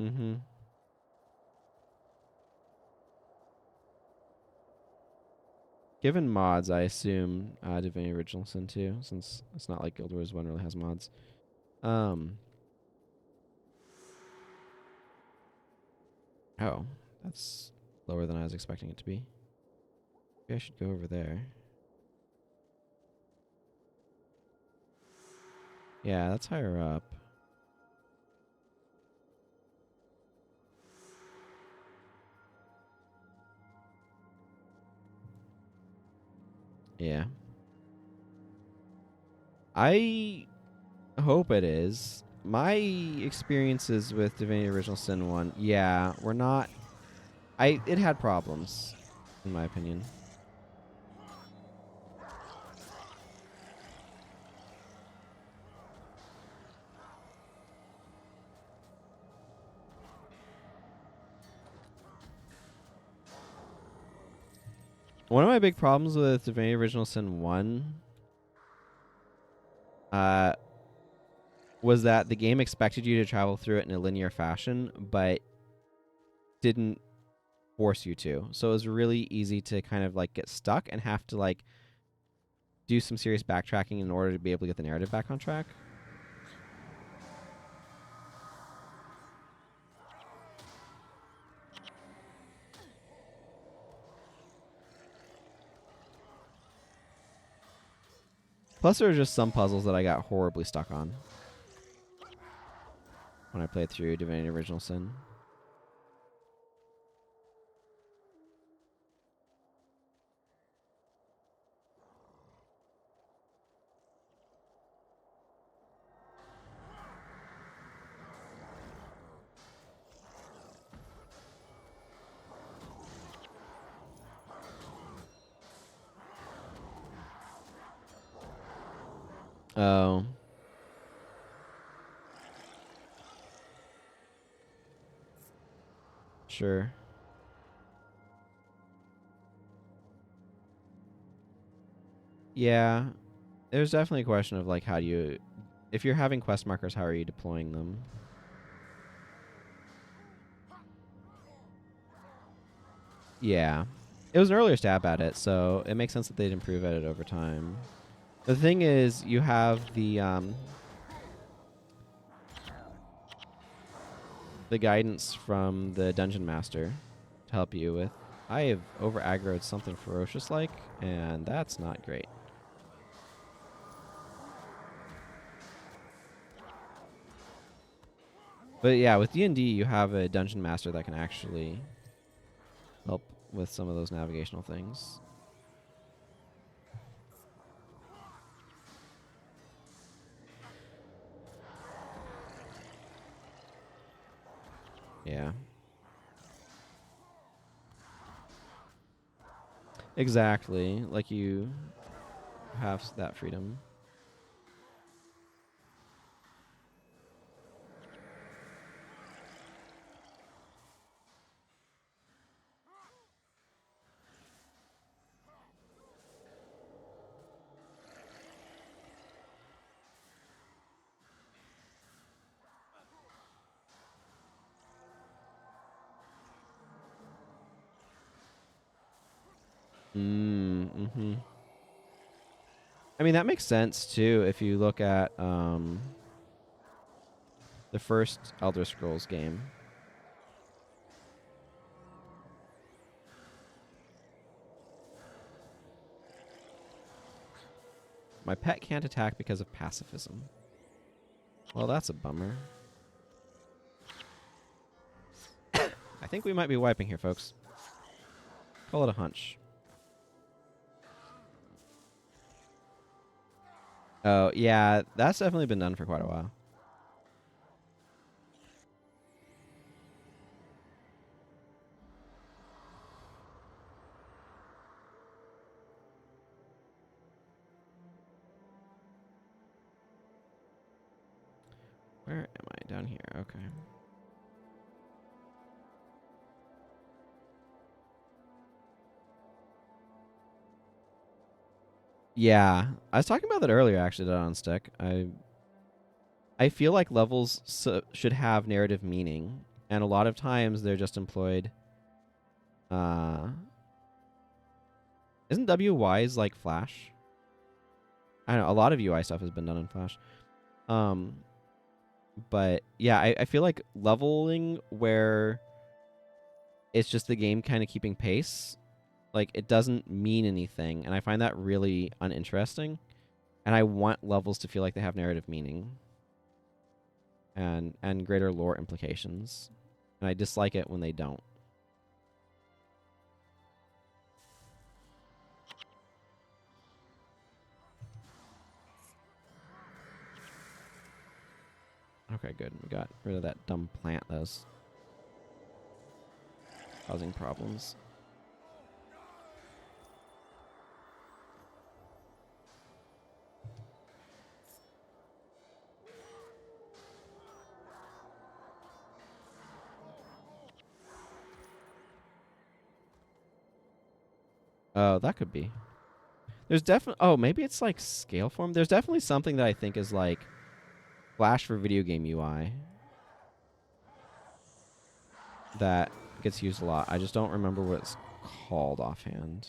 Mm-hmm. Given mods, I assume Divinity Original Sin 2, since it's not like Guild Wars 1 really has mods. Oh, that's lower than I was expecting it to be. Maybe I should go over there. Yeah, that's higher up. Yeah. I hope it is. My experiences with Divinity Original Sin 1, yeah, were not... It had problems, in my opinion. One of my big problems with Divinity Original Sin 1 was that the game expected you to travel through it in a linear fashion, but didn't force you to. So it was really easy to kind of like get stuck and have to like do some serious backtracking in order to be able to get the narrative back on track. Plus, there were just some puzzles that I got horribly stuck on when I played through Divinity Original Sin. Oh. Sure. Yeah. There's definitely a question of, like, how do you... If you're having quest markers, how are you deploying them? Yeah. It was an earlier stab at it, so it makes sense that they'd improve at it over time. The thing is, you have the guidance from the dungeon master to help you with. I have over aggroed something ferocious like, and that's not great. But yeah, with D&D, you have a dungeon master that can actually help with some of those navigational things. Yeah. Exactly. Like, you have that freedom. Mm-hmm. I mean, that makes sense, too, if you look at the first Elder Scrolls game. My pet can't attack because of pacifism. Well, that's a bummer. I think we might be wiping here, folks. Call it a hunch. Oh, yeah, that's definitely been done for quite a while. Where am I? Down here. Okay. Yeah, I was talking about that earlier, actually, on Stick. I feel like levels should have narrative meaning, and a lot of times they're just employed. Isn't WYs like Flash? I don't know, a lot of UI stuff has been done in Flash. But yeah, I feel like leveling where it's just the game kind of keeping pace, like, it doesn't mean anything, and I find that really uninteresting. And I want levels to feel like they have narrative meaning and greater lore implications. And I dislike it when they don't. Okay, good. We got rid of that dumb plant that was causing problems. Oh, that could be. There's definitely... Oh, maybe it's like scale form. There's definitely something that I think is like Flash for video game UI that gets used a lot. I just don't remember what it's called offhand.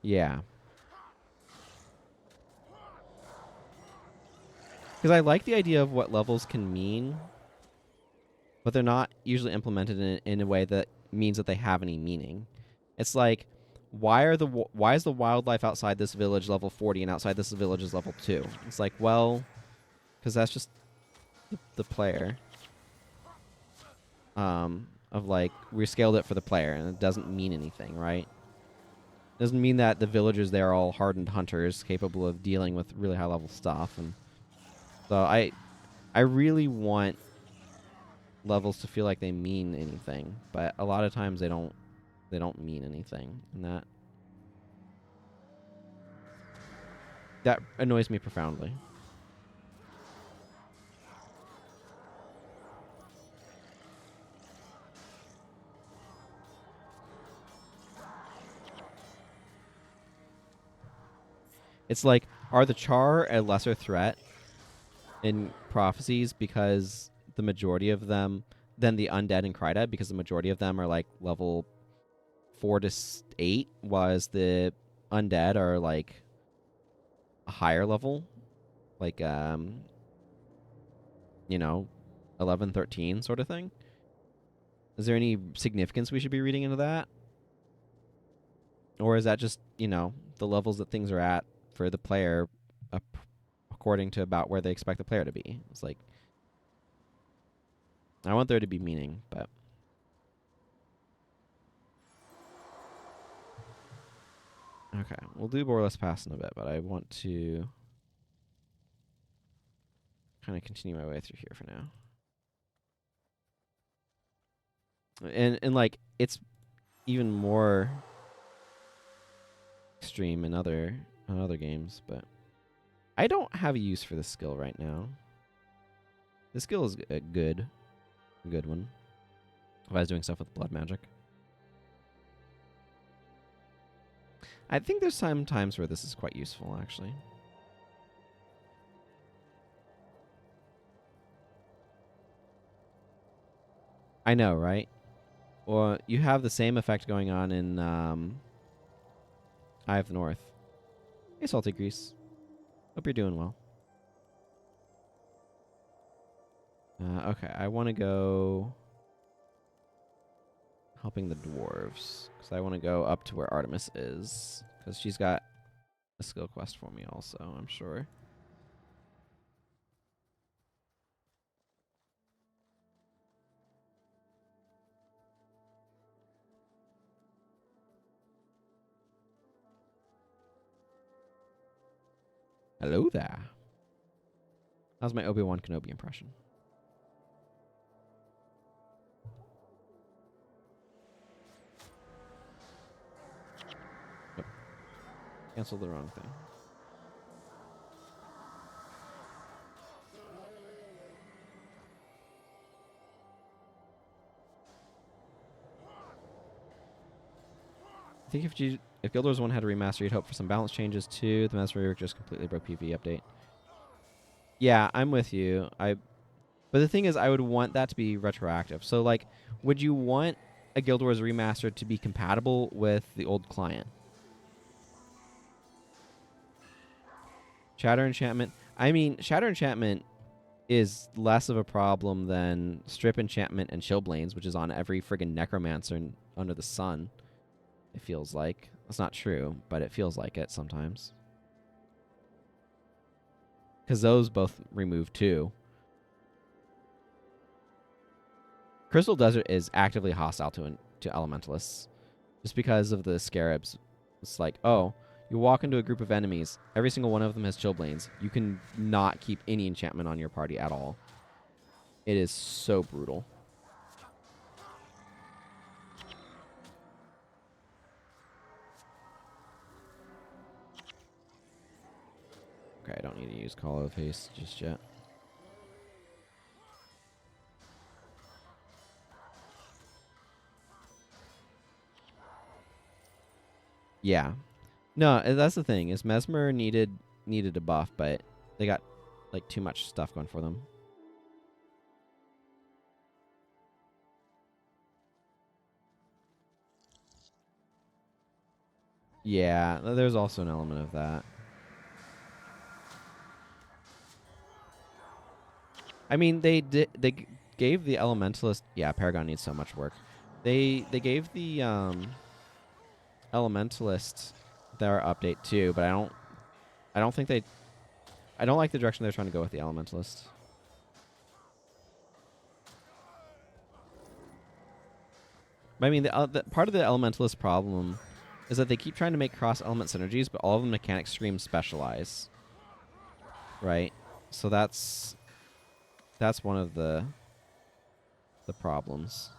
Yeah. Because I like the idea of what levels can mean, but they're not usually implemented in a way that means that they have any meaning. It's like, why is the wildlife outside this village level 40 and outside this village is level 2? It's like, well, because that's just the player. Of like, we scaled it for the player, and it doesn't mean anything, right? Doesn't mean that the villagers there are all hardened hunters capable of dealing with really high level stuff. And so I really want levels to feel like they mean anything, but a lot of times they don't mean anything, and that annoys me profoundly. It's like, are the Char a lesser threat in prophecies because the majority of them than the undead in Kryta, because the majority of them are like level 4 to 8, whereas the undead are like a higher level, like 11, 13 sort of thing. Is there any significance we should be reading into that? Or is that just, the levels that things are at for the player according to about where they expect the player to be? It's like, I want there to be meaning, but... Okay, we'll do Boreless Pass in a bit, but I want to kind of continue my way through here for now. And like, it's even more extreme in other games, but I don't have a use for this skill right now. This skill is a good one. If I was doing stuff with blood magic. I think there's some times where this is quite useful, actually. I know, right? Well, you have the same effect going on in Eye of the North. Hey, Salty Grease. Hope you're doing well. Okay, I want to go helping the dwarves, because I want to go up to where Artemis is, because she's got a skill quest for me also, I'm sure. Hello there. How's my Obi-Wan Kenobi impression? Yep. Cancel the wrong thing. I think if Guild Wars 1 had a remaster, you'd hope for some balance changes too. The Master just completely broke PvE update. Yeah, I'm with you. But the thing is, I would want that to be retroactive. So, like, would you want a Guild Wars remaster to be compatible with the old client? Shatter Enchantment. I mean, Shatter Enchantment is less of a problem than Strip Enchantment and Chillblains, which is on every friggin' Necromancer under the sun. It feels like. That's not true, but it feels like it sometimes. Because those both remove too. Crystal Desert is actively hostile to Elementalists. Just because of the Scarabs. It's like, oh, you walk into a group of enemies. Every single one of them has Chillblains. You can not keep any enchantment on your party at all. It is so brutal. Okay, I don't need to use Call of Haste just yet. Yeah. No, that's the thing, is Mesmer needed a buff, but they got like too much stuff going for them. Yeah, there's also an element of that. I mean, they gave the Elementalist... Yeah, Paragon needs so much work. They gave the Elementalist their update too, but I don't think they... I don't like the direction they're trying to go with the Elementalist. But I mean, the part of the Elementalist problem is that they keep trying to make cross-element synergies, but all of the mechanic streams specialize. Right? So that's one of the the problems.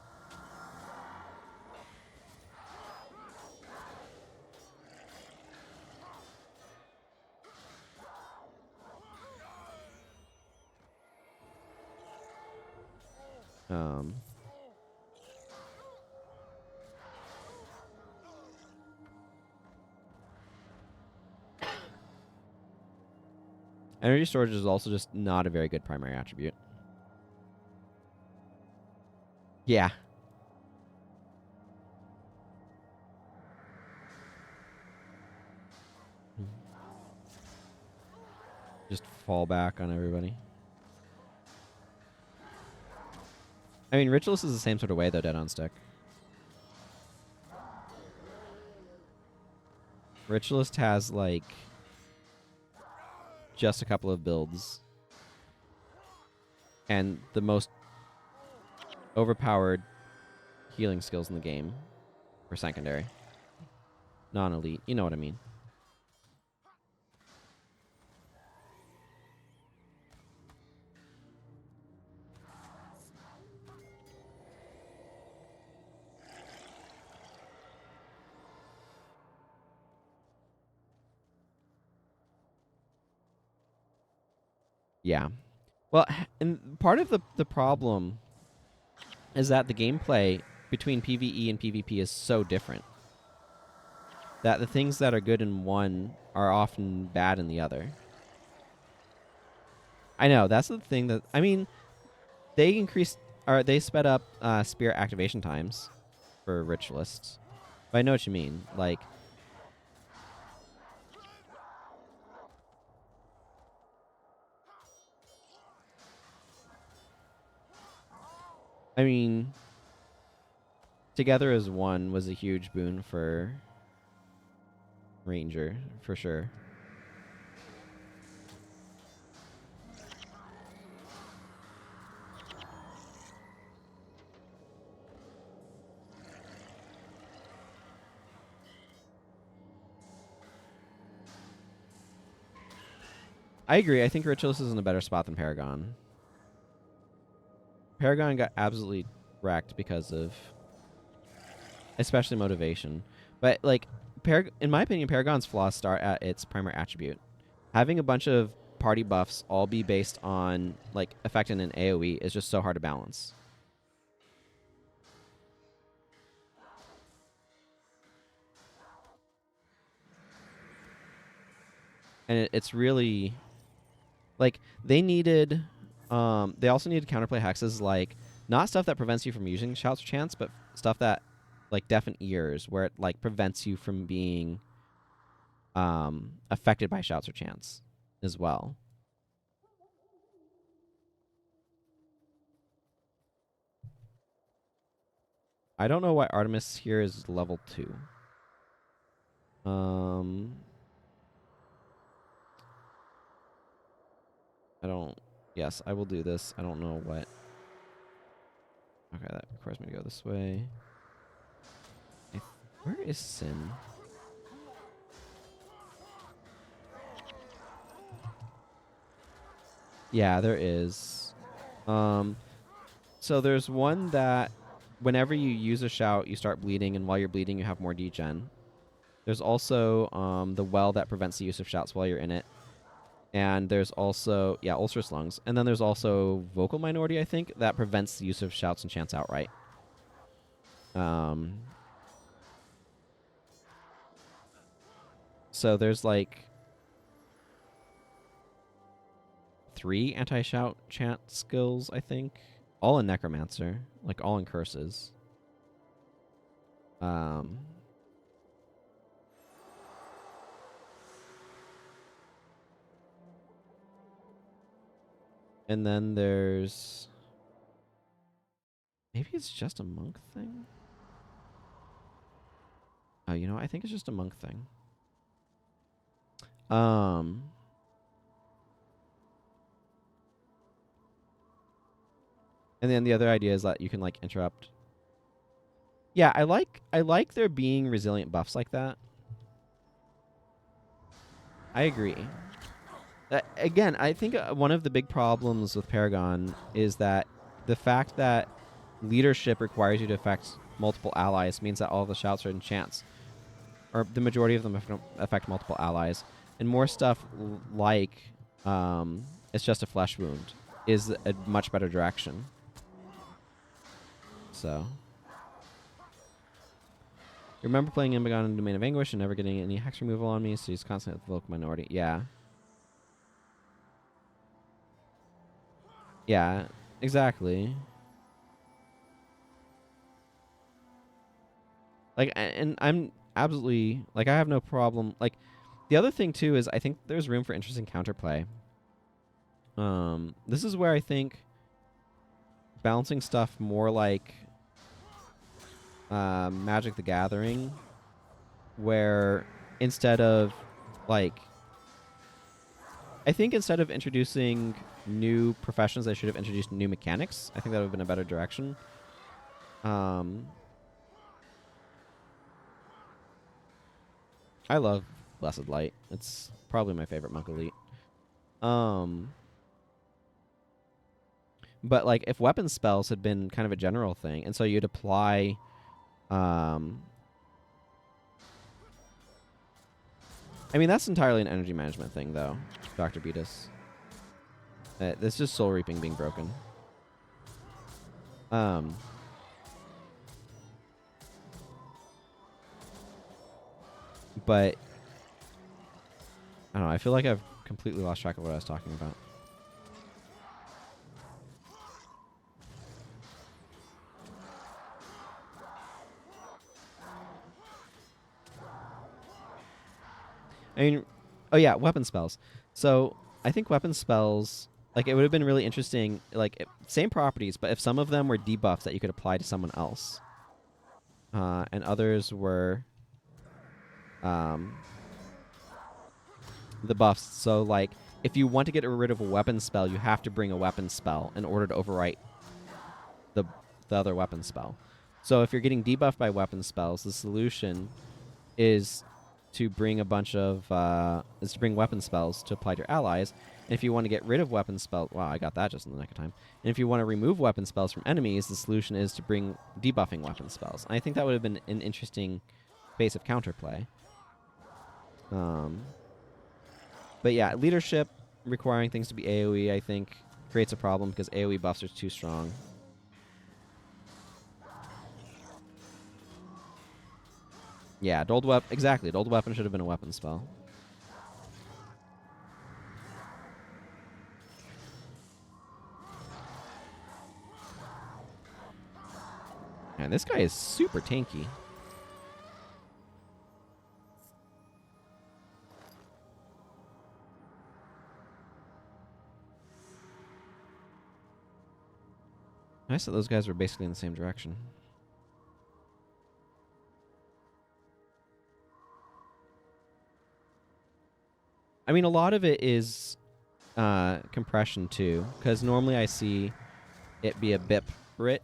Energy storage is also just not a very good primary attribute. Yeah. Just fall back on everybody. I mean, Ritualist is the same sort of way, though, dead on stick. Ritualist has, like, just a couple of builds. And the most overpowered healing skills in the game for secondary. Non-elite. You know what I mean. Yeah. Well, and part of the problem is that the gameplay between PvE and PvP is so different that the things that are good in one are often bad in the other. I know, that's the thing that... I mean, they sped up spirit activation times for ritualists. But I know what you mean. Like... I mean, together as one was a huge boon for Ranger, for sure. I agree. I think Ritualist is in a better spot than Paragon. Paragon got absolutely wrecked because of... especially motivation. But, like, in my opinion, Paragon's flaws start at its primary attribute. Having a bunch of party buffs all be based on, like, affecting an AoE is just so hard to balance. And it's really... like, they needed... they also needed counterplay hexes, like, not stuff that prevents you from using Shouts of Chance, but stuff that, like, deafen ears, where it, like, prevents you from being affected by Shouts or Chance as well. I don't know why Artemis here is level 2. I don't... yes, I will do this. I don't know what... okay, that requires me to go this way. Where is Sin? Yeah, there is. So there's one that whenever you use a shout, you start bleeding, and while you're bleeding, you have more degen. There's also the well that prevents the use of shouts while you're in it. And there's also, yeah, ulcerous lungs. And then there's also vocal minority, I think, that prevents the use of shouts and chants outright. So there's like 3 anti-shout chant skills, I think. All in Necromancer. Like, all in curses. And then there's... maybe it's just a monk thing? Oh, you know, I think it's just a monk thing. And then the other idea is that you can, like, interrupt. Yeah, I like there being resilient buffs like that. I agree. Again, I think one of the big problems with Paragon is that the fact that leadership requires you to affect multiple allies, means that all of the shouts are enchants, or the majority of them affect multiple allies. And more stuff like it's just a flesh wound is a much better direction. So, remember playing Imbagon in Domain of Anguish and never getting any hex removal on me, so he's constantly at the vocal minority. Yeah. Yeah, exactly. Like, and I'm absolutely, like, I have no problem. Like, the other thing, too, is I think there's room for interesting counterplay. This is where I think balancing stuff more like Magic the Gathering, where instead of, like, I think instead of introducing new professions, they should have introduced new mechanics. I think that would have been a better direction. I love Blessed Light. It's probably my favorite Monk Elite. But, like, if weapon spells had been kind of a general thing, and so you'd apply... I mean, that's entirely an energy management thing, though, Dr. Beatus. This is just Soul Reaping being broken. But I don't know. I feel like I've completely lost track of what I was talking about. I mean, oh yeah, weapon spells. So I think weapon spells, like, it would have been really interesting, like, same properties, but if some of them were debuffs that you could apply to someone else, and others were the buffs. So, like, if you want to get rid of a weapon spell, you have to bring a weapon spell in order to overwrite the other weapon spell. So if you're getting debuffed by weapon spells, the solution is to bring a bunch of weapon spells to apply to your allies. And if you want to get rid of weapon spells, wow, I got that just in the nick of time. And if you want to remove weapon spells from enemies, the solution is to bring debuffing weapon spells. And I think that would have been an interesting base of counterplay. But yeah, leadership requiring things to be AoE, I think, creates a problem because AoE buffs are too strong. Yeah, dulled weapon. Exactly, dulled weapon should have been a weapon spell. Man, this guy is super tanky. Nice that those guys were basically in the same direction. I mean, a lot of it is compression, too, because normally I see it be a BIP Rit.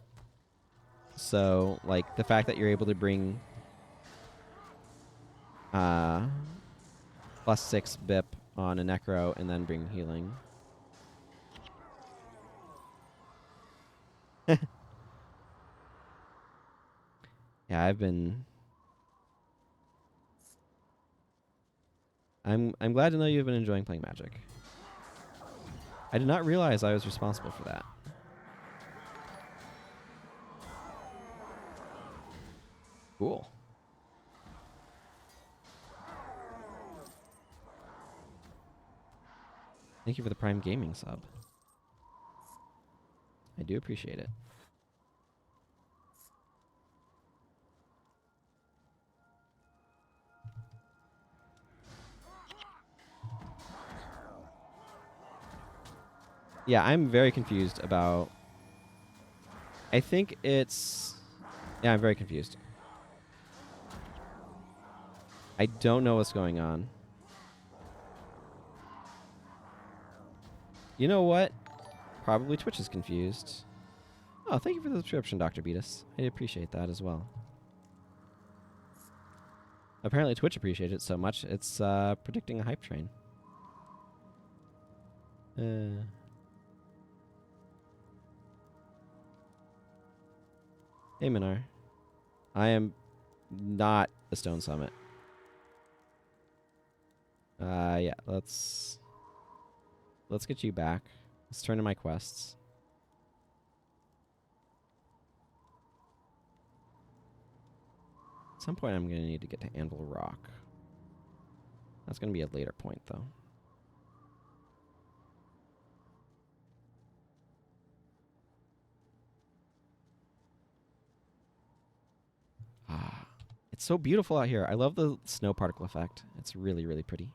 So, like, the fact that you're able to bring +6 BIP on a Necro and then bring healing. Yeah, I'm glad to know you've been enjoying playing Magic. I did not realize I was responsible for that. Cool. Thank you for the Prime Gaming sub. I do appreciate it. Yeah, I'm very confused about... I think it's... Yeah, I'm very confused. I don't know what's going on. You know what? Probably Twitch is confused. Oh, thank you for the subscription, Dr. Beatus. I appreciate that as well. Apparently Twitch appreciated it so much, it's predicting a hype train. Hey, Minar. I am not a stone summit. Yeah, let's get you back. Let's turn to my quests. At some point, I'm going to need to get to Anvil Rock. That's going to be a later point, though. Ah, it's so beautiful out here. I love the snow particle effect. It's really, really pretty.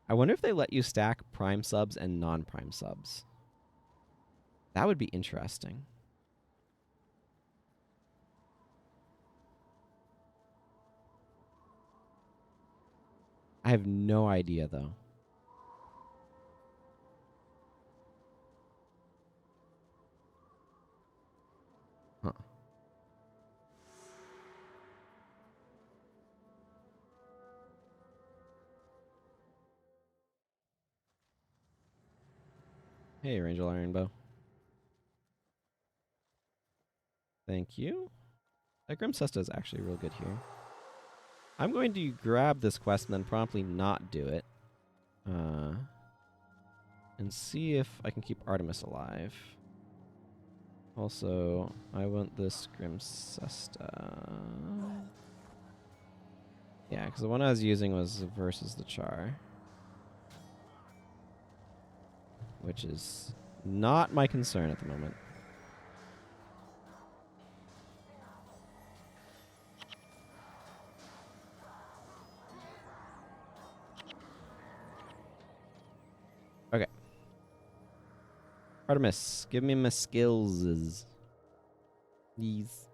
I wonder if they let you stack prime subs and non-prime subs. That would be interesting. I have no idea, though. Huh. Hey, Rangel Ironbow. Thank you. That Grim Cesta is actually real good here. I'm going to grab this quest and then promptly not do it. And see if I can keep Artemis alive. Also, I want this Grim Cesta. Yeah, because the one I was using was versus the Char. Which is not my concern at the moment. Okay. Artemis, give me my skills. Please.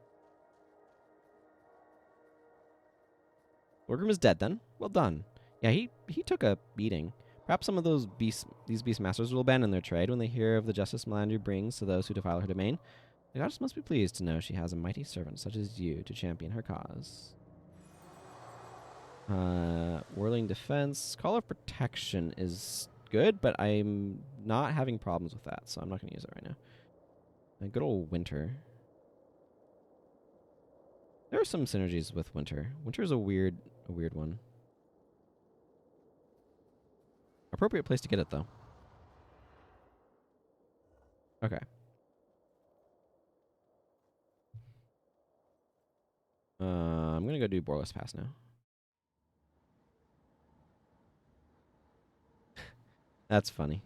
Orgrim is dead then. Well done. Yeah, he took a beating. Perhaps some of these beast masters will abandon their trade when they hear of the justice Melandri brings to those who defile her domain. The goddess must be pleased to know she has a mighty servant such as you to champion her cause. Whirling Defense. Call of Protection is good, but I'm not having problems with that, so I'm not going to use it right now. And good old Winter. There are some synergies with Winter. Winter is a weird one. Appropriate place to get it, though. Okay. I'm going to go do Borless Pass now. That's funny.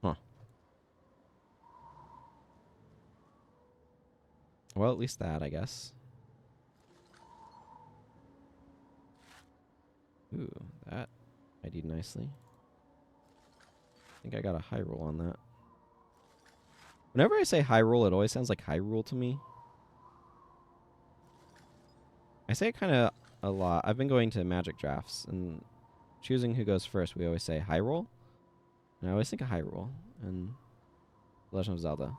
Huh. Well, at least that, I guess. Ooh, that ID'd nicely. I think I got a high roll on that. Whenever I say high roll, it always sounds like Hyrule to me. I say it kind of a lot. I've been going to Magic drafts, and choosing who goes first, we always say high roll. And I always think of Hyrule and Legend of Zelda.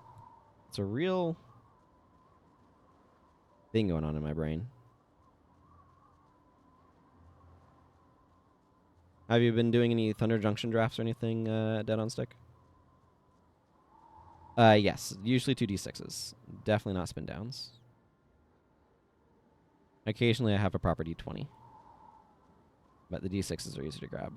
It's a real thing going on in my brain. Have you been doing any Thunder Junction drafts or anything, Dead on Stick? Yes. Usually 2d6s. Definitely not spin downs. Occasionally I have a proper d20. But the d6s are easy to grab.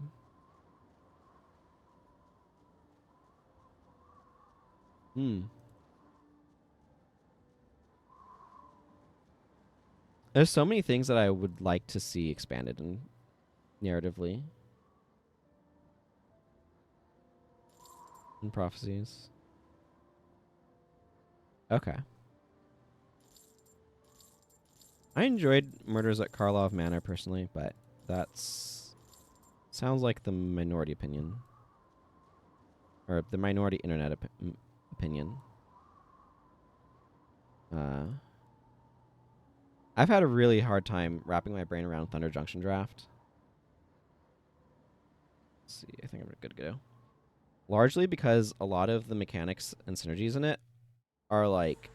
There's so many things that I would like to see expanded in narratively. And prophecies. Okay. I enjoyed Murders at Karlov Manor personally, but that's sounds like the minority opinion. Or the minority internet opinion. I've had a really hard time wrapping my brain around Thunder Junction draft. Let's see, I think I'm good to go. largely because a lot of the mechanics and synergies in it are like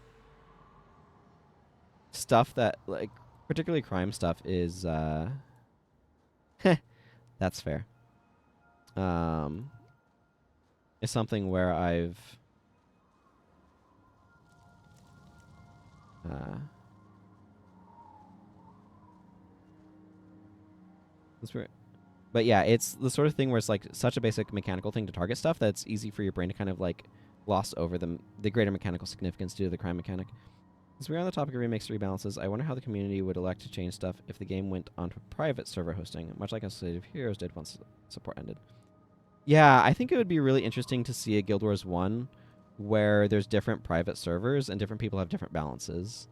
stuff that, like, particularly crime stuff is that's fair. Is something where I've that's where, but yeah, it's the sort of thing where it's like such a basic mechanical thing to target stuff that's easy for your brain to kind of like gloss over the greater mechanical significance due to the crime mechanic. Since we're on the topic of remakes and rebalances, I wonder how the community would elect to change stuff if the game went onto private server hosting, much like Slate of Heroes did once support ended. Yeah, I think it would be really interesting to see a Guild Wars 1 where there's different private servers and different people have different balances.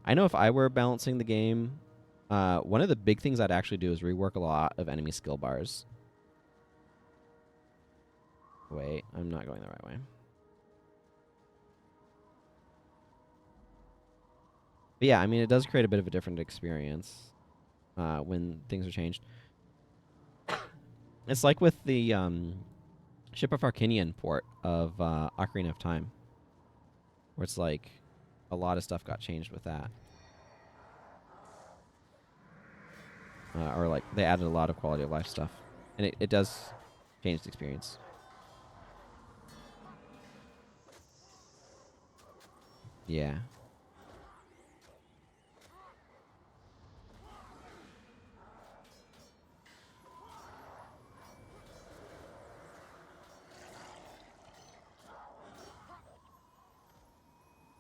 I know if I were balancing the game, one of the big things I'd actually do is rework a lot of enemy skill bars. Wait, I'm not going the right way. But yeah, I mean, it does create a bit of a different experience when things are changed. It's like with the Ship of Arcanian port of Ocarina of Time, where it's like a lot of stuff got changed with that. Or like they added a lot of quality of life stuff. And it does change the experience. Yeah.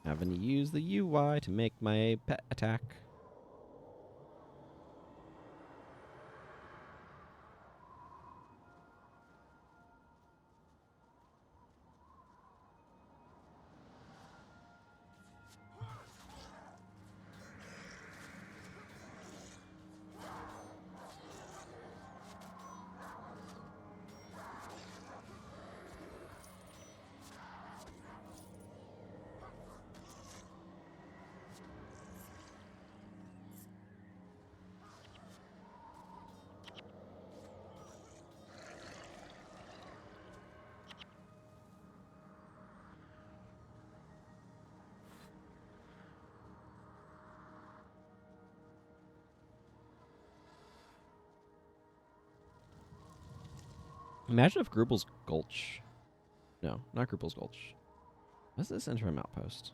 Having to use the UI to make my pet attack. Imagine if Grubel's Gulch. No, not Grubel's Gulch. What's this interim outpost?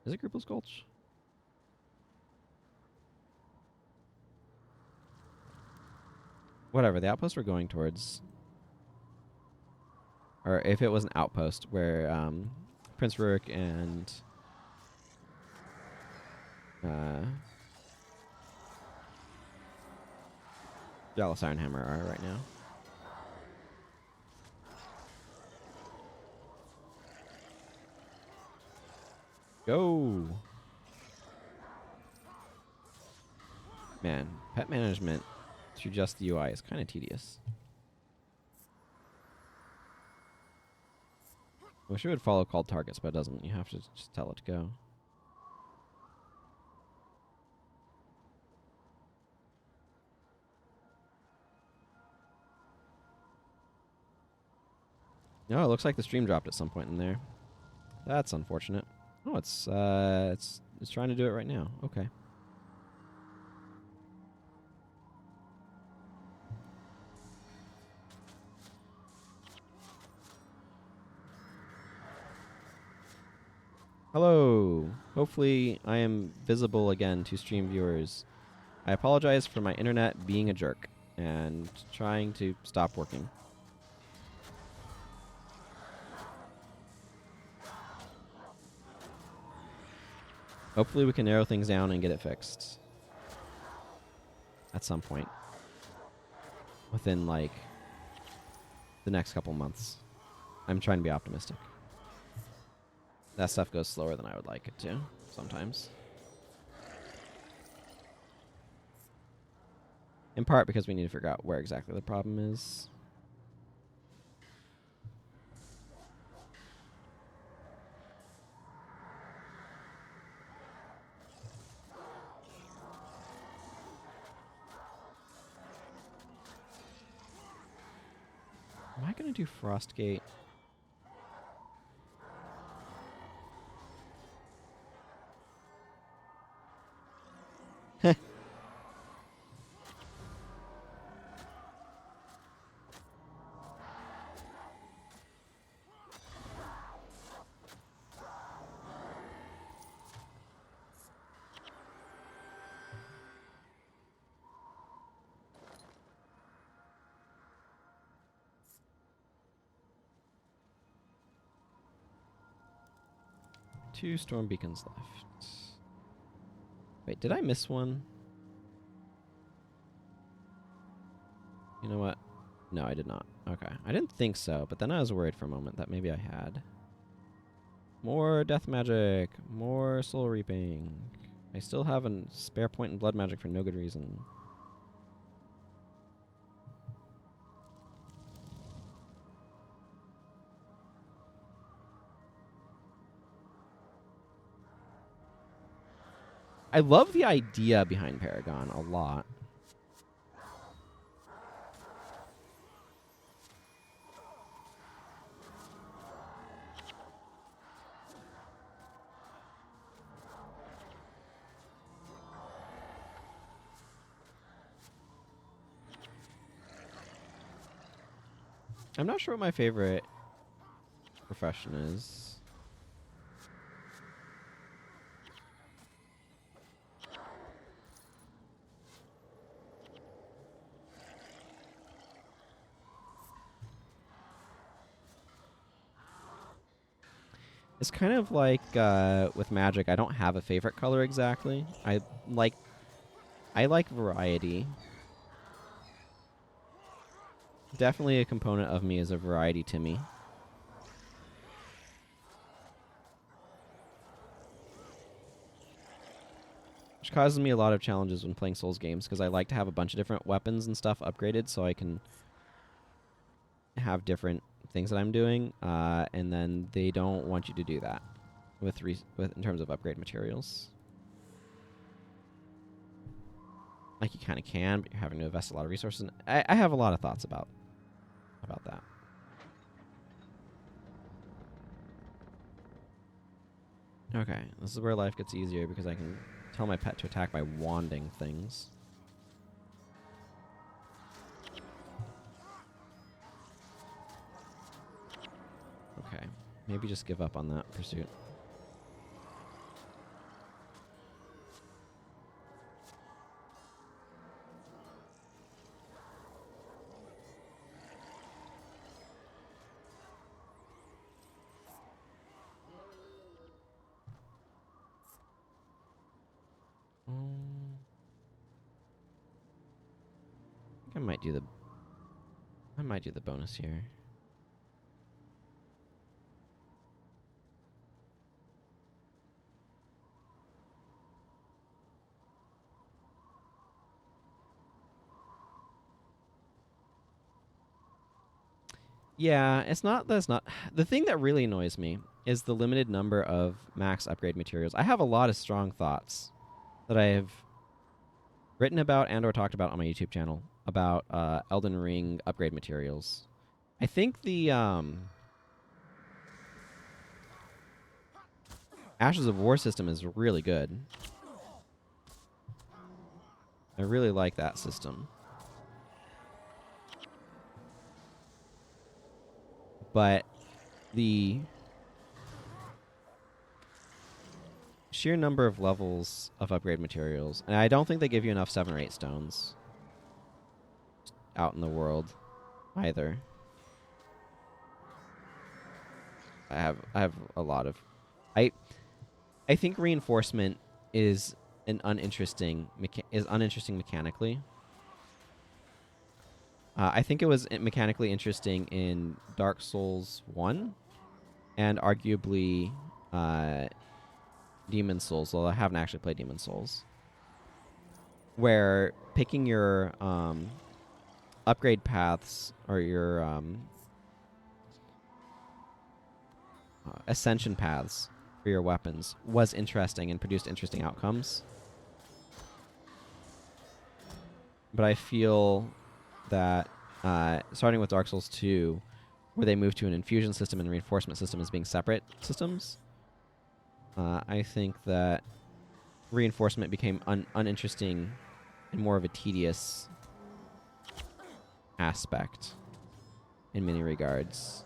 Is it Grubel's Gulch? Whatever, the outpost we're going towards. Or if it was an outpost where Prince Rurik and Dallas Ironhammer are right now. Go! Man, pet management through just the UI is kind of tedious. Wish it would follow called targets, but it doesn't. You have to just tell it to go. No, it looks like the stream dropped at some point in there. That's unfortunate. Oh, it's trying to do it right now. Okay. Hello. Hopefully I am visible again to stream viewers. I apologize for my internet being a jerk and trying to stop working. Hopefully we can narrow things down and get it fixed. At some point. Within, like, the next couple months. I'm trying to be optimistic. That stuff goes slower than I would like it to, sometimes. In part because we need to figure out where exactly the problem is. Am I going to do Frostgate? Two storm beacons left. Wait, did I miss one? You know what? No, I did not. Okay. I didn't think so, but then I was worried for a moment that maybe I had. More death magic. More soul reaping. I still have a spare point in blood magic for no good reason. I love the idea behind Paragon a lot. I'm not sure what my favorite profession is. It's kind of like with magic. I don't have a favorite color exactly. I like variety. Definitely a component of me is a variety Timmy. Which causes me a lot of challenges when playing Souls games because I like to have a bunch of different weapons and stuff upgraded so I can have different things that I'm doing, and then they don't want you to do that with in terms of upgrade materials. Like you kind of can, but you're having to invest a lot of resources. I have a lot of thoughts about that. Okay, this is where life gets easier because I can tell my pet to attack by wanding things. Okay, maybe just give up on that pursuit. I might do the bonus here. Yeah, it's not that's not the thing that really annoys me is the limited number of max upgrade materials. I have a lot of strong thoughts that I have written about and or talked about on my YouTube channel about Elden Ring upgrade materials. I think the Ashes of War system is really good. I really like that system. But the sheer number of levels of upgrade materials, and I don't think they give you enough 7 or 8 stones out in the world either. I have a lot of I think reinforcement is uninteresting mechanically. I think it was mechanically interesting in Dark Souls 1 and arguably Demon Souls, although I haven't actually played Demon Souls, where picking your upgrade paths or your ascension paths for your weapons was interesting and produced interesting outcomes. But I feel that starting with Dark Souls 2, where they moved to an infusion system and reinforcement system as being separate systems. I think that reinforcement became uninteresting and more of a tedious aspect in many regards.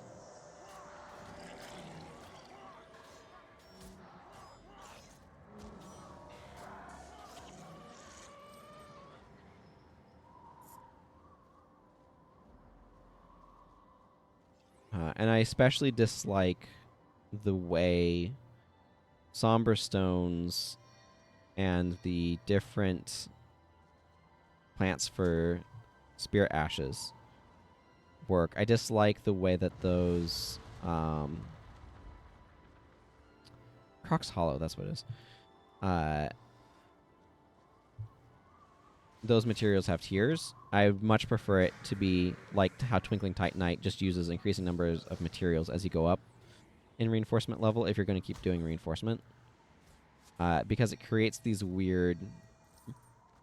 And I especially dislike the way Somber Stones and the different plants for Spirit Ashes work. I dislike the way that those... Croc's Hollow, that's what it is. Those materials have tiers. I would much prefer it to be like how Twinkling Titanite just uses increasing numbers of materials as you go up in reinforcement level if you're going to keep doing reinforcement. Because it creates these weird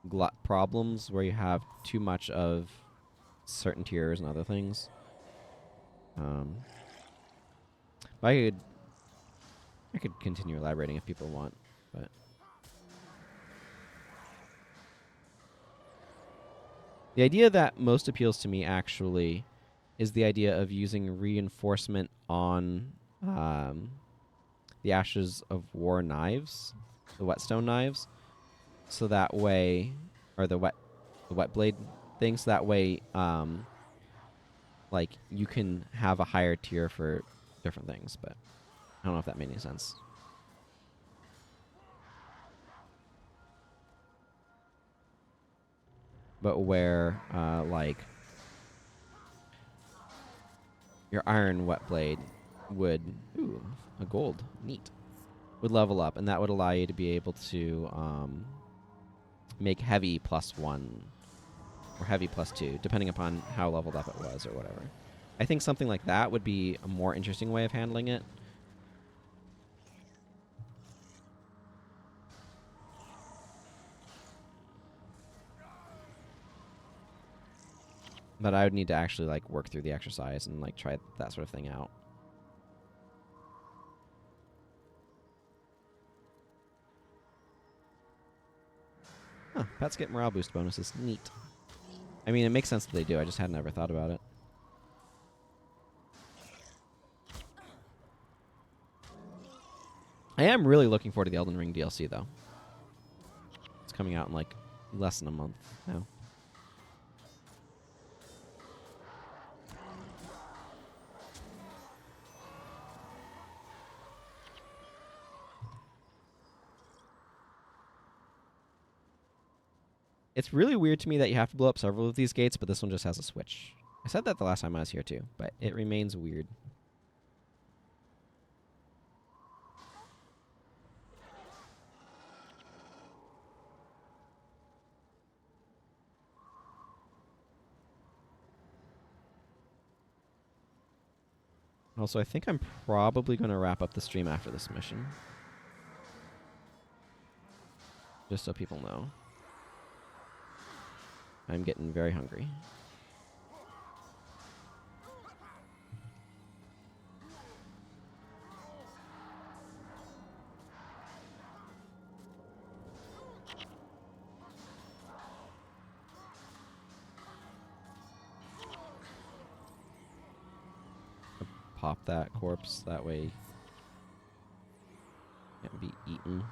glut problems where you have too much of certain tiers and other things. I could continue elaborating if people want, but... The idea that most appeals to me, actually, is the idea of using reinforcement on the Ashes of War knives, the whetstone knives, so that way, or the wet blade things, so that way, like, you can have a higher tier for different things, but I don't know if that made any sense. But where, like, your iron wet blade would... Ooh, a gold. Neat. Would level up, and that would allow you to be able to make heavy +1 or heavy +2, depending upon how leveled up it was or whatever. I think something like that would be a more interesting way of handling it. But I would need to actually, like, work through the exercise and, like, try that sort of thing out. Huh, pets get morale boost bonuses. Neat. I mean, it makes sense that they do. I just had never thought about it. I am really looking forward to the Elden Ring DLC, though. It's coming out in, like, less than a month now. It's really weird to me that you have to blow up several of these gates, but this one just has a switch. I said that the last time I was here, too, but it remains weird. Also, I think I'm probably going to wrap up the stream after this mission. Just so people know. I'm getting very hungry. Pop that corpse, that way it can be eaten.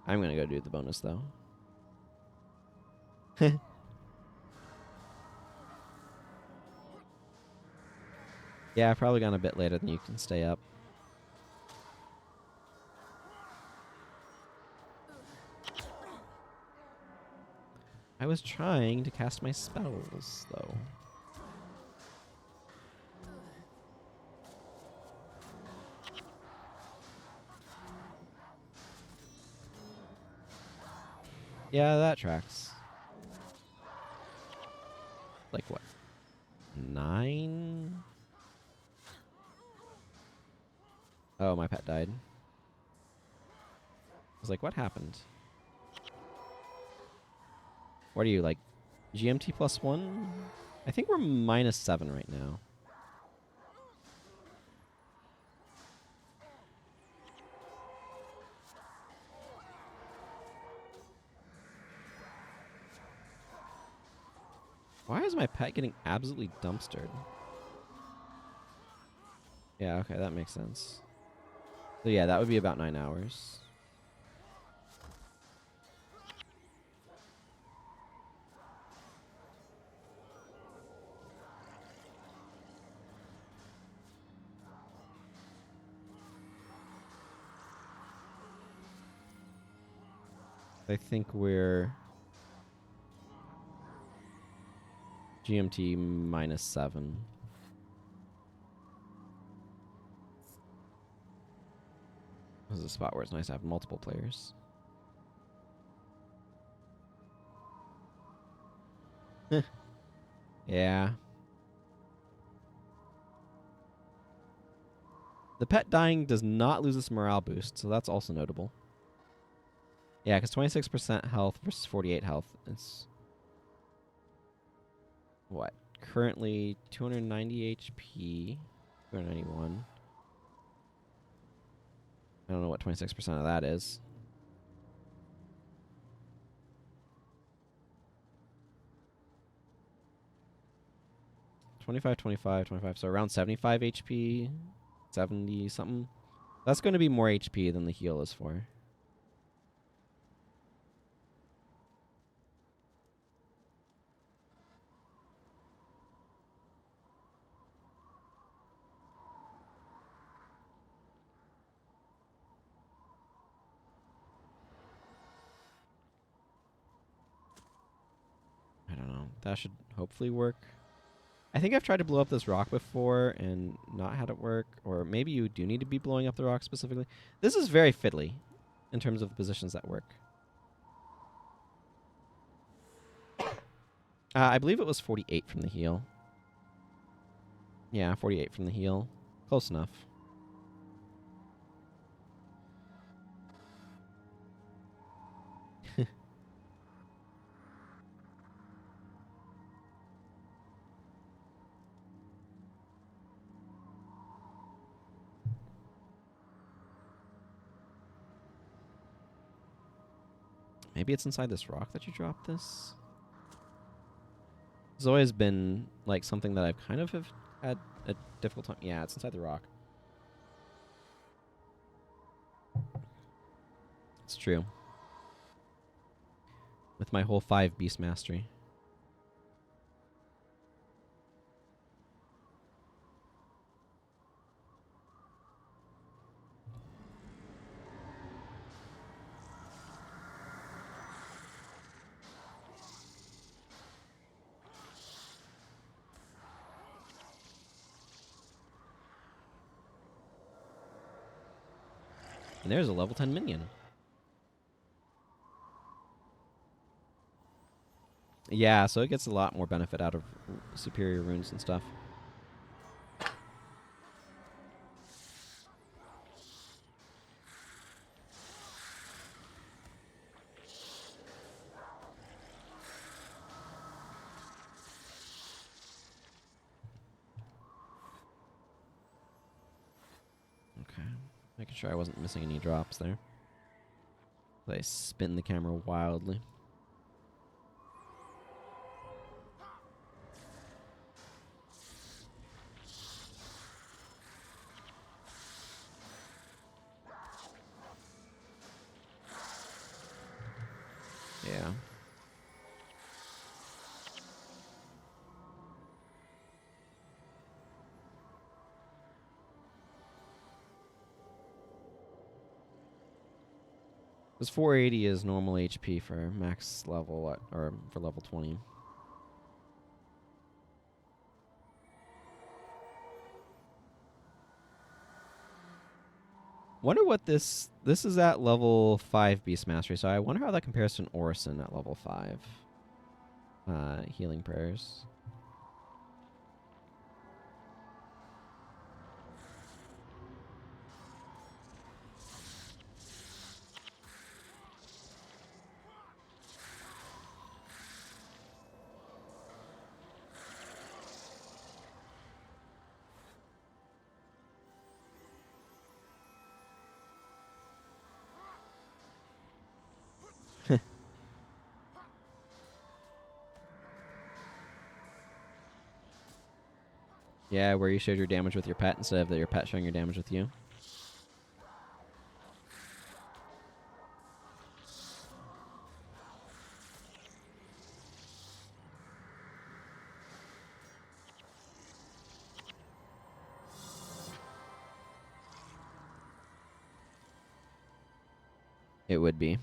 I'm gonna go do the bonus, though. Yeah, I've probably gone a bit later than you can stay up. I was trying to cast my spells, though. Yeah, that tracks. Like what? 9? Oh, my pet died. I was like, what happened? What are you, like, GMT +1? I think we're -7 right now. Why is my pet getting absolutely dumpstered? Yeah, okay, that makes sense. So yeah, that would be about 9 hours. I think we're GMT -7. This is a spot where it's nice to have multiple players. Yeah. The pet dying does not lose its morale boost, so that's also notable. Yeah, because 26% health versus 48 health. It's what? Currently 290 HP, 291. I don't know what 26% of that is. $25, 25, 25. So around 75 HP, 70 something. That's going to be more HP than the heal is for. I don't know. That should hopefully work. I think I've tried to blow up this rock before and not had it work. Or maybe you do need to be blowing up the rock specifically. This is very fiddly in terms of the positions that work. I believe it was 48 from the heal. Yeah, 48 from the heal. Close enough. Maybe it's inside this rock that you dropped this? It's always been like something that I've kind of have had a difficult time. Yeah, it's inside the rock. It's true. With my whole 5 beast mastery. And there's a level 10 minion. Yeah, so it gets a lot more benefit out of superior runes and stuff. Okay. Making sure I wasn't missing any drops there. I spin the camera wildly. Yeah. Because 480 is normal HP for max level, or for level 20. Wonder what this is at level 5 Beast Mastery, so I wonder how that compares to an Orison at level 5. Healing Prayers. Yeah, where you shared your damage with your pet instead of your pet sharing your damage with you. It would be.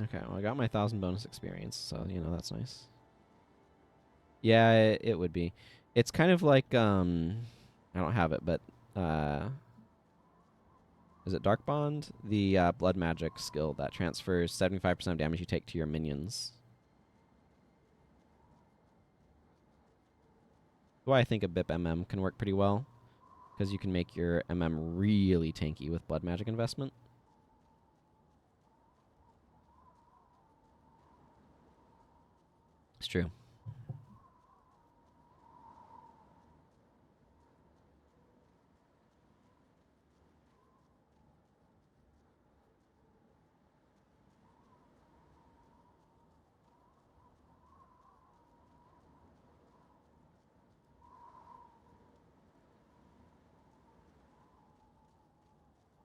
Okay, well, I got my 1,000 bonus experience, so, you know, that's nice. Yeah, it would be. It's kind of like, I don't have it, but, is it Dark Bond? The blood magic skill that transfers 75% of damage you take to your minions. Why I think a BIP MM can work pretty well, because you can make your MM really tanky with blood magic investment. It's true.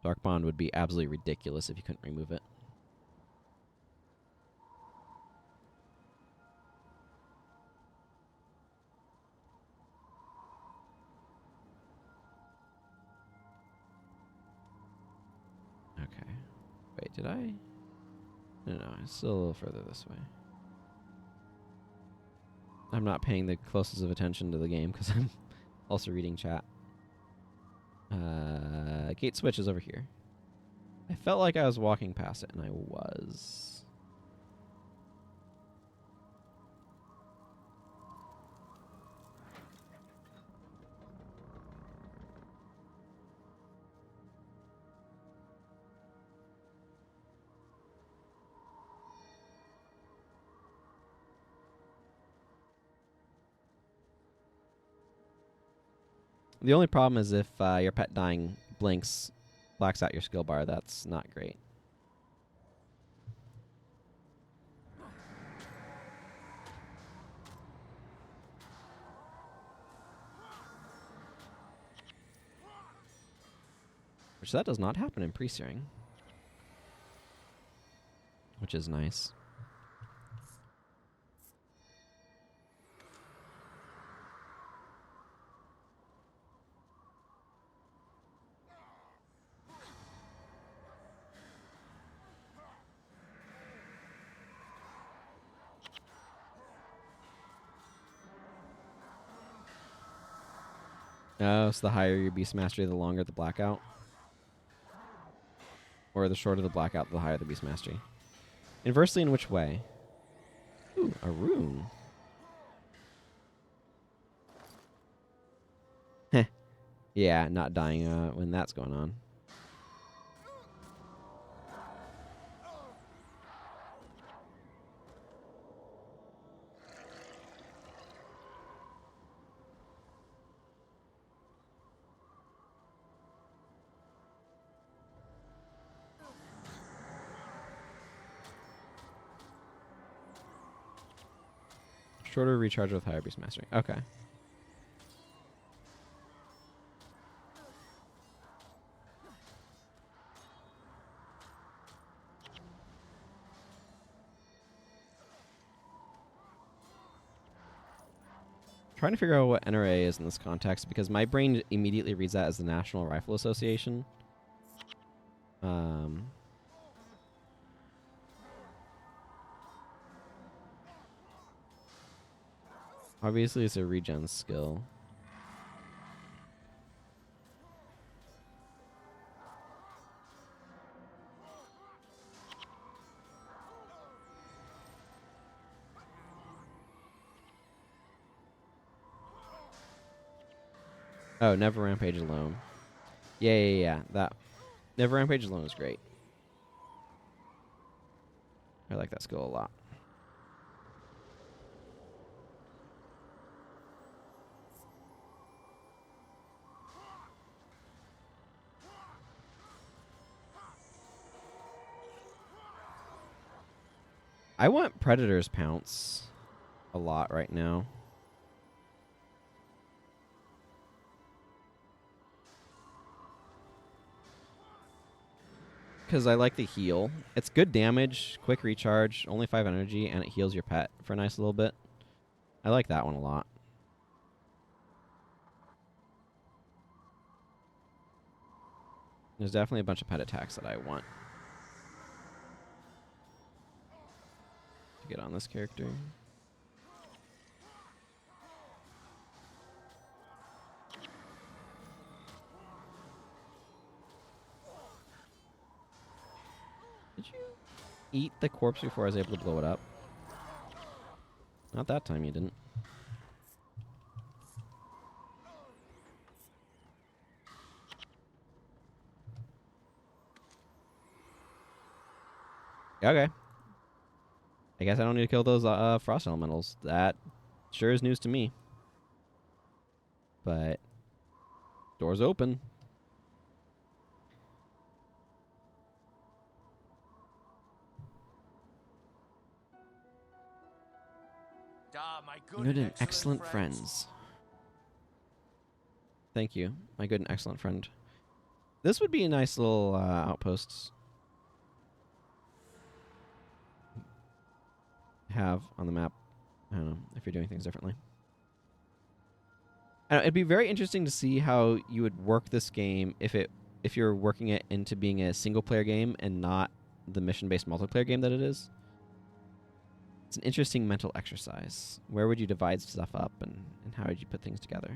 Dark Bond would be absolutely ridiculous if you couldn't remove it. Okay. Wait, did I? No, it's still a little further this way. I'm not paying the closest of attention to the game because I'm also reading chat. Gate switch is over here. I felt like I was walking past it, and I was. The only problem is if your pet dying blinks, blacks out your skill bar. That's not great. Which that does not happen in pre-searing. Which is nice. Oh, so the higher your beast mastery, the longer the blackout. Or the shorter the blackout, the higher the beast mastery. Inversely, in which way? Ooh, a rune. Heh. Yeah, not dying when that's going on. Shorter recharge with higher beast mastery. Okay. Trying to figure out what NRA is in this context because my brain immediately reads that as the National Rifle Association. Obviously, it's a regen skill. Oh, Never Rampage Alone. Yeah. That Never Rampage Alone is great. I like that skill a lot. I want Predator's Pounce a lot right now. Because I like the heal. It's good damage, quick recharge, only 5 energy, and it heals your pet for a nice little bit. I like that one a lot. There's definitely a bunch of pet attacks that I want to get on this character. Did you eat the corpse before I was able to blow it up? Not that time you didn't. Okay. I guess I don't need to kill those frost elementals. That sure is news to me. But doors open. Ah, my Good and excellent friends. Thank you, my good and excellent friend. This would be a nice little outpost have on the map. I don't know if you're doing things differently. It'd be very interesting to see how you would work this game if you're working it into being a single player game and not the mission based multiplayer game that it is. It's an interesting mental exercise. Where would you divide stuff up and how would you put things together?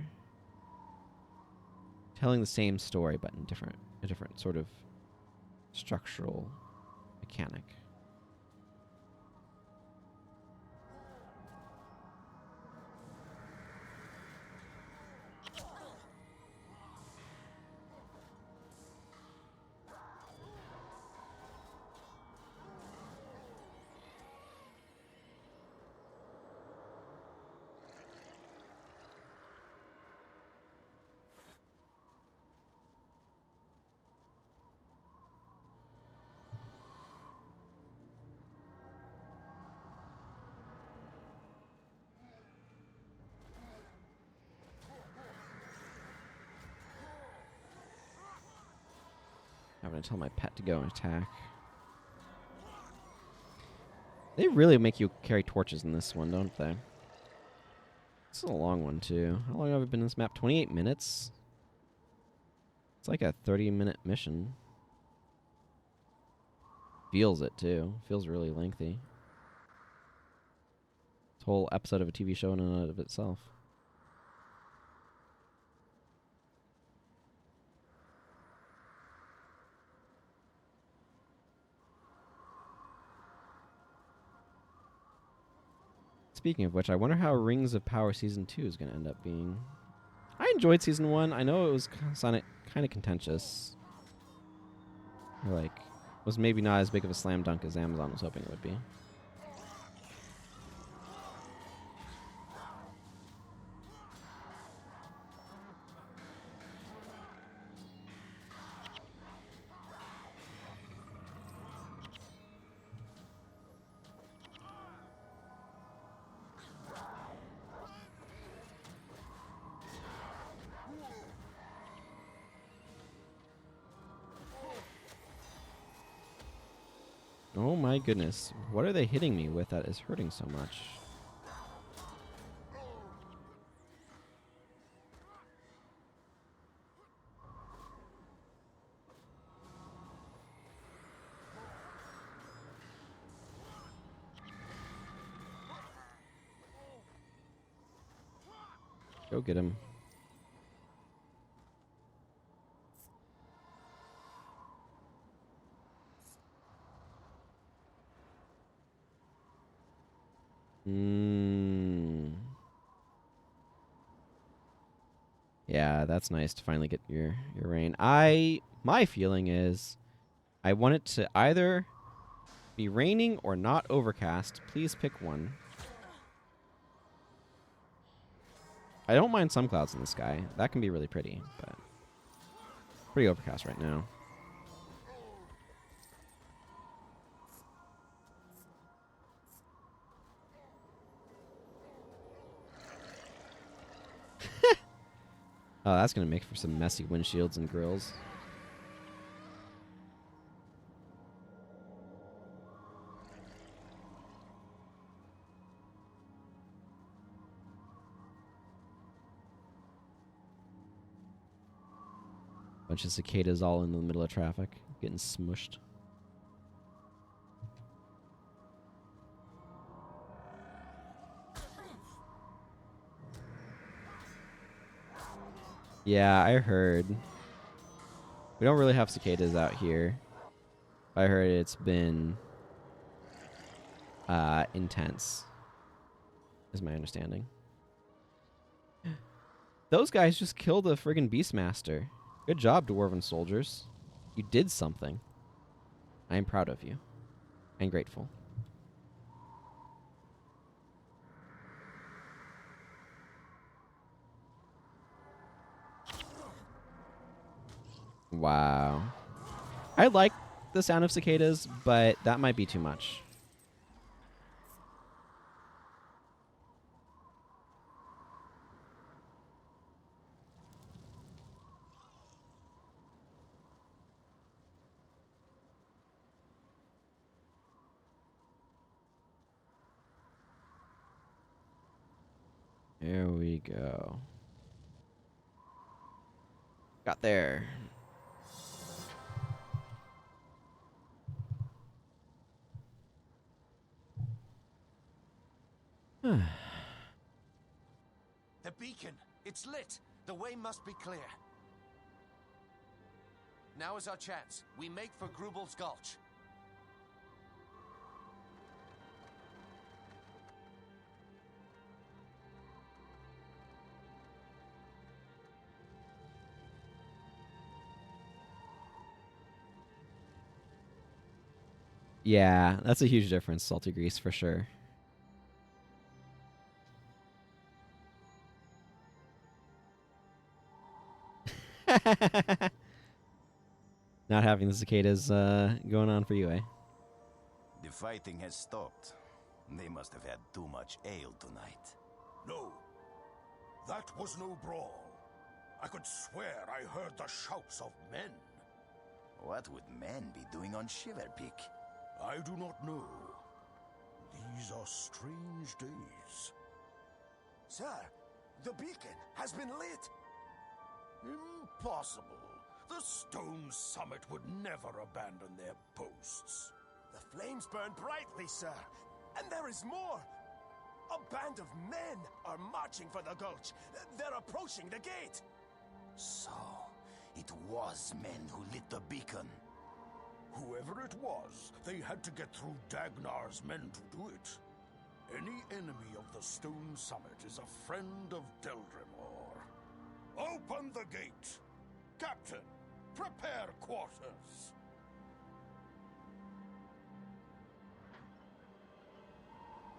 Telling the same story but in a different sort of structural mechanic. I'm going to tell my pet to go and attack. They really make you carry torches in this one, don't they? This is a long one, too. How long have I been in this map? 28 minutes? It's like a 30-minute mission. Feels it, too. Feels really lengthy. This whole episode of a TV show in and of itself. Speaking of which, I wonder how Rings of Power Season 2 is going to end up being. I enjoyed Season 1. I know it was kind of contentious. Was maybe not as big of a slam dunk as Amazon was hoping it would be. Oh my goodness. What are they hitting me with that is hurting so much? Go get him. Yeah, that's nice to finally get your rain. My feeling is I want it to either be raining or not overcast. Please pick one. I don't mind some clouds in the sky. That can be really pretty, but pretty overcast right now. Oh, that's gonna make for some messy windshields and grills. Bunch of cicadas all in the middle of traffic, getting smushed. Yeah, I heard. We don't really have cicadas out here. I heard it's been intense, is my understanding. Those guys just killed a friggin' Beastmaster. Good job, Dwarven soldiers. You did something. I am proud of you. And grateful. Wow. I like the sound of cicadas, but that might be too much. There we go. Got there. The beacon! It's lit! The way must be clear. Now is our chance. We make for Grubel's Gulch. Yeah, that's a huge difference, salty grease, for sure. Not having the cicadas going on for you, eh? The fighting has stopped. They must have had too much ale tonight. No, that was no brawl. I could swear I heard the shouts of men. What would men be doing on Shiverpeak? I do not know. These are strange days. Sir, the beacon has been lit. Impossible. The Stone Summit would never abandon their posts. The flames burn brightly, sir. And there is more. A band of men are marching for the gulch. They're approaching the gate. So, it was men who lit the beacon. Whoever it was, they had to get through Dagnar's men to do it. Any enemy of the Stone Summit is a friend of Deldrimor. Open the gate! Captain, prepare quarters!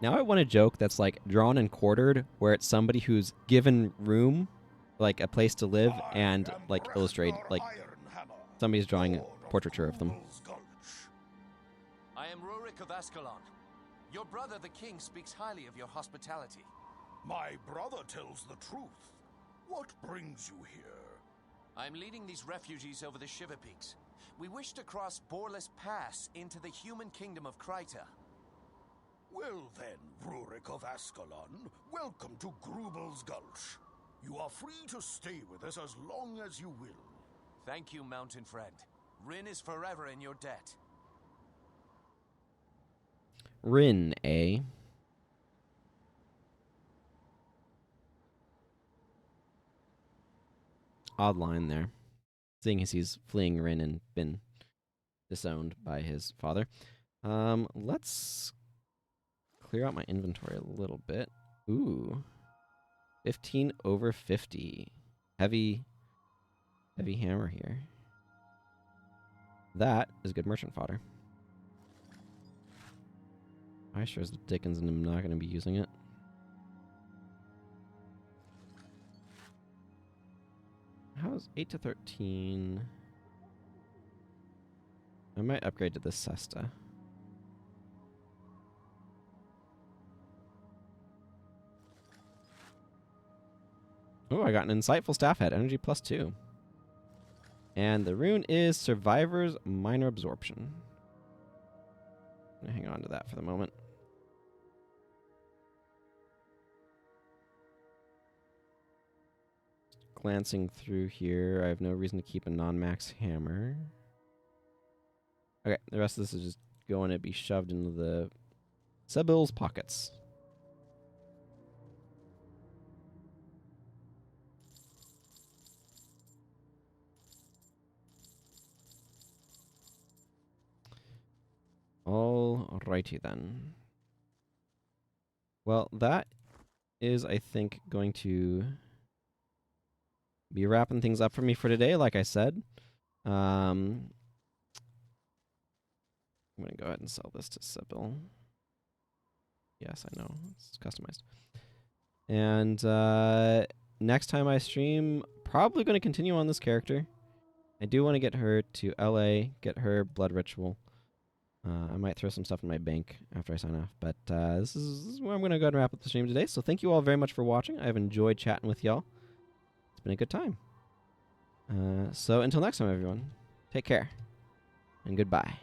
Now I want a joke that's like drawn and quartered, where it's somebody who's given room, like a place to live, and like illustrate, like somebody's drawing a portraiture of them. I am Rurik of Ascalon. Your brother, the king, speaks highly of your hospitality. My brother tells the truth. What brings you here? I'm leading these refugees over the Shiver Peaks. We wish to cross Boreless Pass into the human kingdom of Kryta. Well then, Rurik of Ascalon, welcome to Grubel's Gulch. You are free to stay with us as long as you will. Thank you, mountain friend. Rin is forever in your debt. Rin, eh? Odd line there. Seeing as he's fleeing Rin and been disowned by his father. Let's clear out my inventory a little bit. Ooh. 15 over 50. Heavy hammer here. That is good merchant fodder. I sure as the dickens am not going to be using it. How's 8 to 13? I might upgrade to this Cesta. Oh, I got an insightful staff head, energy +2. And the rune is Survivor's Minor Absorption. I'm going to hang on to that for the moment. Glancing through here, I have no reason to keep a non-max hammer. Okay, the rest of this is just going to be shoved into the Sebille's pockets. Alrighty then. Well, that is, I think, going to be wrapping things up for me for today, like I said. I'm going to go ahead and sell this to Sebille. Yes, I know. It's customized. And next time I stream, probably going to continue on this character. I do want to get her to LA, get her blood ritual. I might throw some stuff in my bank after I sign off. But this is where I'm going to go ahead and wrap up the stream today. So thank you all very much for watching. I've enjoyed chatting with y'all. It's been a good time. So until next time, everyone, take care and goodbye.